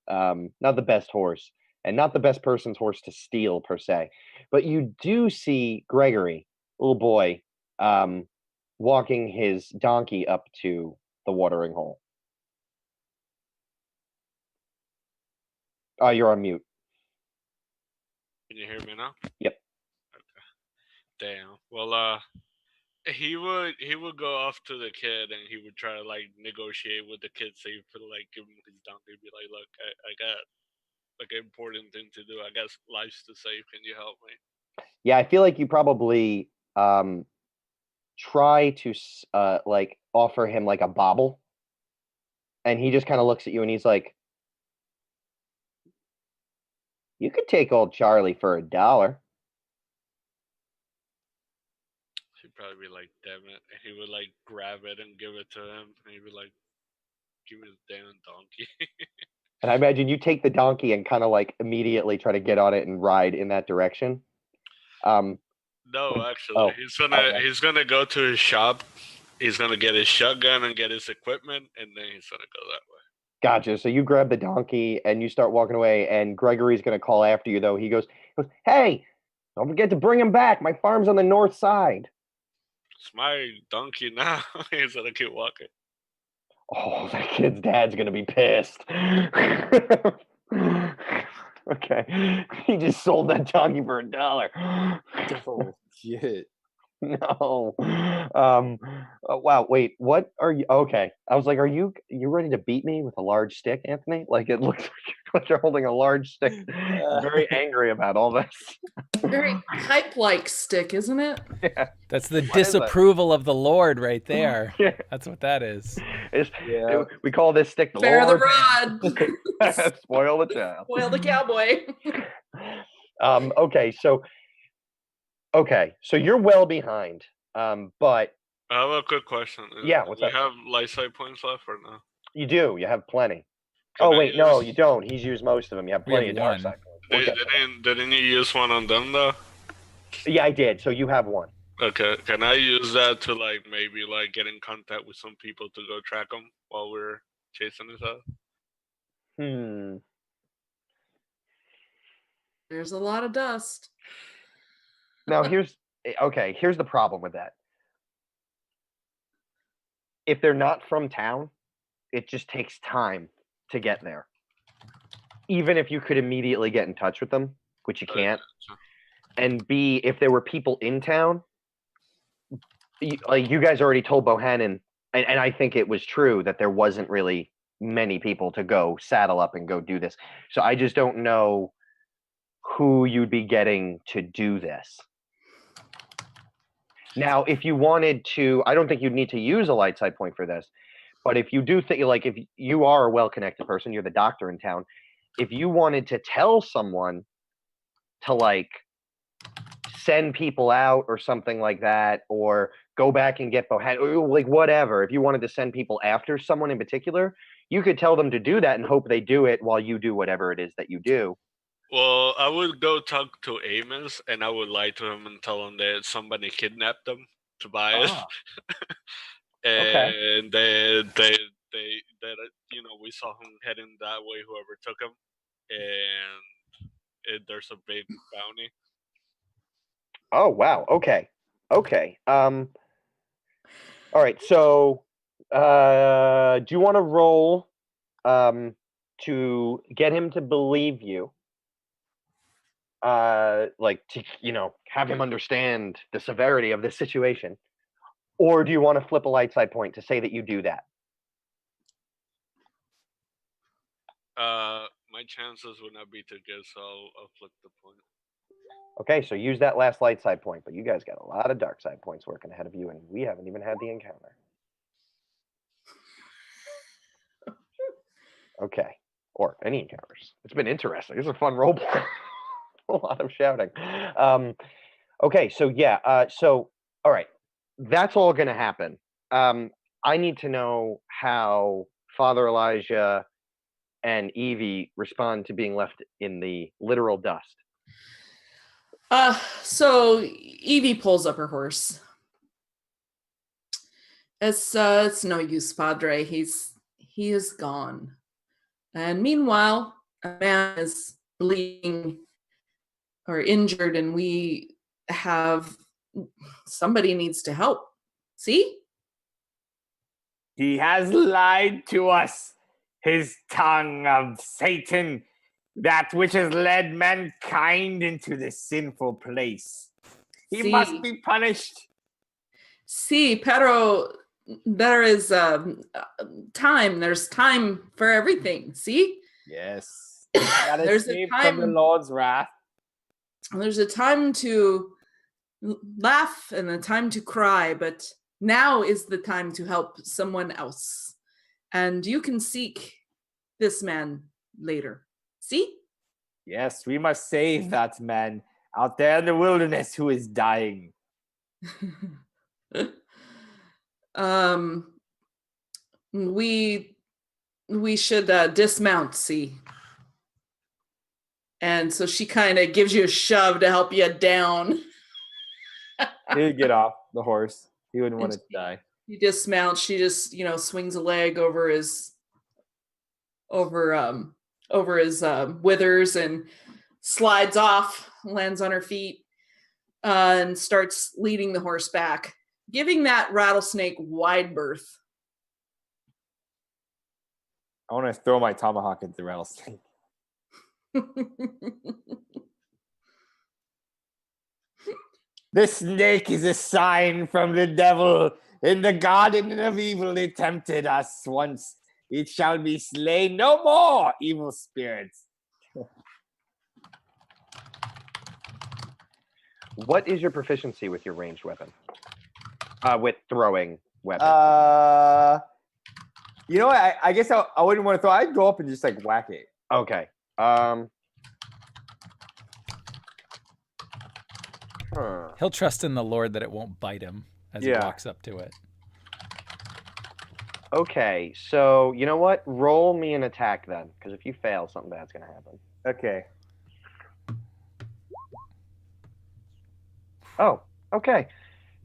Not the best horse, and not the best person's horse to steal per se, but you do see Gregory, little boy, walking his donkey up to the watering hole. Oh, you're on mute. Can you hear me now? Yep. Okay. Damn. Well, he would go off to the kid, and he would try to like negotiate with the kid, so he would like give him his donkey, be like, look, I got like an important thing to do. I got lives to save. Can you help me? Yeah, I feel like you probably try to like offer him like a bauble, and he just kind of looks at you and he's like, you could take old Charlie for $1. He'd probably be like, damn it. And he would like grab it and give it to him. And he'd be like, give me the damn donkey. And I imagine you take the donkey and kind of like immediately try to get on it and ride in that direction. No, actually, he's gonna go to his shop. He's gonna get his shotgun and get his equipment, and then he's gonna go that way. Gotcha. So you grab the donkey and you start walking away, and Gregory's gonna call after you though. He goes, hey, don't forget to bring him back. My farm's on the north side. It's my donkey now. He's gonna keep walking. Oh, that kid's dad's gonna be pissed. Okay, he just sold that donkey for $1. Oh shit! No. Wow. Wait. What are you? Okay. I was like, are you ready to beat me with a large stick, Anthony? Like it looks like you're holding a large stick. Very angry about all this. Very pipe-like stick, isn't it? Yeah. That's the disapproval of the Lord right there. Yeah. That's what that is. We call this stick the Spare the Lord's rod. Spoil the child. Spoil the cowboy. Okay, so you're well behind, but I have a quick question. Yeah, Do what's we up? have light side points left or no? You do. You have plenty. Can Oh I wait, no, use- you don't. He's used most of them. You have We have plenty of dark one. side points. We'll get to that. Didn't you use one on them though? Yeah, I did. So you have one. Okay, can I use that to like maybe like get in contact with some people to go track them while we're chasing this out? Hmm. There's a lot of dust. Now here's the problem with that. If they're not from town, it just takes time to get there. Even if you could immediately get in touch with them, which you can't. And B, if there were people in town, like you guys already told Bohannon, and I think it was true that there wasn't really many people to go saddle up and go do this. So I just don't know who you'd be getting to do this. Now, if you wanted to, I don't think you'd need to use a light side point for this, but if you do think, like, if you are a well-connected person, you're the doctor in town, if you wanted to tell someone to, like, send people out or something like that, or go back and get Bohannon, or like whatever, if you wanted to send people after someone in particular, you could tell them to do that and hope they do it while you do whatever it is that you do. Well, I would go talk to Amos and I would lie to him and tell him that somebody kidnapped them to buy it. Ah, And they we saw him heading that way, whoever took him, and there's a big bounty. oh wow, okay. All right, so do you want to roll to get him to believe you? Like to have him understand the severity of this situation, or do you want to flip a light side point to say that you do that? My chances would not be too good, so I'll flip the point. Okay, so use that last light side point, but you guys got a lot of dark side points working ahead of you, and we haven't even had the encounter. Okay, or any encounters. It's been interesting. It's a fun role play. A lot of shouting. Okay, so yeah, so all right, that's all going to happen. I need to know how Father Elijah and Evie respond to being left in the literal dust. So Evie pulls up her horse. It's no use, Padre. He is gone. And meanwhile, a man is bleeding or injured, and we have somebody needs to help. See? He has lied to us. His tongue of Satan, that which has led mankind into this sinful place. He must be punished. See, Pedro, there is time. There's time for everything. See? Yes. There's a time from the Lord's wrath. There's a time to laugh and a time to cry, but now is the time to help someone else. And you can seek this man later. See? Yes, we must save that man out there in the wilderness who is dying. We should dismount, see. And so she kind of gives you a shove to help you down. He'd get off the horse. He wouldn't want to die. He dismounts. She just, swings a leg over his withers and slides off, lands on her feet, and starts leading the horse back, giving that rattlesnake wide berth. I want to throw my tomahawk at the rattlesnake. The snake is a sign from the devil. In the garden of evil it tempted us once. It shall be slain no more, evil spirits. What is your proficiency with your ranged weapon? With throwing weapon. You know what? I guess I wouldn't want to throw. I'd go up and just like whack it. Okay. He'll trust in the Lord that it won't bite him as he walks up to it. Okay, so you know what? Roll me an attack then, because if you fail, something bad's gonna happen. Okay. Oh, okay.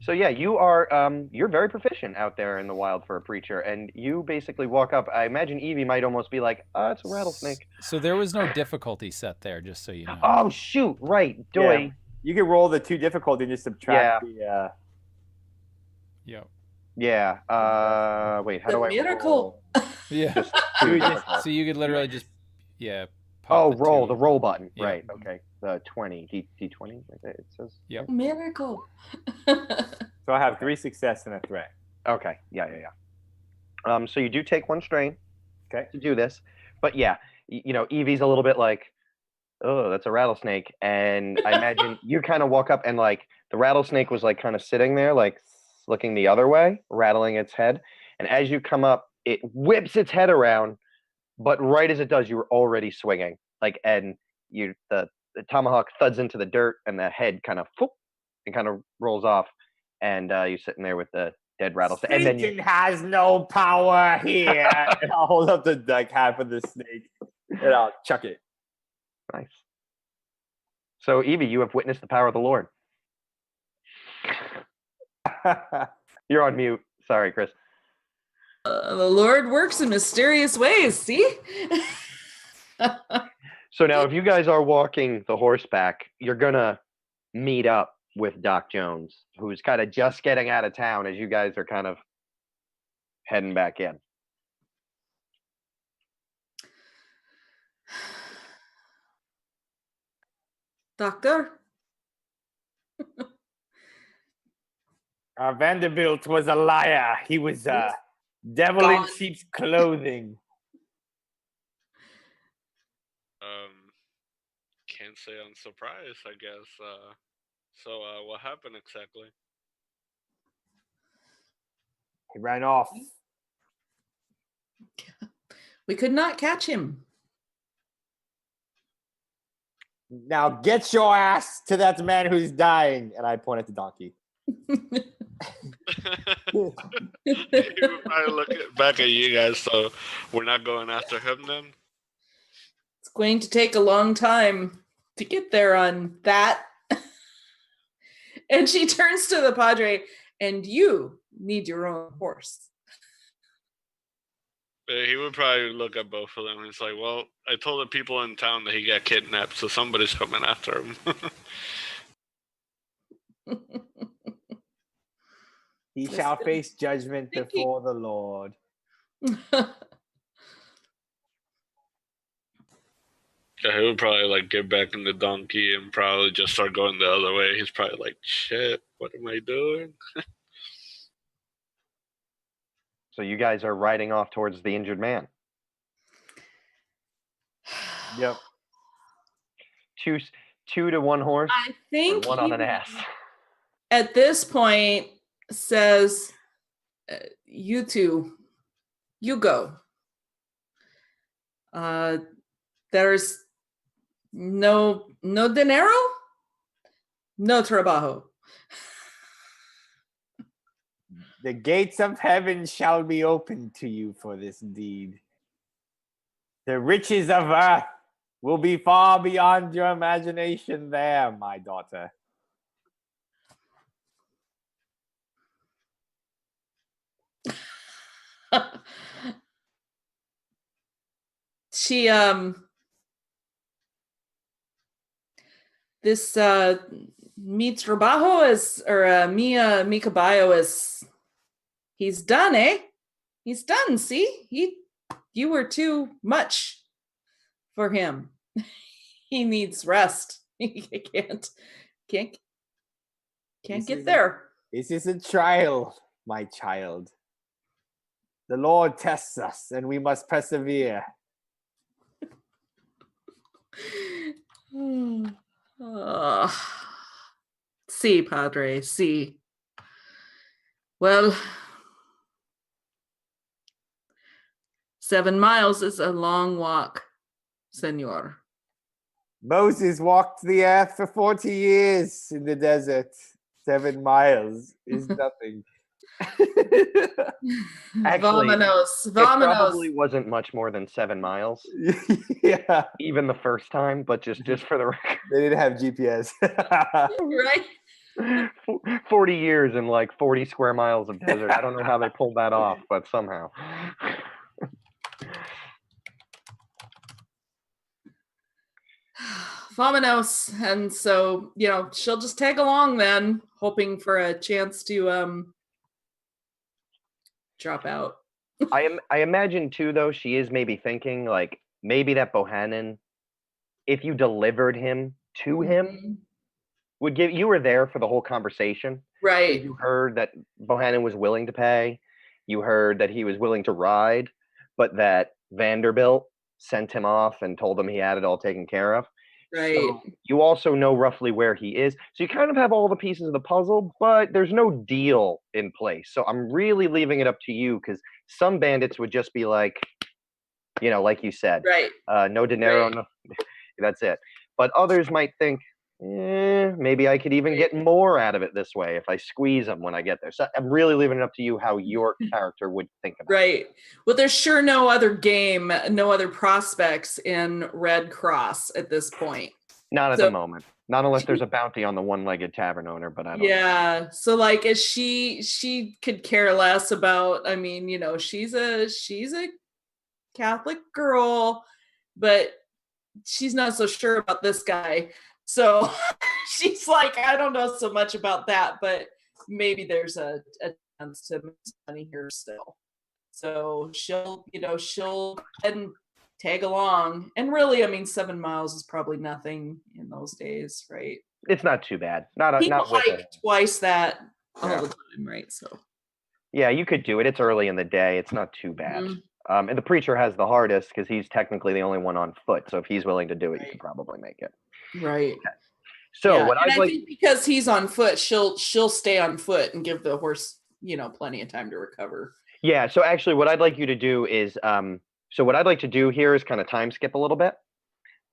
So yeah, you are you're very proficient out there in the wild for a preacher, and you basically walk up. I imagine Evie might almost be like, it's a rattlesnake. So there was no difficulty set there, just so you know. Oh shoot, right. Yeah. Doy. You can roll the 2 difficulty and just subtract Yep. Yeah. Wait, how The do I miracle. roll? Yeah. Just two So you could literally just Oh, pop roll two. the roll button. Yeah. Right. Okay. The 20 D20. It says. Yep. Miracle. So I have 3 success and a threat. Okay. Yeah. So you do take 1 strain. Okay. To do this, but yeah, you know, Evie's a little bit like, oh, that's a rattlesnake, and I imagine you kind of walk up and like the rattlesnake was like kind of sitting there, like looking the other way, rattling its head, and as you come up, it whips its head around, but right as it does, you were already swinging, like, and the tomahawk thuds into the dirt, and the head kind of and kind of rolls off, and you're sitting there with the dead rattlesnake, and then Satan has no power here. And I'll hold up the half of the snake and I'll chuck it. Nice. So Evie, you have witnessed the power of the Lord. You're on mute. Sorry, Chris. The Lord works in mysterious ways. See? So now, if you guys are walking the horseback, you're gonna meet up with Doc Jones, who's kind of just getting out of town as you guys are kind of heading back in. Doctor? Vanderbilt was a liar. He was a devil in sheep's clothing. Can't say I'm surprised, I guess. So what happened exactly? He ran off. We could not catch him. Now get your ass to that man who's dying. And I point at the donkey. He would probably look back at you guys, so we're not going after him then? It's going to take a long time to get there on that. And she turns to the Padre, and you need your own horse. He would probably look at both of them and it's like, well, I told the people in town that he got kidnapped, so somebody's coming after him. He shall face judgment before the Lord. Yeah, he would probably like get back in the donkey and probably just start going the other way. He's probably like, shit, what am I doing? So you guys are riding off towards the injured man. Yep. Two to one horse, I think one on an ass. At this point says, you two, you go. There's no dinero, no trabajo. The gates of heaven shall be opened to you for this deed. The riches of earth will be far beyond your imagination there, my daughter. She this mi trabajo is, or mi caballo is, he's done, eh? He's done. See, you were too much for him. He needs rest. He can't get there. This is a trial, my child. The Lord tests us, and we must persevere. See, Padre, see. Well, 7 miles is a long walk, senor. Moses walked the earth for 40 years in the desert. 7 miles is nothing. Actually, Vamonos. It Vamonos. probably wasn't much more than 7 miles, Yeah, even the first time. But just for the record, they didn't have GPS. Right? 40 years and like 40 square miles of desert. I don't know how they pulled that off, but somehow. Vamonos. And so, she'll just tag along then, hoping for a chance to drop out. I imagine too, though, she is maybe thinking like maybe that Bohannon, if you delivered him to him, Mhm. would give you were there for the whole conversation. Right. You heard that Bohannon was willing to pay. You heard that he was willing to ride, but that Vanderbilt sent him off and told him he had it all taken care of. Right. So you also know roughly where he is. So you kind of have all the pieces of the puzzle, but there's no deal in place. So I'm really leaving it up to you because some bandits would just be like, like you said, Right. no dinero, Right. no, that's it. But others might think, maybe I could even get more out of it this way if I squeeze them when I get there. So I'm really leaving it up to you how your character would think about it. Right. Well, there's sure no other game, no other prospects in Red Cross at this point. Not at So- the moment. Not unless there's a bounty on the one-legged tavern owner, but I don't know. Yeah. So like is she could care less about, she's a Catholic girl, but she's not so sure about this guy. So she's like, I don't know so much about that, but maybe there's a chance to make some money here still. So she'll go ahead and tag along. And really, 7 miles is probably nothing in those days, right? It's not too bad. Not People with hike it. twice that all Yeah. the time, right? So Yeah, you could do it. It's early in the day. It's not too bad. Mhm. And the preacher has the hardest because he's technically the only one on foot. So if he's willing to do it, you Right. could probably make it. right. So Yeah, what and I'd I like, think because he's on foot, she'll stay on foot and give the horse, plenty of time to recover. yeah. So actually, what I'd like you to do is, so what I'd like to do here is kind of time skip a little bit.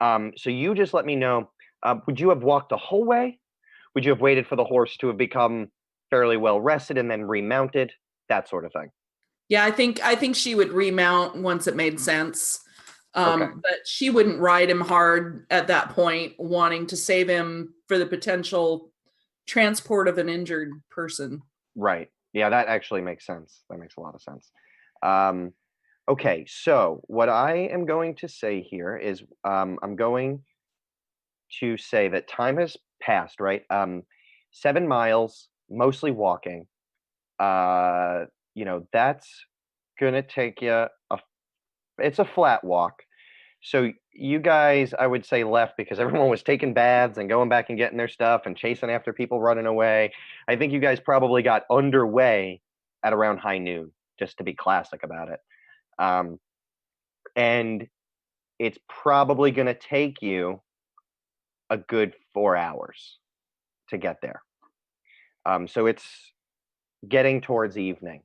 So you just let me know. Would you have walked the whole way? Would you have waited for the horse to have become fairly well rested and then remounted? That sort of thing. Yeah, I think she would remount once it made sense. Okay. But she wouldn't ride him hard at that point, wanting to save him for the potential transport of an injured person. Right. Yeah, that actually makes sense. That makes a lot of sense. Okay, so what I am going to say here is I'm going to say that time has passed, right? 7 miles, mostly walking. That's gonna take you it's a flat walk. So you guys, I would say, left because everyone was taking baths and going back and getting their stuff and chasing after people running away. I think you guys probably got underway at around high noon, just to be classic about it. And it's probably going to take you a good 4 hours to get there. So it's getting towards evening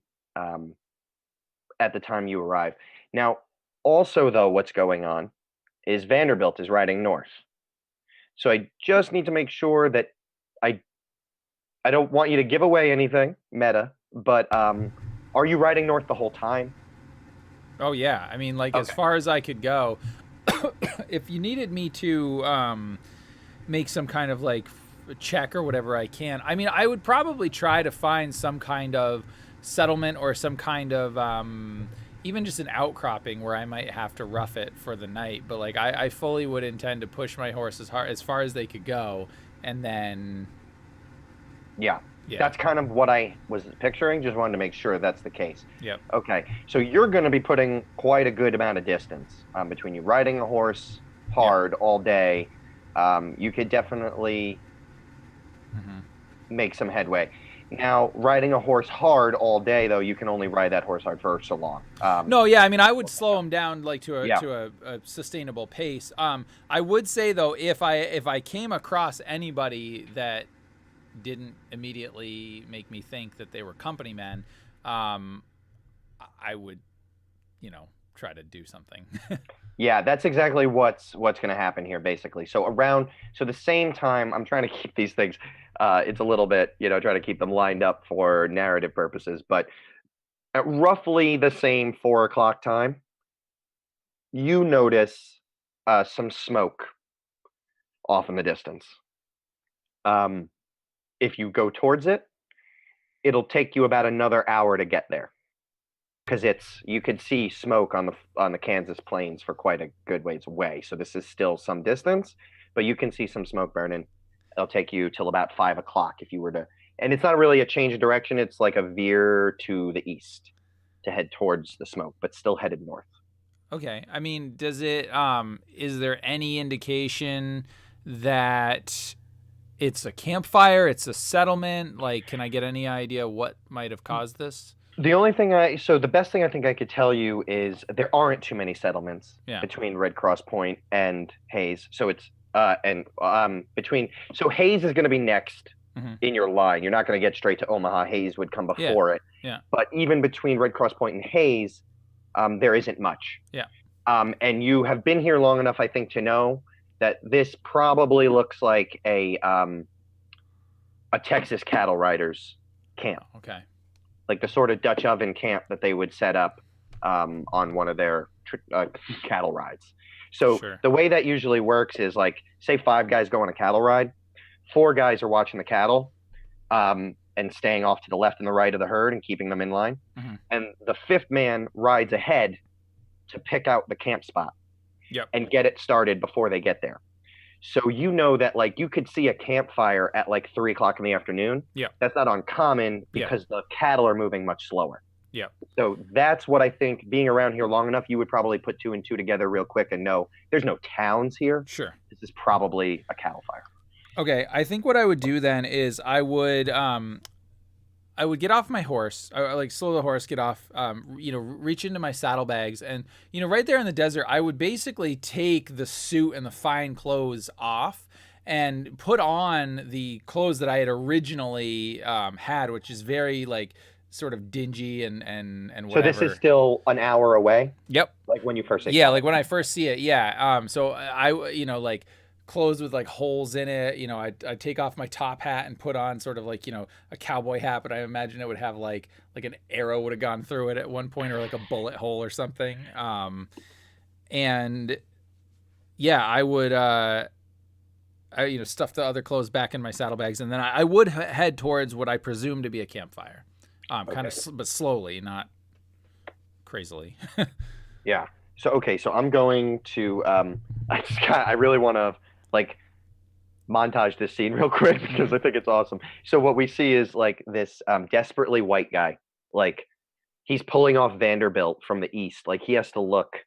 at the time you arrive. Now, also, though, what's going on is Vanderbilt is riding north. So I just need to make sure that I don't want you to give away anything, meta, but are you riding north the whole time? Oh yeah, as Okay. far as I could go. If you needed me to make some kind of check or whatever I can, I would probably try to find some kind of settlement or some kind of even just an outcropping where I might have to rough it for the night. But I fully would intend to push my horse as far as they could go, and then Yeah. yeah, That's kind of what I was picturing. Just wanted to make sure that's the case. yep. Okay. So you're going to be putting quite a good amount of distance between you riding a horse hard all day. You could definitely make some headway. Now, riding a horse hard all day, though, you can only ride that horse hard for so long. No, yeah, I would slow him down to Yeah. a sustainable pace. I would say though, if I came across anybody that didn't immediately make me think that they were company men, I would, try to do something. Yeah, that's exactly what's going to happen here, basically. So the same time, I'm trying to keep these things It's a little bit, trying to keep them lined up for narrative purposes. But at roughly the same 4 o'clock time, you notice some smoke off in the distance. If you go towards it, it'll take you about another hour to get there, because you could see smoke on the Kansas plains for quite a good ways away. So this is still some distance, but you can see some smoke burning. It'll take you till about 5 o'clock if you were to, and it's not really a change of direction. It's like a veer to the east to head towards the smoke, but still headed north. Okay. I mean, does it is there any indication that it's a campfire, it's a settlement? Like, can I get any idea what might have caused this? The best thing I think I could tell you is there aren't too many settlements between Red Cross Point and Hayes. So it's so Hayes is going to be next in your line. You're not going to get straight to Omaha. Hayes would come before it. Yeah. But even between Red Cross Point and Hayes, there isn't much. Yeah. And you have been here long enough, I think, to know that this probably looks like a Texas cattle riders camp. Okay. Like the sort of Dutch oven camp that they would set up on one of their cattle rides. So the way that usually works is, like, say 5 guys go on a cattle ride, 4 guys are watching the cattle and staying off to the left and the right of the herd and keeping them in line. And the 5th man rides ahead to pick out the camp spot and get it started before they get there. So you know that, like, you could see a campfire at like 3 o'clock in the afternoon. Yeah. That's not uncommon because the cattle are moving much slower. Yeah. So that's what I think, being around here long enough, you would probably put 2 and 2 together real quick and know there's no towns here. Sure. This is probably a cattle fire. Okay. I think what I would do then is I would get off my horse. I like slow the horse, get off, reach into my saddlebags, and, right there in the desert, I would basically take the suit and the fine clothes off and put on the clothes that I had originally had, which is very, like, sort of dingy and whatever. So this is still an hour away? Yep. Like when you first see it? Yeah, like when I first see it, yeah. So I, like, clothes with like holes in it, I'd take off my top hat and put on sort of like, a cowboy hat, but I imagine it would have like an arrow would have gone through it at one point, or like a bullet hole or something. And yeah, I would stuff the other clothes back in my saddlebags, and then I would head towards what I presume to be a campfire, kind of, but slowly, not crazily. Yeah. So I'm going to I really want to, like, montage this scene real quick because I think it's awesome. So what we see is, like, this desperately white guy, like, he's pulling off Vanderbilt from the east. Like, he has to look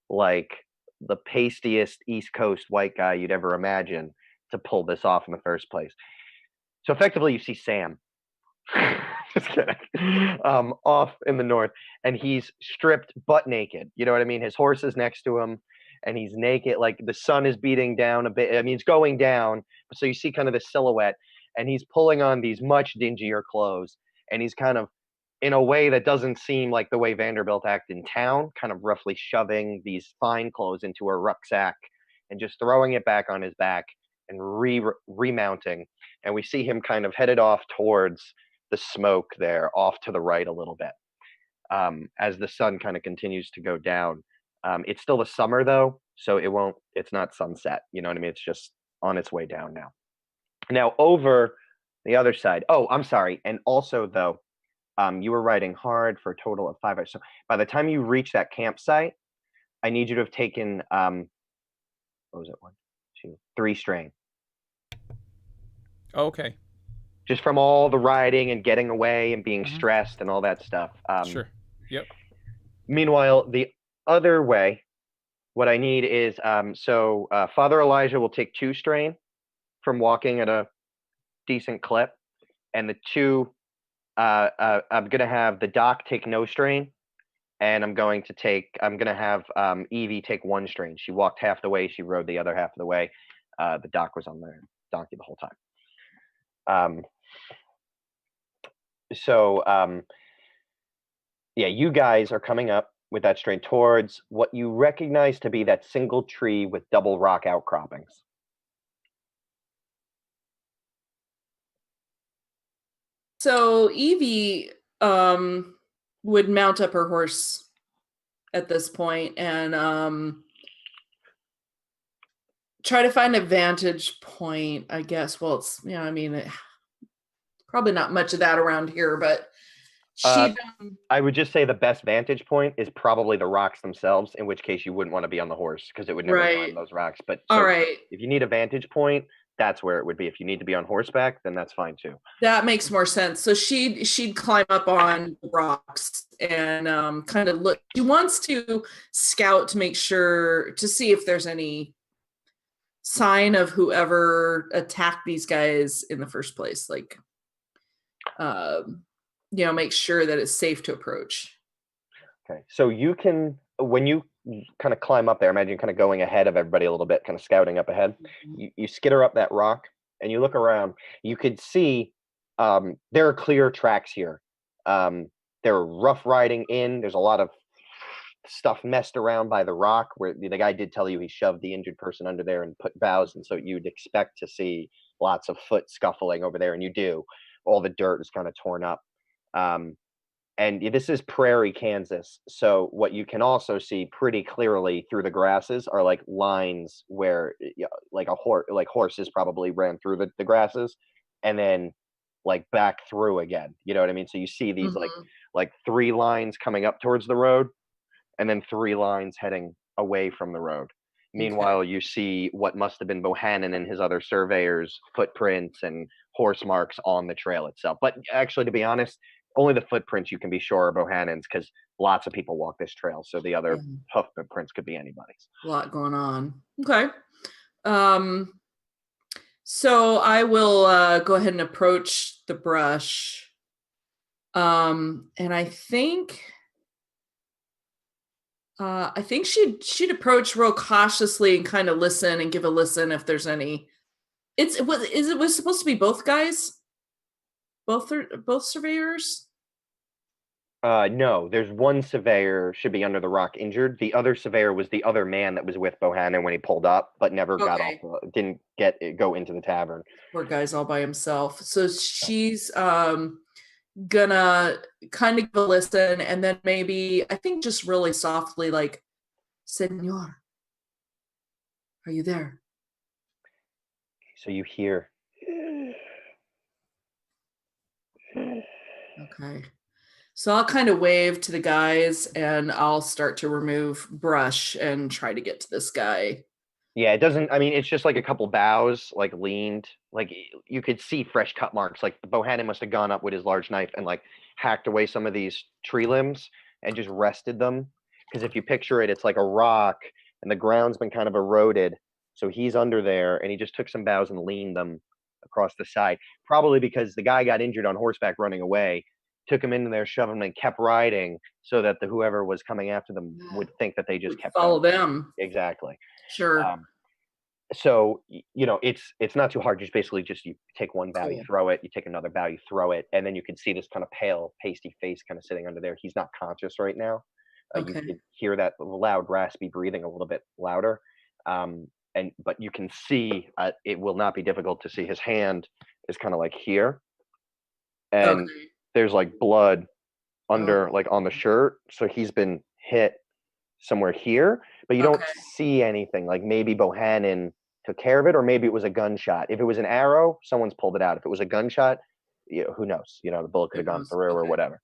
like the pastiest East Coast white guy you'd ever imagine to pull this off in the first place. So effectively, you see Sam. Just kidding. Off in the north, and he's stripped butt naked. You know what I mean? His horse is next to him, and he's naked. Like, the sun is beating down a bit. I mean, it's going down, so you see kind of the silhouette, and he's pulling on these much dingier clothes, and he's kind of, in a way that doesn't seem like the way Vanderbilt acted in town, kind of roughly shoving these fine clothes into a rucksack and just throwing it back on his back and remounting. And we see him kind of headed off towards the smoke there, off to the right a little bit, as the sun kind of continues to go down. It's still the summer though, so it's not sunset. You know what I mean? It's just on its way down now. Now over the other side. Oh, I'm sorry. And also though, you were riding hard for a total of 5 hours. So by the time you reach that campsite, I need you to have taken, what was it? 1, 2, 3 strain. Okay. Just from all the riding and getting away and being stressed and all that stuff. Sure. Yep. Meanwhile, the other way, what I need is, Father Elijah will take 2 strain from walking at a decent clip, and the 2, I'm going to have the doc take no strain, and I'm going to have Evie take 1 strain. She walked half the way, she rode the other half of the way. The doc was on the donkey the whole time. You guys are coming up with that strain towards what you recognize to be that single tree with double rock outcroppings. So Evie would mount up her horse at this point and try to find a vantage point, I guess. Well, it's probably not much of that around here, but she I would just say the best vantage point is probably the rocks themselves, in which case you wouldn't want to be on the horse because it would never Right. climb those rocks. But all so right. if you need a vantage point, that's where it would be. If you need to be on horseback, then that's fine too. That makes more sense. So she'd climb up on the rocks and kind of look. She wants to scout to make sure to see if there's any sign of whoever attacked these guys in the first place. Like, make sure that it's safe to approach. Okay, so you can, when you kind of climb up there, imagine kind of going ahead of everybody a little bit, kind of scouting up ahead. You skitter up that rock and you look around. You could see there are clear tracks here. They're rough riding in. There's a lot of stuff messed around by the rock where the guy did tell you he shoved the injured person under there and put boughs, and so you'd expect to see lots of foot scuffling over there, and you do. All the dirt is kind of torn up. And this is prairie Kansas, so what you can also see pretty clearly through the grasses are like lines where like horses probably ran through the grasses and then like back through again, you know what I mean? So you see these like 3 lines coming up towards the road and then 3 lines heading away from the road. Meanwhile, you see what must have been Bohannon and his other surveyors' footprints and horse marks on the trail itself. But actually, to be honest, only the footprints you can be sure are Bohannon's because lots of people walk this trail. So the other hoof prints could be anybody's. A lot going on. Okay. So I will go ahead and approach the brush. And I think she'd approach real cautiously and kind of listen and give a listen if there's any. It was supposed to be both guys? Both surveyors? No, there's one surveyor should be under the rock injured. The other surveyor was the other man that was with Bohannon when he pulled up, but never got off. Didn't go into the tavern. Poor guy's all by himself. So she's gonna kind of give a listen, and then maybe I think just really softly, like, "Senor, are you there?" So you hear. Okay. So I'll kind of wave to the guys and I'll start to remove brush and try to get to this guy. Yeah, it doesn't, I mean, it's just like a couple boughs, like leaned, like you could see fresh cut marks. Like Bohannon must have gone up with his large knife and like hacked away some of these tree limbs and just rested them. Because if you picture it, it's like a rock and the ground's been kind of eroded. So he's under there and he just took some boughs and leaned them across the side. Probably because the guy got injured on horseback running away, took him into there, shoved him, and kept riding so that whoever was coming after them would think that they just kept follow going. them. Exactly. Sure. So it's not too hard. Just basically you take one bough, you throw it, you take another bough, you throw it, and then you can see this kind of pale, pasty face kind of sitting under there. He's not conscious right now. You can hear that loud, raspy breathing a little bit louder. But you can see it will not be difficult to see his hand is kind of like here, and there's like blood under like on the shirt. So he's been hit somewhere here, but you don't see anything. Like maybe Bohannon took care of it, or maybe it was a gunshot. If it was an arrow, someone's pulled it out. If it was a gunshot, who knows? The bullet could have gone through or whatever.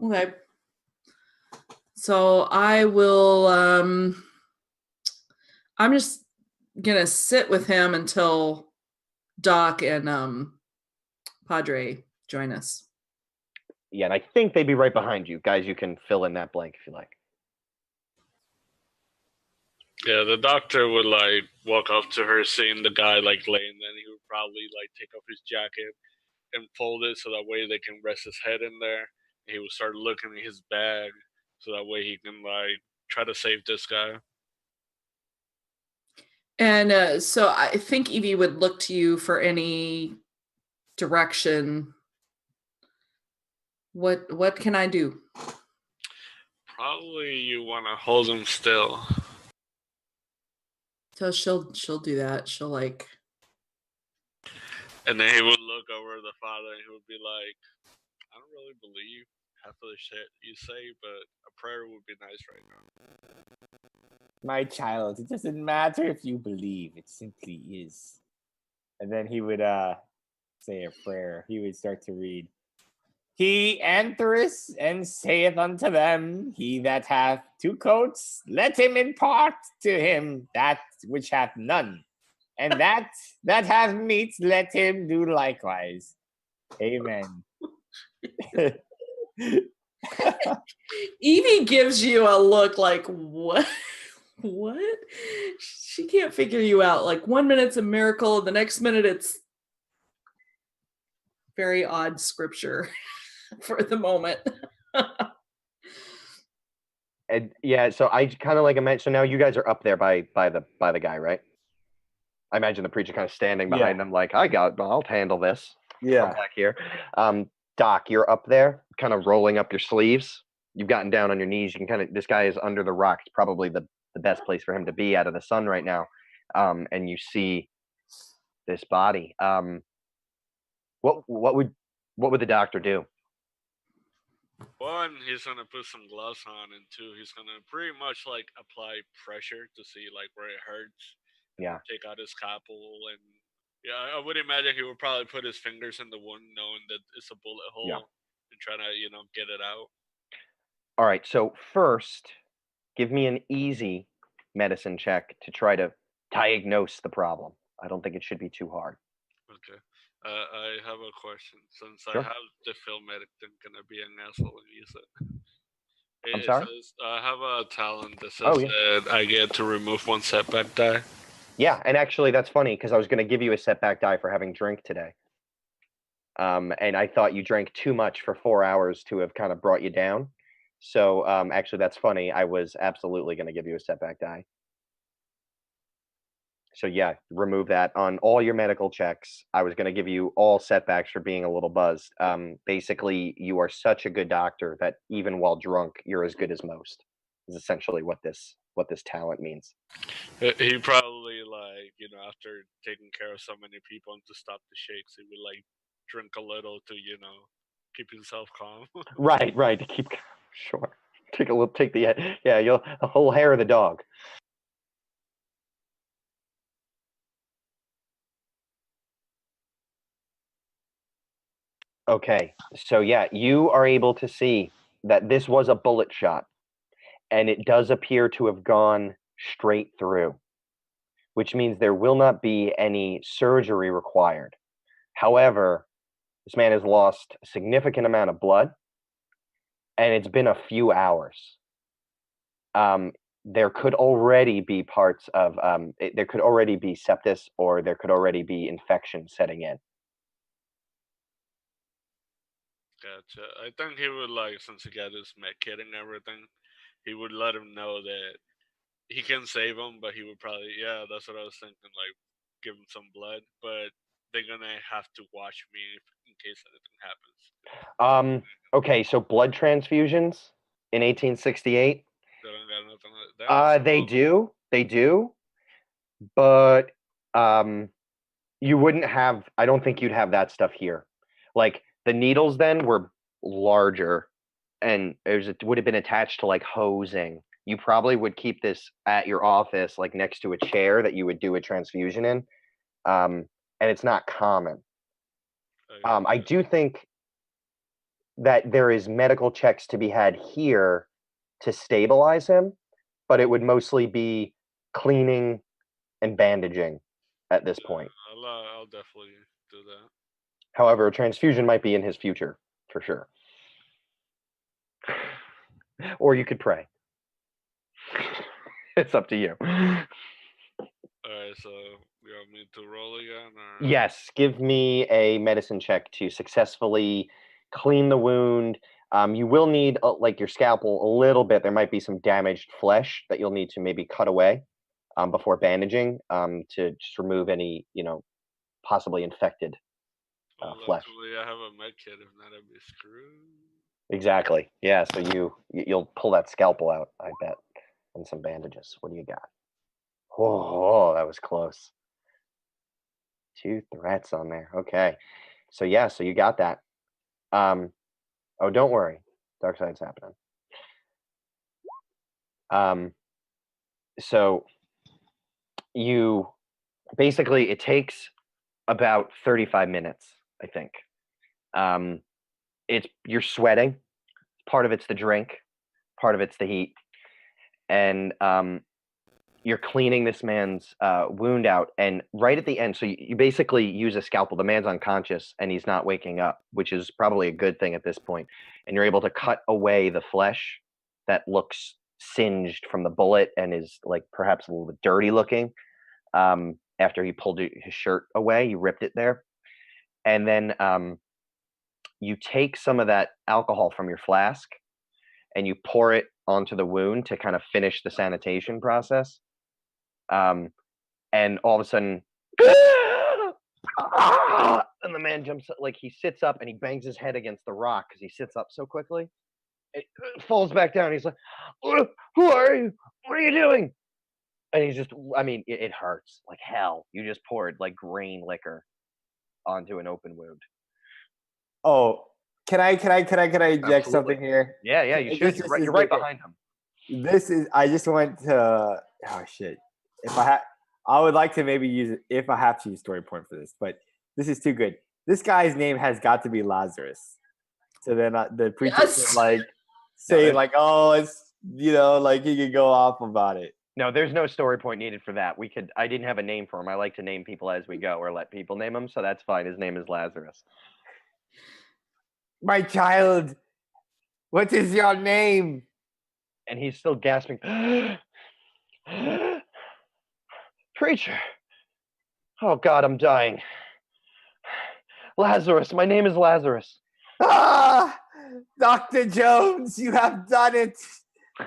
Okay. So I will. I'm just gonna sit with him until Doc and Padre join us. Yeah, and I think they'd be right behind you. Guys, you can fill in that blank if you like. Yeah, the doctor would like walk up to her, seeing the guy like laying, then he would probably like take off his jacket and fold it so that way they can rest his head in there. And he would start looking in his bag so that way he can like try to save this guy. And so I think Evie would look to you for any direction. What can I do? Probably you want to hold him still. So she'll do that. She'll like. And then he would look over the father, and he would be like, "I don't really believe half of the shit you say, but a prayer would be nice right now." My child, it doesn't matter if you believe, it simply is. And then he would say a prayer. He would start to read. He entereth and saith unto them, He that hath two coats, let him impart to him that which hath none. And that hath meat, let him do likewise. Amen. Evie gives you a look like, what? What? She can't figure you out. Like 1 minute it's a miracle, the next minute it's very odd scripture for the moment. And yeah, so I kind of like imagine. So now you guys are up there by the guy, right? I imagine the preacher kind of standing behind them, like, I'll handle this. From back here. Doc, you're up there, kind of rolling up your sleeves. You've gotten down on your knees. You can this guy is under the rock. It's probably the best place for him to be out of the sun right now. And you see this body. What would the doctor do? One, he's gonna put some gloves on, and two, he's gonna pretty much like apply pressure to see like where it hurts. Yeah. Take out his scalpel, and I would imagine he would probably put his fingers in the wound, knowing that it's a bullet hole, and try to get it out. All right. So first, give me an easy medicine check to try to diagnose the problem. I don't think it should be too hard. Okay. I have a question. Since Sure. I have the film medic, I'm gonna be an asshole and use it. I'm sorry? Says, I have a talent that says Oh, yeah. that I get to remove one setback die. Yeah, and actually that's funny because I was going to give you a setback die for having drink today. And I thought you drank too much for 4 hours to have kind of brought you down. So actually that's funny. I was absolutely going to give you a setback die. So yeah, remove that on all your medical checks. I was going to give you all setbacks for being a little buzzed. Basically, you are such a good doctor that even while drunk, you're as good as most. Is essentially what this talent means. He probably after taking care of so many people and to stop the shakes, he would like drink a little to keep himself calm. Right. To keep sure. Take the whole hair of the dog. Okay, so yeah, you are able to see that this was a bullet shot, and it does appear to have gone straight through, which means there will not be any surgery required. However, this man has lost a significant amount of blood, and it's been a few hours. There could already be parts of there could already be sepsis, or there could already be infection setting in. Gotcha. I think he would since he got his med kit and everything, he would let him know that he can save him, but he would probably that's what I was thinking, like give him some blood, but they're gonna have to watch me in case anything happens. Okay, so blood transfusions in 1868. They don't got nothing like that. They do, but you wouldn't have. I don't think you'd have that stuff here. Like the needles then were larger, and it would have been attached to like hosing. You probably would keep this at your office, like next to a chair that you would do a transfusion in, and it's not common. I do think that there is medical checks to be had here to stabilize him, but it would mostly be cleaning and bandaging at this point. I'll definitely do that. However, a transfusion might be in his future for sure. Or you could pray. It's up to you. Alright, so you want me to roll again? Or? Yes, give me a medicine check to successfully clean the wound. You will need like your scalpel a little bit. There might be some damaged flesh that you'll need to maybe cut away before bandaging to just remove any, possibly infected flesh. Luckily, I have a med kit. If not, I'd be screwed. Exactly. Yeah. So you'll pull that scalpel out, I bet, and some bandages. What do you got? Oh, that was close. 2 threats on there. Okay. So yeah, so you got that. Oh, don't worry, dark side's happening. So you basically it takes about 35 minutes, I think. You're sweating. Part of it's the drink, part of it's the heat, and you're cleaning this man's wound out. And right at the end, so you basically use a scalpel. The man's unconscious and he's not waking up, which is probably a good thing at this point. And you're able to cut away the flesh that looks singed from the bullet and is like perhaps a little bit dirty looking. After he pulled his shirt away, you ripped it there, and then you take some of that alcohol from your flask and you pour it onto the wound to kind of finish the sanitation process. And all of a sudden, and the man jumps, like he sits up and he bangs his head against the rock because he sits up so quickly. It falls back down. He's like, "Who are you? What are you doing?" And he's just, I mean, it hurts like hell. You just poured like grain liquor onto an open wound. Oh, can I inject Absolutely. something here? Yeah, you should. You're right behind him. This is. I just want to. Oh shit! If I would like to maybe use it if I have to use story point for this, but this is too good. This guy's name has got to be Lazarus. So then the preacher Yes. can like say like, oh, it's like he could go off about it. No, there's no story point needed for that. I didn't have a name for him. I like to name people as we go or let people name him, so that's fine. His name is Lazarus. My child, what is your name? And he's still gasping. Preacher. Oh God, I'm dying. Lazarus, my name is Lazarus. Ah, Dr. Jones, you have done it.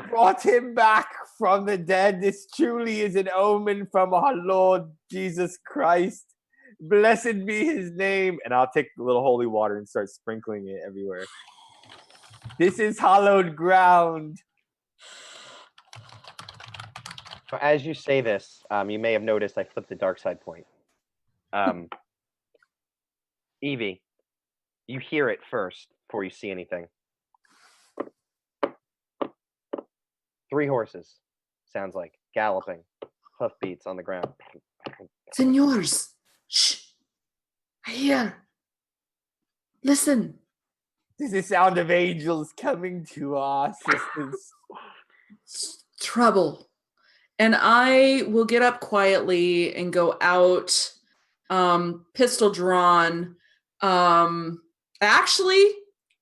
Brought him back from the dead. This truly is an omen from our Lord Jesus Christ. Blessed be his name. And I'll take a little holy water and start sprinkling it everywhere. This is hallowed ground. As you say this, you may have noticed I flipped the dark side point. Evie, you hear it first before you see anything. 3 horses, sounds like, galloping, hoof beats on the ground. Senors, shh. I hear. Listen. This is the sound of angels coming to our assistance. Trouble. And I will get up quietly and go out, pistol drawn. Actually,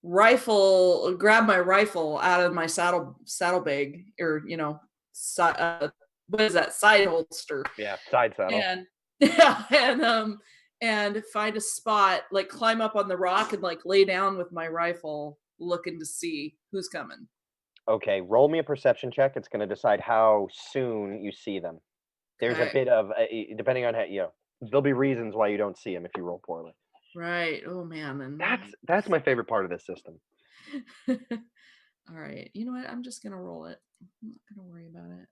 grab my rifle out of my saddlebag, or what is that, side holster? Yeah, side saddle. And find a spot, like climb up on the rock and like lay down with my rifle, looking to see who's coming. Okay, roll me a perception check. It's going to decide how soon you see them. There's a bit of, depending on how, there'll be reasons why you don't see them if you roll poorly. Right. Oh man. And that's my favorite part of this system. All right. You know what? I'm just gonna roll it. I'm not gonna worry about it.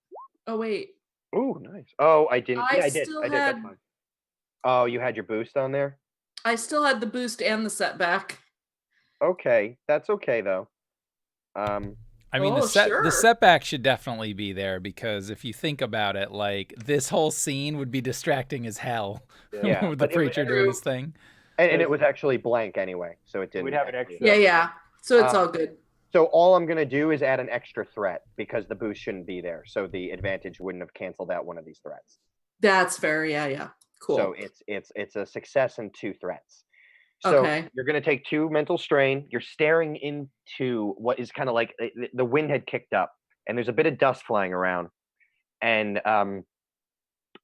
Oh wait. Oh, nice. Oh, I didn't. I did. That's fine. Oh, you had your boost on there? I still had the boost and the setback. Okay, that's okay though. I mean, the setback should definitely be there, because if you think about it, like this whole scene would be distracting as hell. Yeah, with the preacher doing his thing. And it was actually blank anyway, so it didn't. We'd have an extra. Yeah. So it's all good. So all I'm gonna do is add an extra threat because the boost shouldn't be there, so the advantage wouldn't have canceled out one of these threats. That's fair. Yeah. Cool. So it's a success and 2 threats. So you're going to take 2 mental strain. You're staring into what is kind of like the wind had kicked up, and there's a bit of dust flying around. And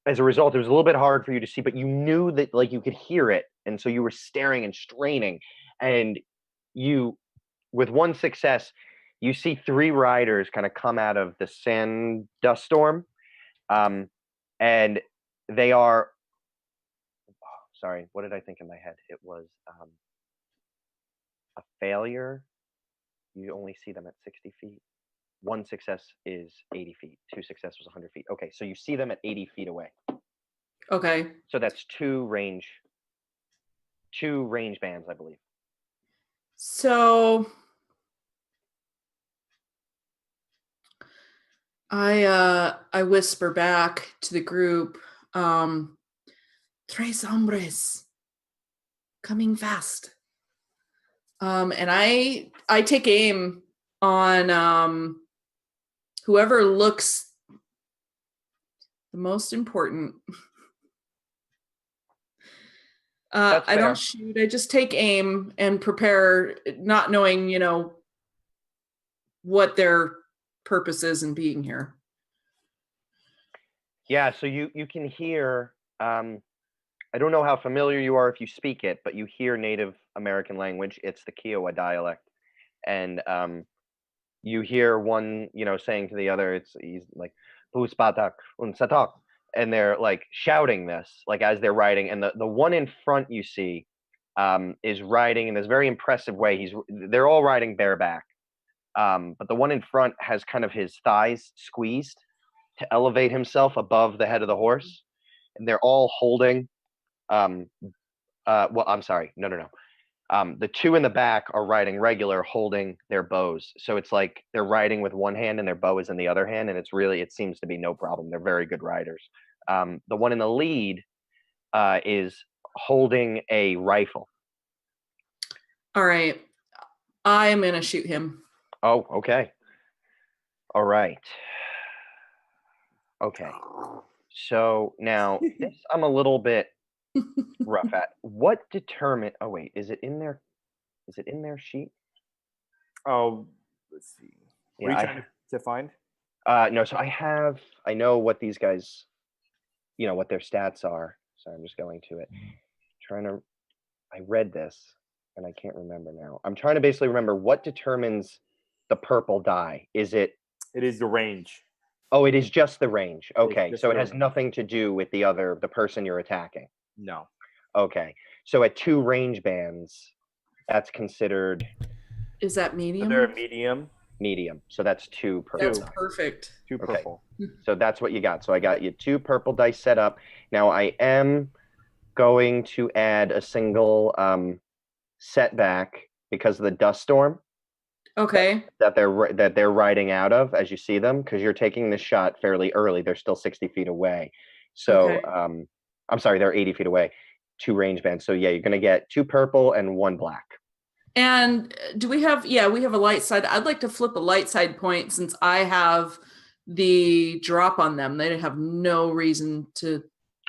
as a result, it was a little bit hard for you to see, but you knew that like you could hear it, and so you were staring and straining. And you, with 1 success, you see 3 riders kind of come out of the sand dust storm, and they are. Sorry, what did I think in my head? It was a failure. You only see them at 60 feet. 1 success is 80 feet. 2 success was 100 feet. Okay, so you see them at 80 feet away. Okay. So that's 2 range 2 range bands, I believe. So I whisper back to the group, tres hombres coming fast. And I take aim on whoever looks the most important. I fair. don't shoot. I just take aim and prepare, not knowing, what their purpose is in being here. Yeah, so you can hear. I don't know how familiar you are if you speak it, but you hear Native American language. It's the Kiowa dialect, and you hear one, saying to the other. He's like, "Puspatak unsatak," and they're like shouting this, like as they're riding. And the one in front you see is riding in this very impressive way. They're all riding bareback, but the one in front has kind of his thighs squeezed to elevate himself above the head of the horse, and they're all holding. Well, I'm sorry, no. The 2 in the back are riding regular, holding their bows. So it's like they're riding with one hand and their bow is in the other hand, and it seems to be no problem. They're very good riders. The one in the lead is holding a rifle. All right. I'm going to shoot him. Oh, okay. All right. Okay. So now this I'm a little bit rough at. What oh wait, is it in their sheet? Oh, let's see. What Yeah, are you trying to find? No, so I know what these guys, what their stats are. So I'm just going to it. I read this and I can't remember now. I'm trying to basically remember what determines the purple die. Is it? It is the range. Oh, it is just the range. Okay, just so it the has range. nothing to do with the person you're attacking. No. Okay, so at 2 range bands, that's considered Is that medium? They're a medium. medium. So that's 2 purple. That's dice. perfect. 2 Okay. purple. So that's what you got. So I got you 2 purple dice set up. Now I am going to add a single setback because of the dust storm Okay. that they're riding out of as you see them, because you're taking this shot fairly early. They're still 60 feet away. So Okay. I'm sorry, they're 80 feet away. 2 range bands. So yeah, you're gonna get 2 purple and 1 black. And do we have, we have a light side. I'd like to flip a light side point since I have the drop on them. They have no reason to.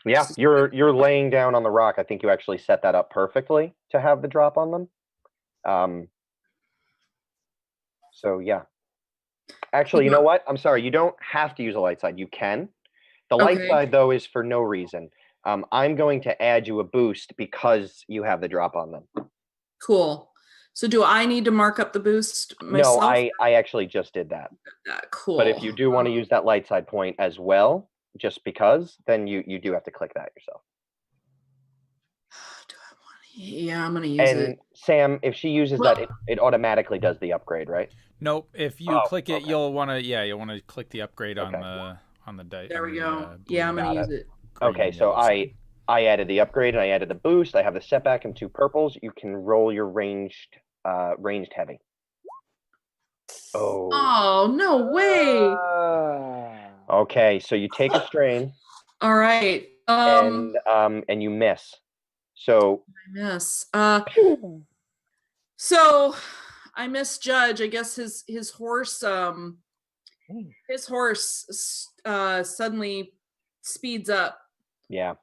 Yeah, you're laying down on the rock. I think you actually set that up perfectly to have the drop on them. So yeah. Actually, you know what? I'm sorry. You don't have to use a light side. You can. The light Okay. side, though, is for no reason. I'm going to add you a boost because you have the drop on them. Cool. So do I need to mark up the boost myself? No, I actually just did that. Cool. But if you do want to use that light side point as well, just because, then you do have to click that yourself. Do I want to? Yeah, I'm going to use it. And Sam, if she uses that, it automatically does the upgrade, right? Nope. If you click it, okay. you'll want to click the upgrade on the dice. There we go. Yeah, I'm going to use it. Okay, so I added the upgrade and I added the boost. I have the setback and 2 purples. You can roll your ranged heavy. Oh, no way. Okay, so you take a strain. All right. And you miss. So I miss. So I misjudge. I guess his horse suddenly speeds up. Yeah.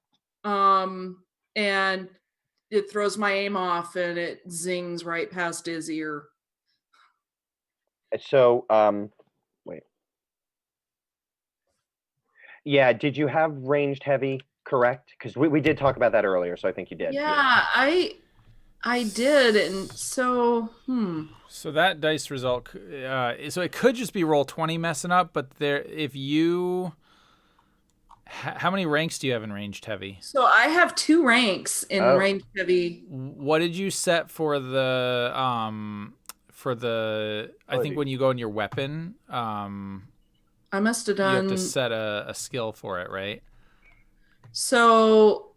And it throws my aim off and it zings right past his ear. So wait. Yeah, did you have ranged heavy correct? Because we did talk about that earlier, so I think you did. Yeah. I did, and so So that dice result, so it could just be roll 20 messing up, but how many ranks do you have in ranged heavy? So I have 2 ranks in ranged heavy. What did you set for the I think when you go in your weapon, I must have done. You have to set a skill for it, right? So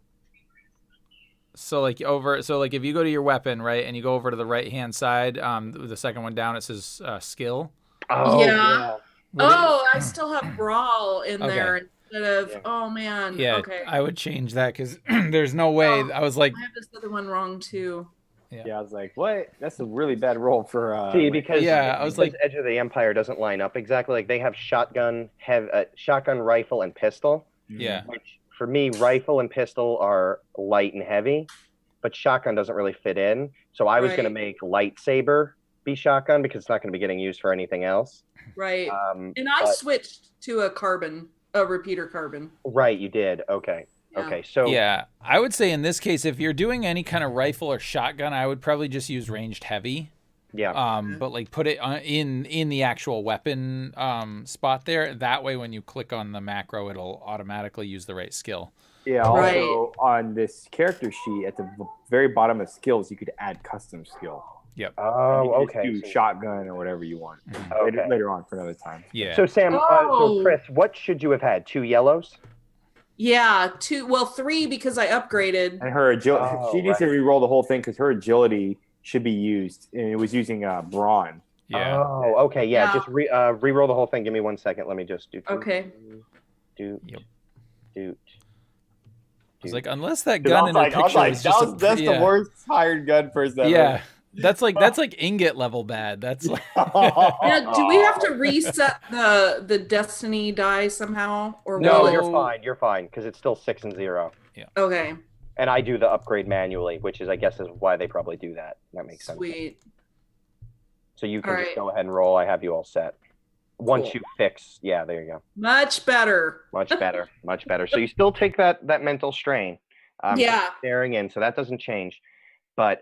So like if you go to your weapon, right, and you go over to the right hand side, the second one down, it says skill. Oh Yeah. Would it- Oh, I still have brawl in Okay. there instead of. Yeah. Oh man. Yeah, Okay. I would change that because there's no way. Oh. I was like, I have this other one wrong too. Yeah, I was like, what? That's a really bad roll for. See, because I was like, Edge of the Empire doesn't line up exactly. Like they have shotgun, rifle, and pistol. yeah, Which for me, rifle and pistol are light and heavy, but shotgun doesn't really fit in. So I was going to Right. make lightsaber be shotgun because it's not going to be getting used for anything else. Right. And I switched to a repeater carbon. Right, you did. Okay. Yeah. Okay. So yeah. I would say in this case, if you're doing any kind of rifle or shotgun, I would probably just use ranged heavy. yeah. But like put it in the actual weapon Mm-hmm. spot there. That way, when you click on the macro, it'll automatically use the right skill. Yeah, also Right. on this character sheet at the very bottom of skills, you could add custom skill. Yep. Oh, You could okay. just do shotgun or whatever you want. Okay. Later on for another time. Yeah. So Sam, so Oh. Chris, what should you have had? 2 yellows? Yeah, 3 because I upgraded. And her agility, Oh, she needs to re-roll the whole thing because her agility should be used, and it was using brawn. yeah. Oh, okay. Yeah. Yeah. Just re-roll the whole thing. Give me 1 second. Let me just do. Okay. Do. Yep. Do. I was like, unless that 'Cause gun in the picture is just that's the worst hired gun person ever. Yeah. That's like ingot level bad. That's like Now, do we have to reset the destiny die somehow, or No, will it- you're fine. You're fine because it's still 6 and 0, Okay, and I do the upgrade manually, which is, I guess, is why they probably do that. That makes sense. sweet. So you can All just right. go ahead and roll. I have you all set. Once Cool. you fix, yeah, there you go. Much better. Much better, much better. So you still take that mental strain. Yeah. Staring in, so that doesn't change. But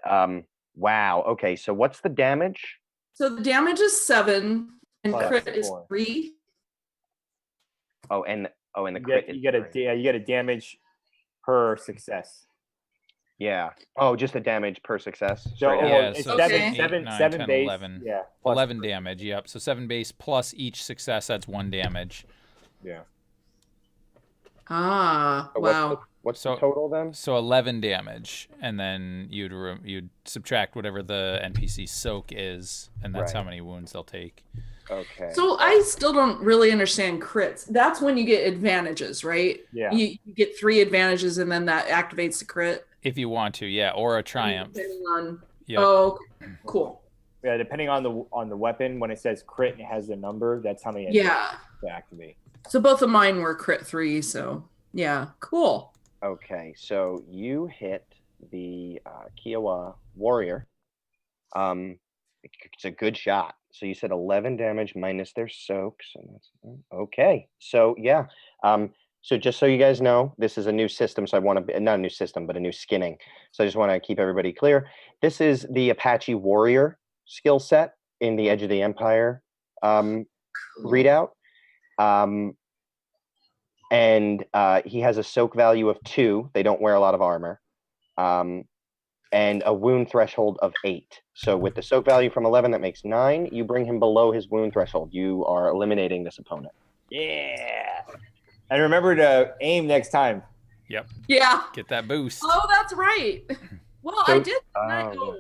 wow. Okay, so what's the damage? So the damage is 7, and Plus crit is 4. 3. And the You crit get, is you get a three. you get a damage per success. Yeah. Oh, just the damage per success. So straight up. Yeah, it's so Okay. 7, 8, 7, 9, 7 10, base. 11. Yeah. plus 11 three. damage. Yep. So 7 base plus each success. That's 1 damage. Yeah. Ah, So wow. What's So- the total then? So 11 damage, and then you'd subtract whatever the NPC soak is, and that's how Right. many wounds they'll take. Okay. So I still don't really understand crits. That's when you get advantages, right? Yeah. You get 3 advantages, and then that activates the crit. If you want to, yeah, or a triumph. Depending on. Yep. Oh, cool. Yeah, depending on the weapon, when it says crit and it has the number, that's how many Yeah. to activate. So both of mine were crit 3. So yeah, cool. Okay, so you hit the Kiowa warrior. It's a good shot. So you said 11 damage minus their soaks, and that's okay. So yeah. So just so you guys know, this is a new system. So I want to not a new system, but a new skinning. So I just want to keep everybody clear. This is the Apache warrior skill set in the Edge of the Empire readout. And he has a soak value of 2. They don't wear a lot of armor. And a wound threshold of 8. So with the soak value from 11, that makes 9. You bring him below his wound threshold. You are eliminating this opponent. Yeah. And remember to aim next time. Yep. Yeah. Get that boost. Oh, that's right. Well, So- I did. Oh,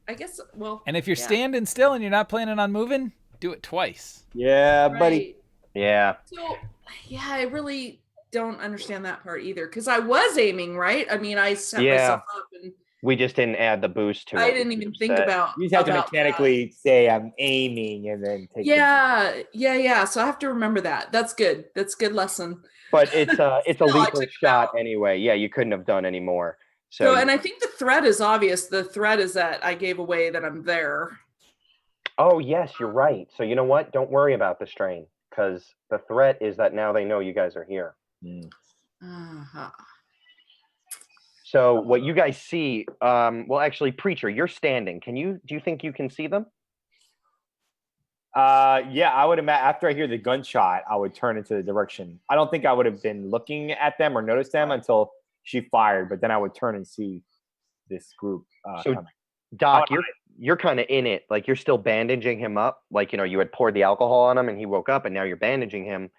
I guess. Well. And if you're yeah. standing still and you're not planning on moving, do it twice. Yeah, buddy. Right. Yeah. So, yeah, I really don't understand that part either because I was aiming, right? I mean, I set Yeah. myself up and We just didn't add the boost to it. I didn't even think about. You just have to about mechanically say I'm aiming and then take that. Yeah. So I have to remember that. That's good. That's a good lesson. But it's a Still, I lethal took it shot out. anyway. Yeah, you couldn't have done any more. So, So, and I think the threat is obvious. The threat is that I gave away that I'm there. oh yes, you're right. So you know what? Don't worry about the strain because the threat is that now they know you guys are here. Uh-huh. So what you guys see, well, actually, preacher, you're standing. Do you think you can see them? Yeah, I would imagine after I hear the gunshot, I would turn into the direction. I don't think I would have been looking at them or noticed them until she fired, but then I would turn and see this group So, coming. Doc, Oh, you're kind of in it. Like you're still bandaging him up. Like you had poured the alcohol on him and he woke up, and now you're bandaging him.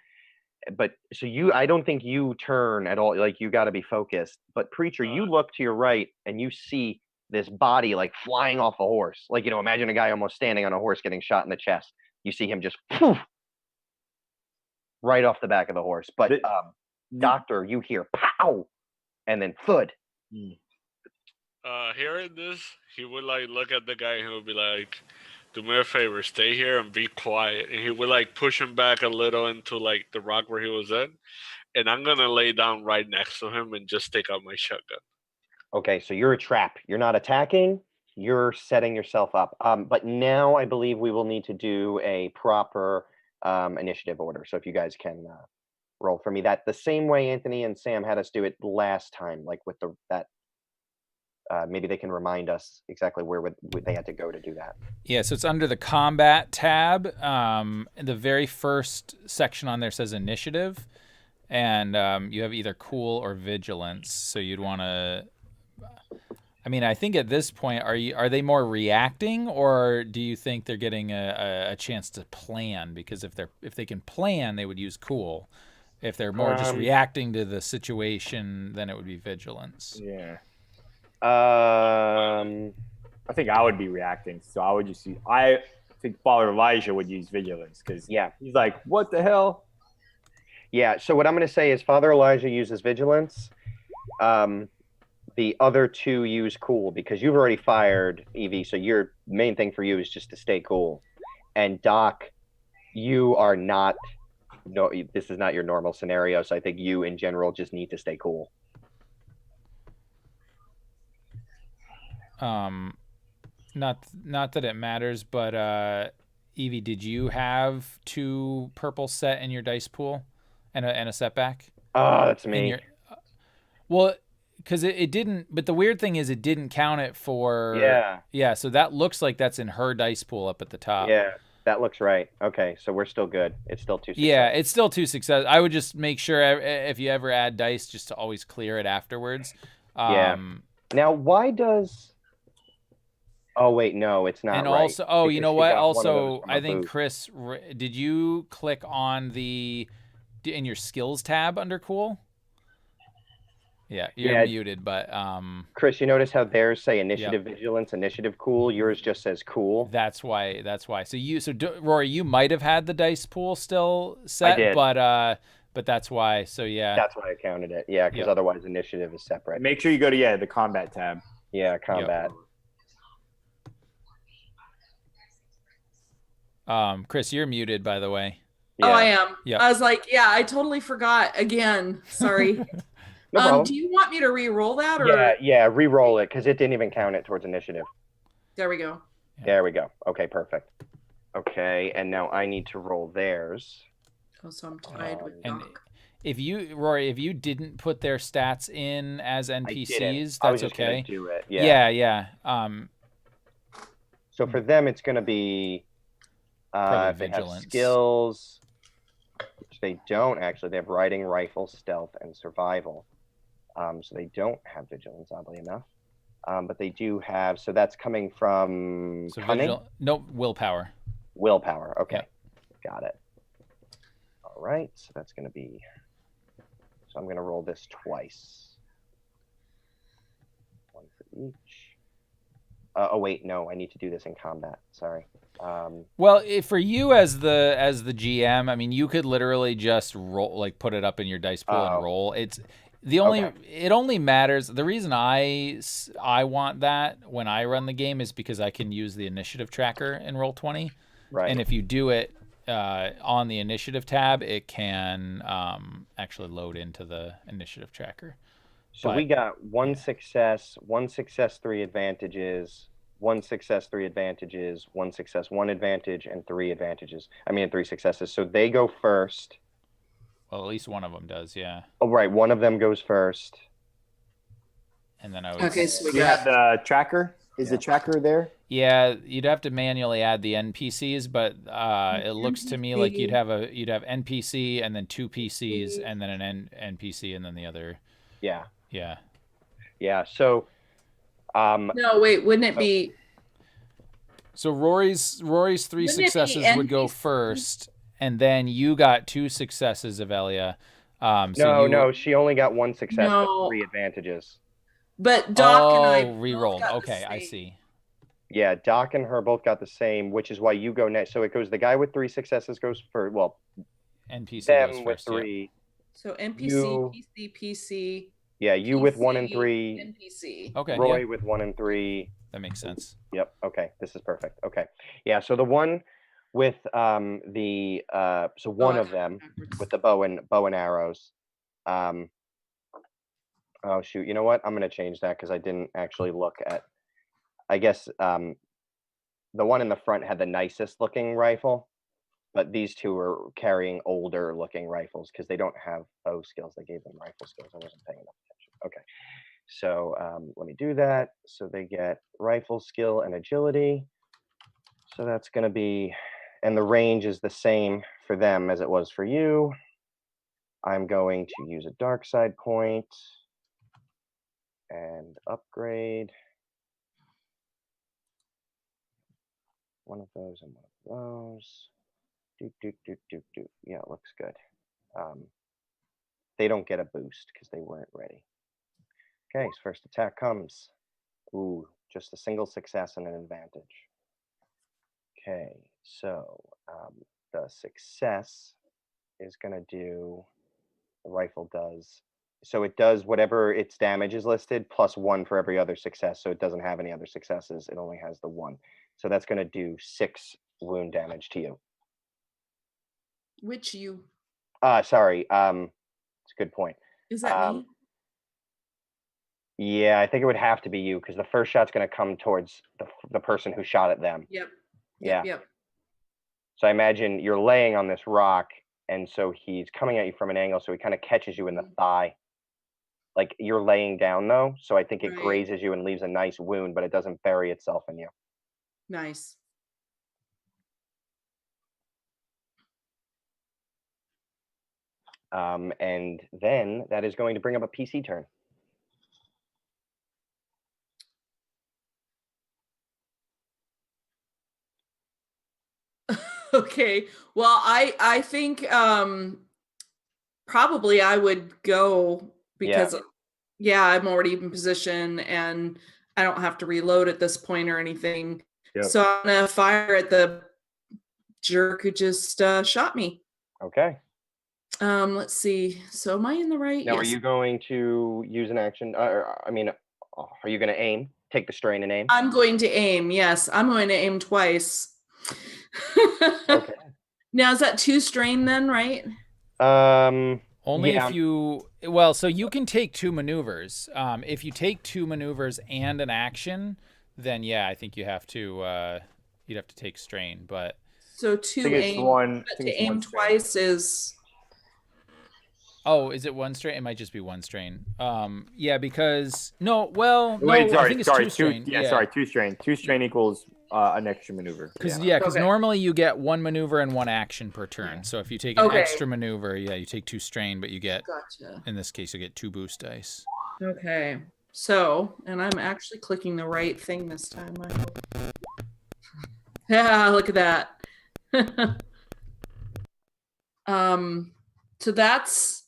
but so I don't think you turn at all. Like you got to be focused. But preacher, you look to your right and you see this body like flying off a horse. Like, imagine a guy almost standing on a horse getting shot in the chest. You see him just poof, right off the back of the horse. But doctor, you hear pow, and then thud. Hearing this, he would like look at the guy and he would be like, "Do me a favor, stay here and be quiet." And he would like push him back a little into like the rock where he was in. And I'm gonna lay down right next to him and just take out my shotgun. Okay, so you're a trap. You're not attacking. You're setting yourself up. But now I believe we will need to do a proper initiative order. So if you guys can roll for me that the same way Anthony and Sam had us do it last time, like with that. Maybe they can remind us exactly where they had to go to do that. Yeah, so it's under the combat tab. The very first section on there says initiative, and you have either cool or vigilance. So you'd want to. I mean, I think at this point, are they more reacting, or do you think they're getting a chance to plan? Because if they can plan, they would use cool. If they're more just reacting to the situation, then it would be vigilance. Yeah. I think I would be reacting, so I would just use. I think Father Elijah would use vigilance because he's like, "What the hell?" Yeah. So what I'm going to say is Father Elijah uses vigilance. The other two use cool because you've already fired Evie. So your main thing for you is just to stay cool. And Doc, you are not. No, this is not your normal scenario. So I think you, in general, just need to stay cool. Not that it matters, but Evie, did you have 2 purple set in your dice pool and a setback? Oh, that's me. Well, because it didn't. But the weird thing is, it didn't count it for. Yeah. So that looks like that's in her dice pool up at the top. Yeah, that looks right. Okay, so we're still good. It's still 2 successes. Yeah, it's still 2 successes. I would just make sure if you ever add dice, just to always clear it afterwards. Yeah. Now, why does? Oh wait, no, it's not. And right, also, you know what? Also, I think boot. Chris, did you click on in your skills tab under cool? Yeah, you're muted, but Chris, you notice how theirs say initiative vigilance, initiative cool. Yours just says cool. That's why. Rory, you might have had the dice pool still set, I did. But that's why. So yeah, that's why I counted it. Yeah, because otherwise initiative is separate. Make sure you go to the combat tab. Yeah, combat. Chris, you're muted, by the way. Yeah. Oh, I am. Yeah. I was like, I totally forgot again. Sorry. No problem. Do you want me to re-roll that? Or? Yeah, re-roll it because it didn't even count it towards initiative. There we go. Yeah. There we go. Okay, perfect. Okay, and now I need to roll theirs. Oh, so I'm tied with Doc. Rory, if you didn't put their stats in as NPCs, that's okay. Do it. Yeah. So for them, it's going to be vigilance. They have skills, which they don't actually. They have riding, rifle, stealth, and survival. So they don't have vigilance, oddly enough. But they do have. So that's coming from cunning. No, willpower. Willpower. Okay, got it. All right. So that's going to be. So I'm going to roll this twice. 1 for each. Oh wait, no, I need to do this in combat. Sorry. Well, for you as the GM, I mean, you could literally just roll, like put it up in your dice pool and roll. It's the only. It only matters. The reason I want that when I run the game is because I can use the initiative tracker in Roll20. Right. And if you do it on the initiative tab, it can actually load into the initiative tracker. So we got 1 success, 1 success, 3 advantages, 1 success, 3 advantages, 1 success, 1 advantage, and 3 advantages. 3 successes. So they go first. Well, at least one of them does, yeah. Oh, right. One of them goes first. And then I would. Okay, so we got the tracker. Is the tracker there? Yeah, you'd have to manually add the NPCs, but it looks to me like you'd have NPC and then 2 PCs and then an NPC and then the other. Yeah. Yeah. So. No, wait. Wouldn't it be? So Rory's 3 successes would go first, and then you got 2 successes, Avelia. No, she only got 1 success, but No. 3 advantages. But Doc and I rerolled. got the Okay, I same. see. Yeah, Doc and her both got the same, which is why you go next. So it goes the guy with 3 successes goes for, well, NPC them goes with first. Yeah. 3. So NPC, You- PC, PC. Yeah, you with 1 and PC, 3. NPC. Okay, Roy yeah, with 1 and 3. that makes sense. Yep. Okay. This is perfect. Okay. Yeah. So the one with one I of got it them backwards. with the bow and arrows. Oh shoot. You know what? I'm gonna change that because I didn't actually look at. I guess the one in the front had the nicest looking rifle, but these two are carrying older looking rifles because they don't have bow skills. They gave them rifle skills. I wasn't paying enough attention. Okay. So let me do that. So they get rifle skill and agility. So that's going to be, and the range is the same for them as it was for you. I'm going to use a dark side point and upgrade one of those and one of those. Yeah, it looks good. They don't get a boost because they weren't ready. Okay, so first attack comes. Ooh, just a single success and an advantage. Okay, so the success is going to do, the rifle does, so it does whatever its damage is listed plus 1 for every other success. So it doesn't have any other successes. It only has the 1. So that's going to do 6 wound damage to you. Which you? Sorry. It's a good point. Is that me? Yeah, I think it would have to be you because the first shot's going to come towards the person who shot at them. Yep. Yeah. Yep. So I imagine you're laying on this rock, and so he's coming at you from an angle, so he kind of catches you in the thigh. Like you're laying down though, so I think it Right. grazes you and leaves a nice wound, but it doesn't bury itself in you. Nice. And then that is going to bring up a PC turn. Okay. Well, I think probably I would go because I'm already in position and I don't have to reload at this point or anything. Yep. So I'm gonna fire at the jerk who just shot me. Okay. Let's see. So am I in the right? Now, Yes. are you going to use an action? Are you going to aim? Take the strain and aim? I'm going to aim. Yes, I'm going to aim twice. Okay. Now is that 2 strain then, right? Only yeah. if you, well, so you can take 2 maneuvers. If you take 2 maneuvers and an action, then yeah, I think you have to you'd have to take strain. But So I think it's one. I think to it's aim one strain. twice is oh, is it 1 strain? It might just be 1 strain. Yeah, because no, well, no, Wait, sorry, I think it's sorry, 2 strain. yeah, sorry, 2 strain. 2 strain equals an extra maneuver. Because Okay. normally you get 1 maneuver and 1 action per turn. So if you take an Okay. extra maneuver, yeah, you take 2 strain, but you get, gotcha. in this case, you get 2 boost dice. Okay. So, and I'm actually clicking the right thing this time. I hope. Yeah, look at that. So that's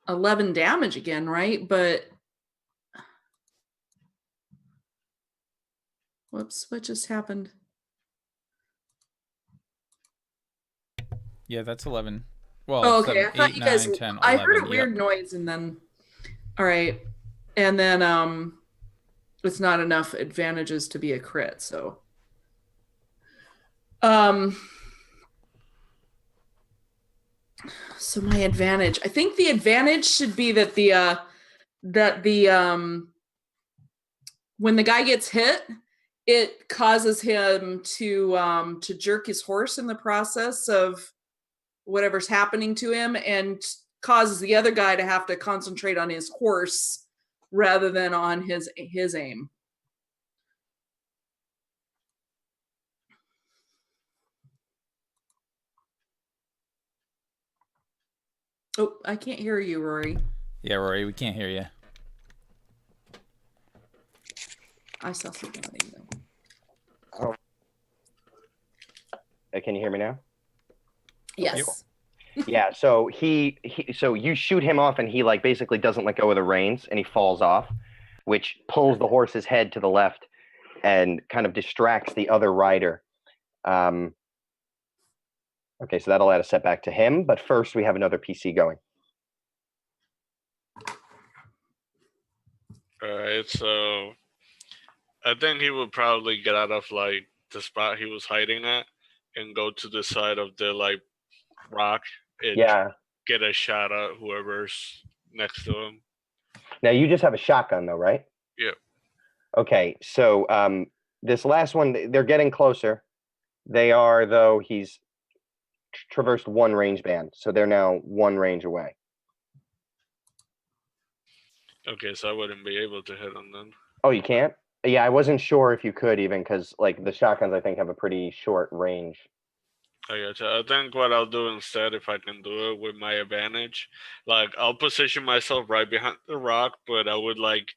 11 damage again, right? But whoops, what just happened? Yeah, that's 11. Well, Oh, okay. 7, I thought 8, you 9, guys 10, 11. I heard a Yep. weird noise and then all right. And then it's not enough advantages to be a crit, so so my advantage. I think the advantage should be that the when the guy gets hit, it causes him to jerk his horse in the process of whatever's happening to him and causes the other guy to have to concentrate on his horse rather than on his aim. Oh, I can't hear you, Rory. Yeah, Rory, we can't hear you. I saw something on you though. Can you hear me now? Yes. Yeah, so so you shoot him off and he like basically doesn't let go of the reins and he falls off, which pulls the horse's head to the left and kind of distracts the other rider. Okay, so that'll add a setback to him, but first we have another PC going. All right, so I think he would probably get out of like the spot he was hiding at and go to the side of the like rock and Yeah. get a shot at whoever's next to him. Now you just have a shotgun though, right? Yeah. Okay, so this last one, they're getting closer. They are, though, he's traversed one range band, so they're now one range away. Okay, so I wouldn't be able to hit him then. Oh, you can't? Yeah, I wasn't sure if you could even, because like the shotguns, I think, have a pretty short range. I gotcha. I think what I'll do instead, if I can do it with my advantage, like I'll position myself right behind the rock, but I would like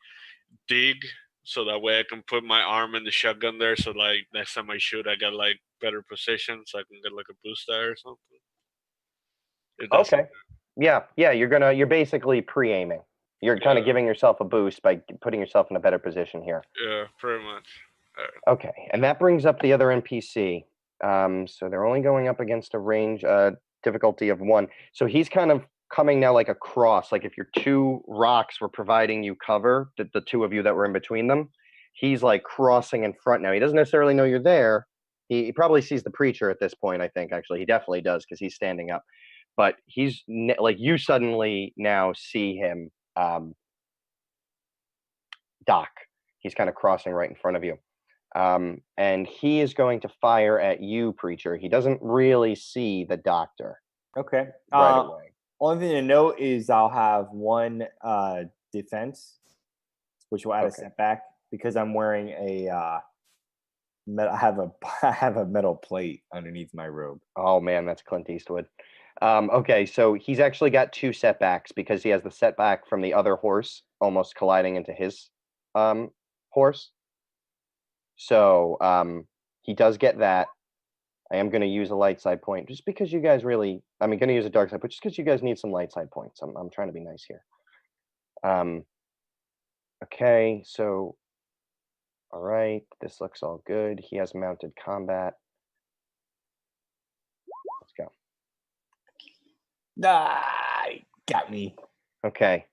dig so that way I can put my arm in the shotgun there. So like next time I shoot, I got like better position, so I can get like a boost there or something. Okay. Yeah, you're basically pre-aiming. You're kind of giving yourself a boost by putting yourself in a better position here. Yeah, pretty much. Okay, and that brings up the other NPC. So they're only going up against a range difficulty of 1. So he's kind of coming now like across. Like if your two rocks were providing you cover, the two of you that were in between them, he's like crossing in front now. He doesn't necessarily know you're there. He probably sees the preacher at this point, I think, actually. He definitely does because he's standing up. But he's like, you suddenly now see him, Doc. He's kind of crossing right in front of you. And he is going to fire at you, preacher. He doesn't really see the doctor. Okay. Right away. Only thing to note is I'll have 1 defense, which will add a setback because I'm wearing a I have a metal plate underneath my robe. Oh man, that's Clint Eastwood. Okay, so he's actually got 2 setbacks because he has the setback from the other horse almost colliding into his horse. So he does get that. I am going to use a light side point just because you guys really, I'm going to use a dark side, but just because you guys need some light side points. I'm trying to be nice here. Okay, so, all right, this looks all good. He has mounted combat. Let's go. Got me. Okay.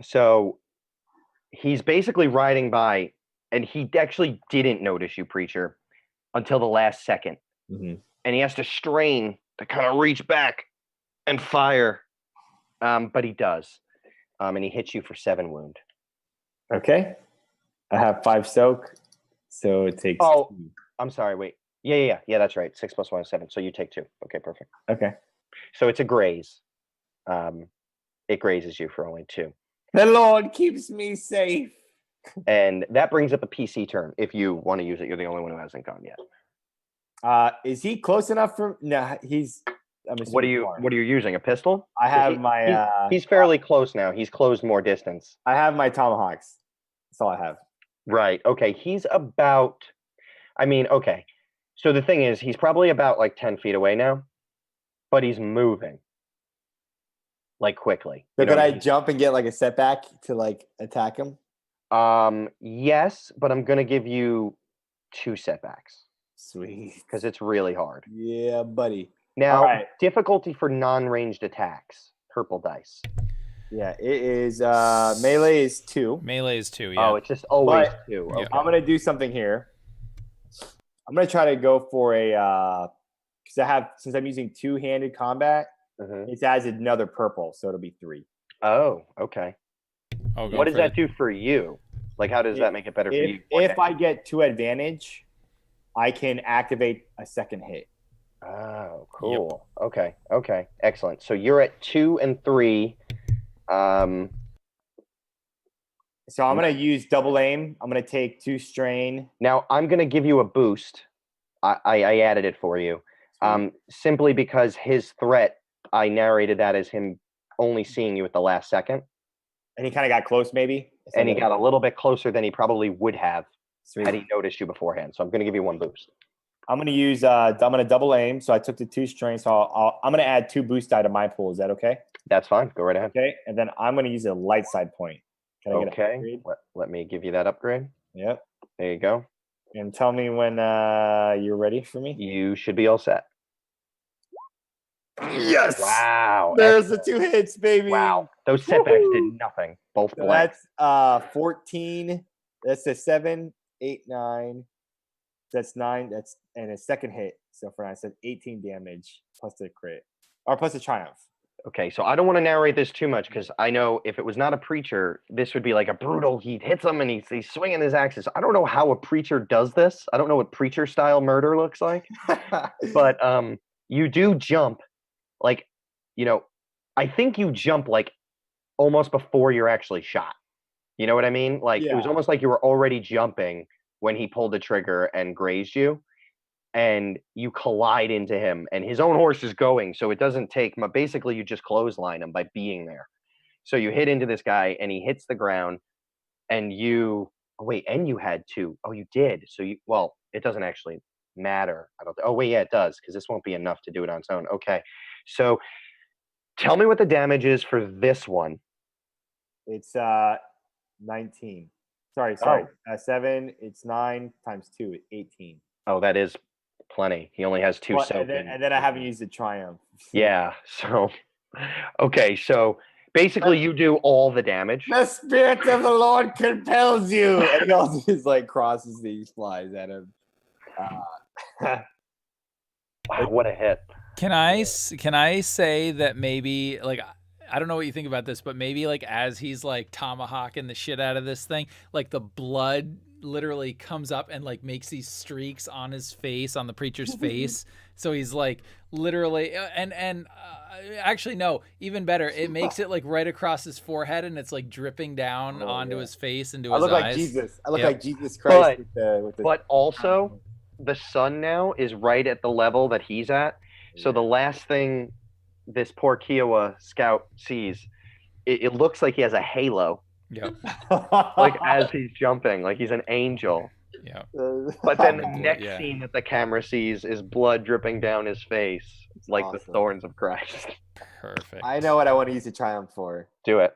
So he's basically riding by, and he actually didn't notice you, preacher, until the last second. Mm-hmm. And he has to strain to kind of reach back and fire. But he does. And he hits you for 7 wound. Okay. I have 5 soak, so it takes. Oh, 2. I'm sorry. Wait. Yeah. That's right. 6 + 1 is 7. So you take 2. Okay, perfect. Okay. So it's a graze. It grazes you for only 2. The Lord keeps me safe. And that brings up a PC turn. If you want to use it, you're the only one who hasn't gone yet. Is he close enough for? No, he's. What are you using? A pistol? I have my. He's fairly close now. He's closed more distance. I have my tomahawks. That's all I have. Right. Okay. He's about. Okay. So the thing is, he's probably about like 10 feet away now, but he's moving. Like quickly. So could I jump and get like a setback to like attack him? Yes, but I'm gonna give you 2 setbacks. Sweet. Because it's really hard. Yeah, buddy. Now, difficulty for non-ranged attacks. Purple dice. Yeah, it is melee is 2. Melee is 2, yeah. Oh, it's just always 2. Yeah. Okay. I'm gonna do something here. I'm gonna try to go for a because since I'm using 2-handed combat, it adds another purple, so it'll be 3. Oh, okay. What does that do for you? Like, how does that make it better for you? If I get 2 advantage, I can activate a second hit. Oh, cool. Yep. Okay. Excellent. So you're at 2 and 3. So I'm going to use double aim. I'm going to take 2 strain. Now, I'm going to give you a boost. I added it for you. Simply because his threat, I narrated that as him only seeing you at the last second. And he kind of got close, maybe? And he got a little bit closer than he probably would have had he noticed you beforehand. So I'm going to give you 1 boost. I'm gonna use. I'm gonna double aim. So I took the 2 strength. So I'm gonna add 2 boost die to my pool. Is that okay? That's fine. Go right ahead. Okay. And then I'm gonna use a light side point. Can I get an Okay. upgrade? Let me give you that upgrade. Yep. There you go. And tell me when you're ready for me. You should be all set. Yes. Wow. There's the 2 hits, baby. Wow. Those setbacks Woo-hoo. did nothing. Both So blank. that's 14. That's a 7, 8, 9. That's 9. That's and a second hit. So for I said 18 damage plus the crit or plus the triumph. Okay, so I don't want to narrate this too much because I know if it was not a preacher, this would be like a brutal. He hits him and he's swinging his axes. I don't know how a preacher does this. I don't know what preacher style murder looks like. But you do jump, like, I think you jump like almost before you're actually shot. You know what I mean? Like it was Yeah. almost like you were already jumping when he pulled the trigger and grazed you. And you collide into him, and his own horse is going, so it doesn't take. Basically, you just clothesline him by being there. So you hit into this guy, and he hits the ground, and you. Oh wait, and you had 2. Oh, you did. So you. Well, it doesn't actually matter. I don't. Oh wait, yeah, it does because this won't be enough to do it on its own. Okay, so tell me what the damage is for this one. It's 19. Sorry. 7. It's 9 times 2. 18. Oh, that is plenty. He only has 2 Well, soaked and then I haven't used the triumph. Yeah. So, okay. So basically, you do all the damage. The spirit of the Lord compels you. And he also just like crosses these flies at him. Wow, what a hit! Can I say that maybe like I don't know what you think about this, but maybe like as he's like tomahawking the shit out of this thing, like the blood literally comes up and like makes these streaks on his face, on the preacher's face. So he's like literally and actually no, even better, it makes it like right across his forehead and it's like dripping down onto his face into his eyes. I look like Jesus. I look Yep. like Jesus Christ with the But also, the sun now is right at the level that he's at. So the last thing this poor Kiowa scout sees, it looks like he has a halo. Yep. Like as he's jumping, like he's an angel. Yeah. But then the next Yeah. scene that the camera sees is blood dripping down his face, like the awesome. thorns of Christ. Perfect. I know what I want to use the triumph for. Do it.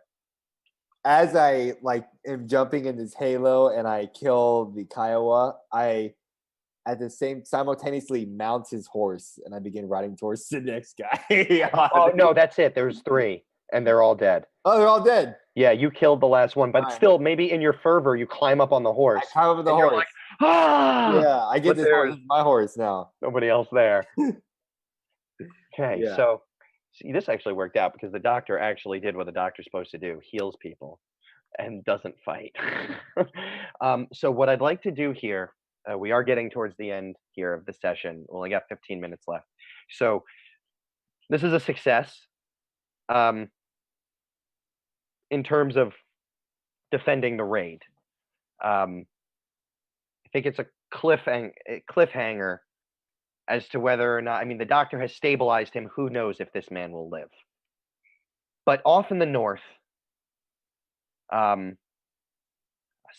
As I like am jumping in this halo and I kill the Kiowa, I at the same simultaneously mounts his horse and I begin riding towards the next guy. Oh no, that's it. There's 3, and they're all dead. Oh, they're all dead. Yeah, you killed the last one, but Fine. still, maybe in your fervor, you climb up on the horse. I climb over the and you're horse. like, ah! Yeah, I get But this horse. This is my horse now. Nobody else there. Okay, Yeah. so see, this actually worked out because the doctor actually did what the doctor's supposed to do: heals people and doesn't fight. So what I'd like to do here, we are getting towards the end here of the session. We only got 15 minutes left. So this is a success. In terms of defending the raid, I think it's a cliffhanger as to whether or not. I mean, the doctor has stabilized him. Who knows if this man will live? But off in the north, a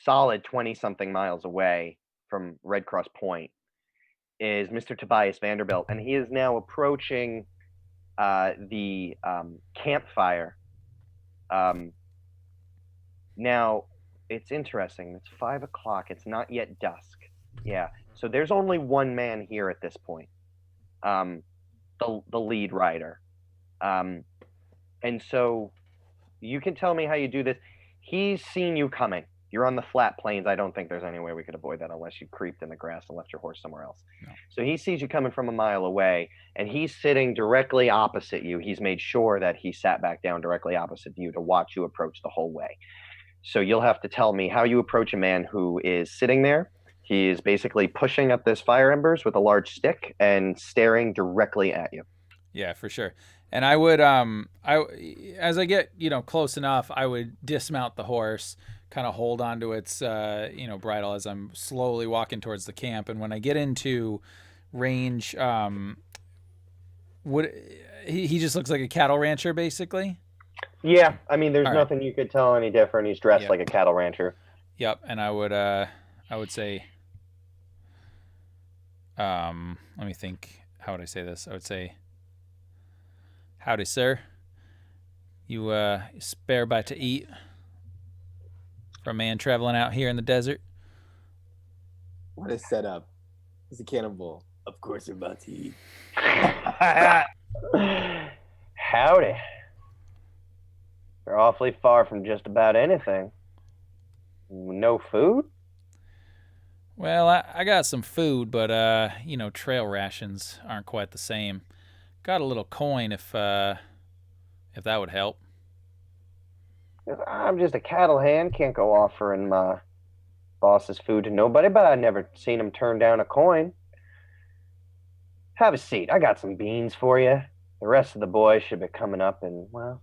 solid 20-something miles away from Red Cross Point, is Mr. Tobias Vanderbilt, and he is now approaching the campfire. Now, it's interesting. It's 5 o'clock. It's not yet dusk. Yeah. So there's only one man here at this point, the lead rider. And so you can tell me how you do this. He's seen you coming. You're on the flat plains. I don't think there's any way we could avoid that unless you creeped in the grass and left your horse somewhere else. No. So he sees you coming from a mile away, and he's sitting directly opposite you. He's made sure that he sat back down directly opposite you to watch you approach the whole way. So you'll have to tell me how you approach a man who is sitting there. He is basically pushing up this fire embers with a large stick and staring directly at you. Yeah, for sure. And I would, as I get, close enough, I would dismount the horse, kind of hold onto its, bridle as I'm slowly walking towards the camp. And when I get into range, he just looks like a cattle rancher, basically. Yeah, I mean, there's All nothing you could tell any different. He's dressed Yep. like a cattle rancher. Yep. And I would say, Let me think. How would I say this? I would say, howdy, sir. You spare a bite to eat for a man traveling out here in the desert? What a setup. He's a cannibal. Of course, we're about to eat. Howdy. You're awfully far from just about anything. No food? Well, I got some food, but trail rations aren't quite the same. Got a little coin if that would help. I'm just a cattle hand. Can't go offering my boss's food to nobody, but I've never seen him turn down a coin. Have a seat. I got some beans for you. The rest of the boys should be coming up and, well,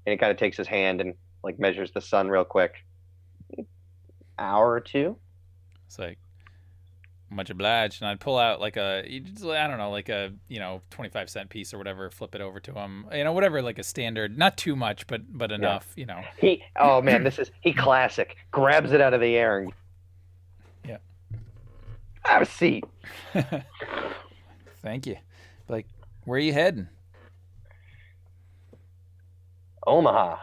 and he kind of takes his hand and like measures the sun real quick. Hour or two. It's like, much obliged. And I'd pull out like I don't know, like a 25-cent piece or whatever, flip it over to him, whatever, like a standard, not too much, but enough. Oh man, he classic grabs it out of the air and have a seat. Thank you. Like, where are you heading? Omaha.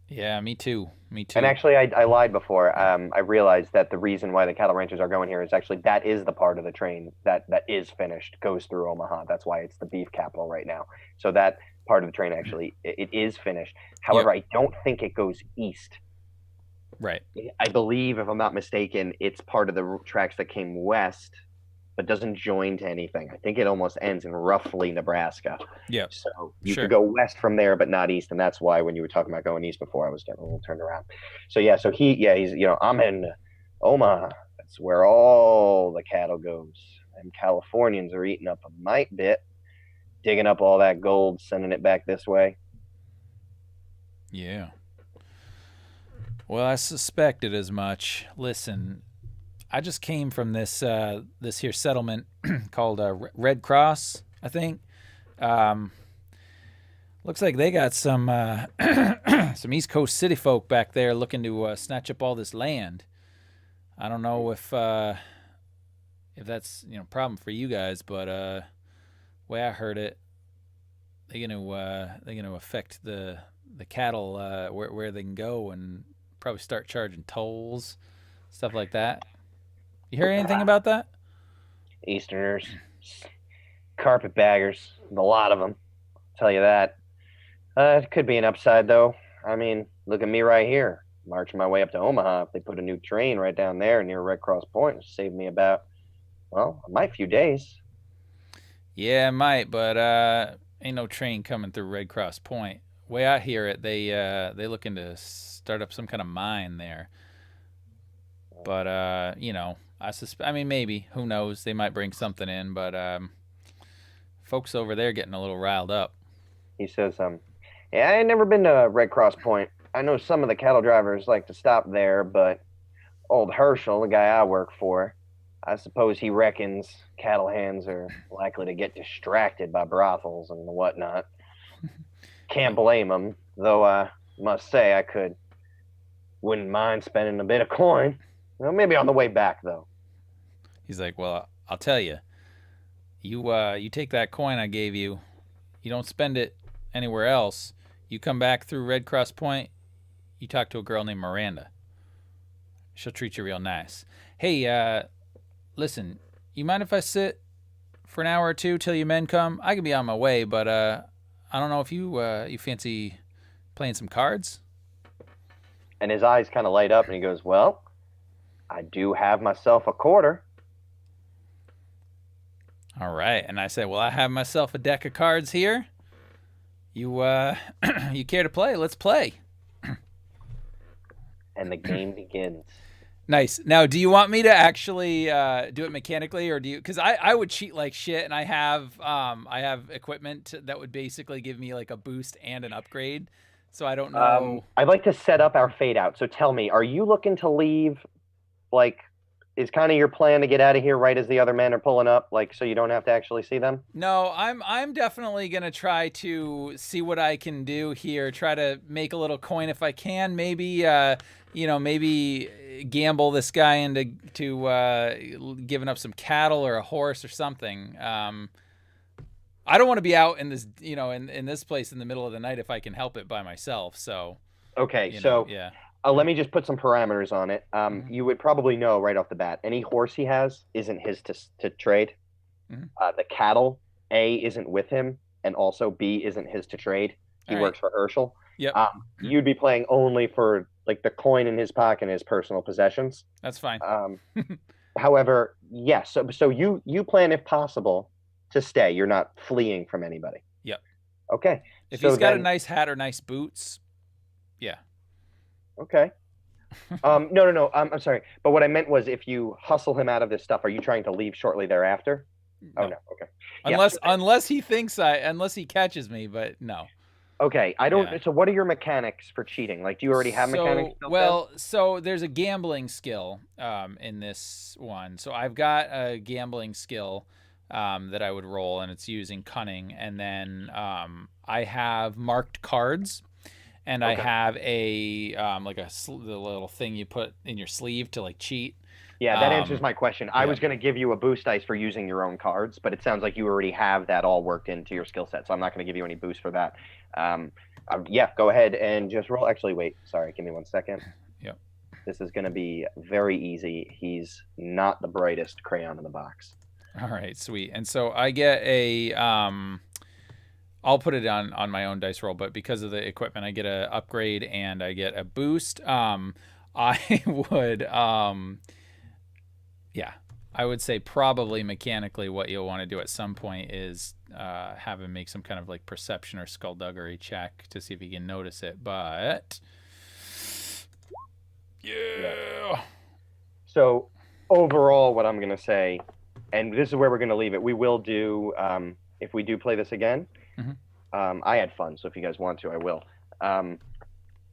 Yeah, me too. And actually, I lied before. I realized that the reason why the cattle ranchers are going here is actually that is the part of the train that is finished, goes through Omaha. That's why it's the beef capital right now. So that part of the train actually, it is finished. However, Yep. I don't think it goes east. Right. I believe, if I'm not mistaken, it's part of the tracks that came west, but doesn't join to anything. I think it almost ends in roughly Nebraska. Yeah. So you Sure. could go west from there, but not east, and that's why when you were talking about going east before, I was getting a little turned around. So he's I'm in Omaha. That's where all the cattle goes. And Californians are eating up a mite bit, digging up all that gold, sending it back this way. Yeah. Well, I suspected as much. Listen, I just came from this here settlement called Red Cross, I think. Looks like they got some some East Coast city folk back there looking to snatch up all this land. I don't know if that's a problem for you guys, but way I heard it, they're gonna affect the cattle where they can go and probably start charging tolls, stuff like that. You hear anything about that? Easterners, carpetbaggers, a lot of them. I'll tell you that. It could be an upside, though. I mean, look at me right here, marching my way up to Omaha. If they put a new train right down there near Red Cross Point, it'll save me about, a few days. Yeah, it might, but ain't no train coming through Red Cross Point. Way I hear it, they looking to start up some kind of mine there. But I mean, maybe, who knows? They might bring something in, but folks over there getting a little riled up. He says, yeah, I ain't never been to Red Cross Point. I know some of the cattle drivers like to stop there, but old Herschel, the guy I work for, I suppose he reckons cattle hands are likely to get distracted by brothels and whatnot. Can't blame him, though I must say wouldn't mind spending a bit of coin. Maybe on the way back, though. He's like, well, I'll tell you. You take that coin I gave you. You don't spend it anywhere else. You come back through Red Cross Point. You talk to a girl named Miranda. She'll treat you real nice. Hey, listen, you mind if I sit for an hour or two till your men come? I could be on my way, but I don't know if you fancy playing some cards? And his eyes kind of light up, and he goes, well, I do have myself a quarter. All right. And I said, well, I have myself a deck of cards here. You you care to play? Let's play. And the game begins. Nice. Now, do you want me to actually do it mechanically, or do you? Because I would cheat like shit, and I have equipment that would basically give me like a boost and an upgrade. So I don't know. I'd like to set up our fade out. So tell me, are you looking to leave? Like, is kind of your plan to get out of here right as the other men are pulling up, like so you don't have to actually see them? No, I'm definitely gonna try to see what I can do here. Try to make a little coin if I can. Maybe maybe gamble this guy into giving up some cattle or a horse or something. I don't want to be out in this, in this place in the middle of the night if I can help it by myself. So, Okay, so yeah. let me just put some parameters on it. Mhm. You would probably know right off the bat, any horse he has isn't his to trade. Mhm. The cattle, A, isn't with him, and also B, isn't his to trade. He All works for Herschel. Yep. You'd be playing only for like the coin in his pocket and his personal possessions. That's fine. However, yes. So you plan, if possible, to stay. You're not fleeing from anybody. Yep. Okay. If so he's got a then- nice hat or nice boots, yeah. Okay. No. I'm sorry. But what I meant was, if you hustle him out of this stuff, are you trying to leave shortly thereafter? Oh no. Okay. Yeah. Unless he thinks unless he catches me, but no. Okay. I don't. Yeah. So what are your mechanics for cheating? Like, do you already have mechanics? built in? Well, so there's a gambling skill in this one. So I've got a gambling skill that I would roll, and it's using cunning. And then I have marked cards, and I have a like the little thing you put in your sleeve to like cheat. Yeah, that answers my question. I yeah. was going to give you a boost dice for using your own cards, but it sounds like you already have that all worked into your skill set, so I'm not going to give you any boost for that. Yeah, go ahead and just roll. Actually, wait. Sorry, give me 1 second. Yep. This is going to be very easy. He's not the brightest crayon in the box. All right, sweet. And so I get a I'll put it on my own dice roll, but because of the equipment, I get a upgrade and I get a boost. I would I would say probably mechanically what you'll want to do at some point is have him make some kind of like perception or skullduggery check to see if he can notice it. But yeah. So overall, what I'm going to say, and this is where we're going to leave it, we will do, if we do play this again, I had fun, so if you guys want to, I will.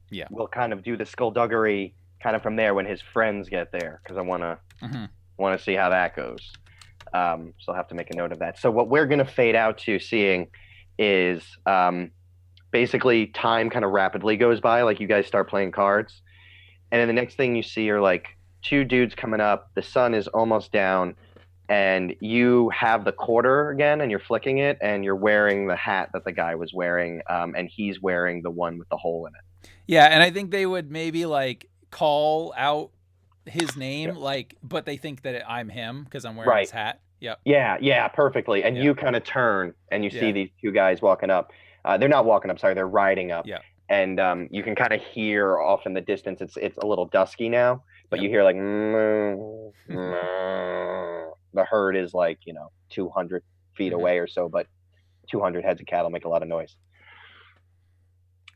Yeah. We'll kind of do the skullduggery kind of from there when his friends get there, because I want to see how that goes. So I'll have to make a note of that. So what we're going to fade out to seeing is basically time kind of rapidly goes by, like you guys start playing cards. And then the next thing you see are like two dudes coming up. The sun is almost down, and you have the quarter again, and you're flicking it, and you're wearing the hat that the guy was wearing, and he's wearing the one with the hole in it. Yeah, and I think they would maybe like call out his name, like, but they think that I'm him because I'm wearing his hat. Yep. Yeah, perfectly. And you kind of turn, and you see these two guys walking up. They're not walking up, sorry, they're riding up. Yeah. And you can kind of hear off in the distance. It's a little dusky now, but you hear like the herd is like 200 feet away or so, but 200 heads of cattle make a lot of noise.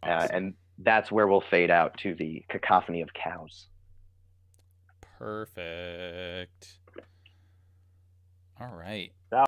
Awesome. And that's where we'll fade out to the cacophony of cows. Perfect. All right.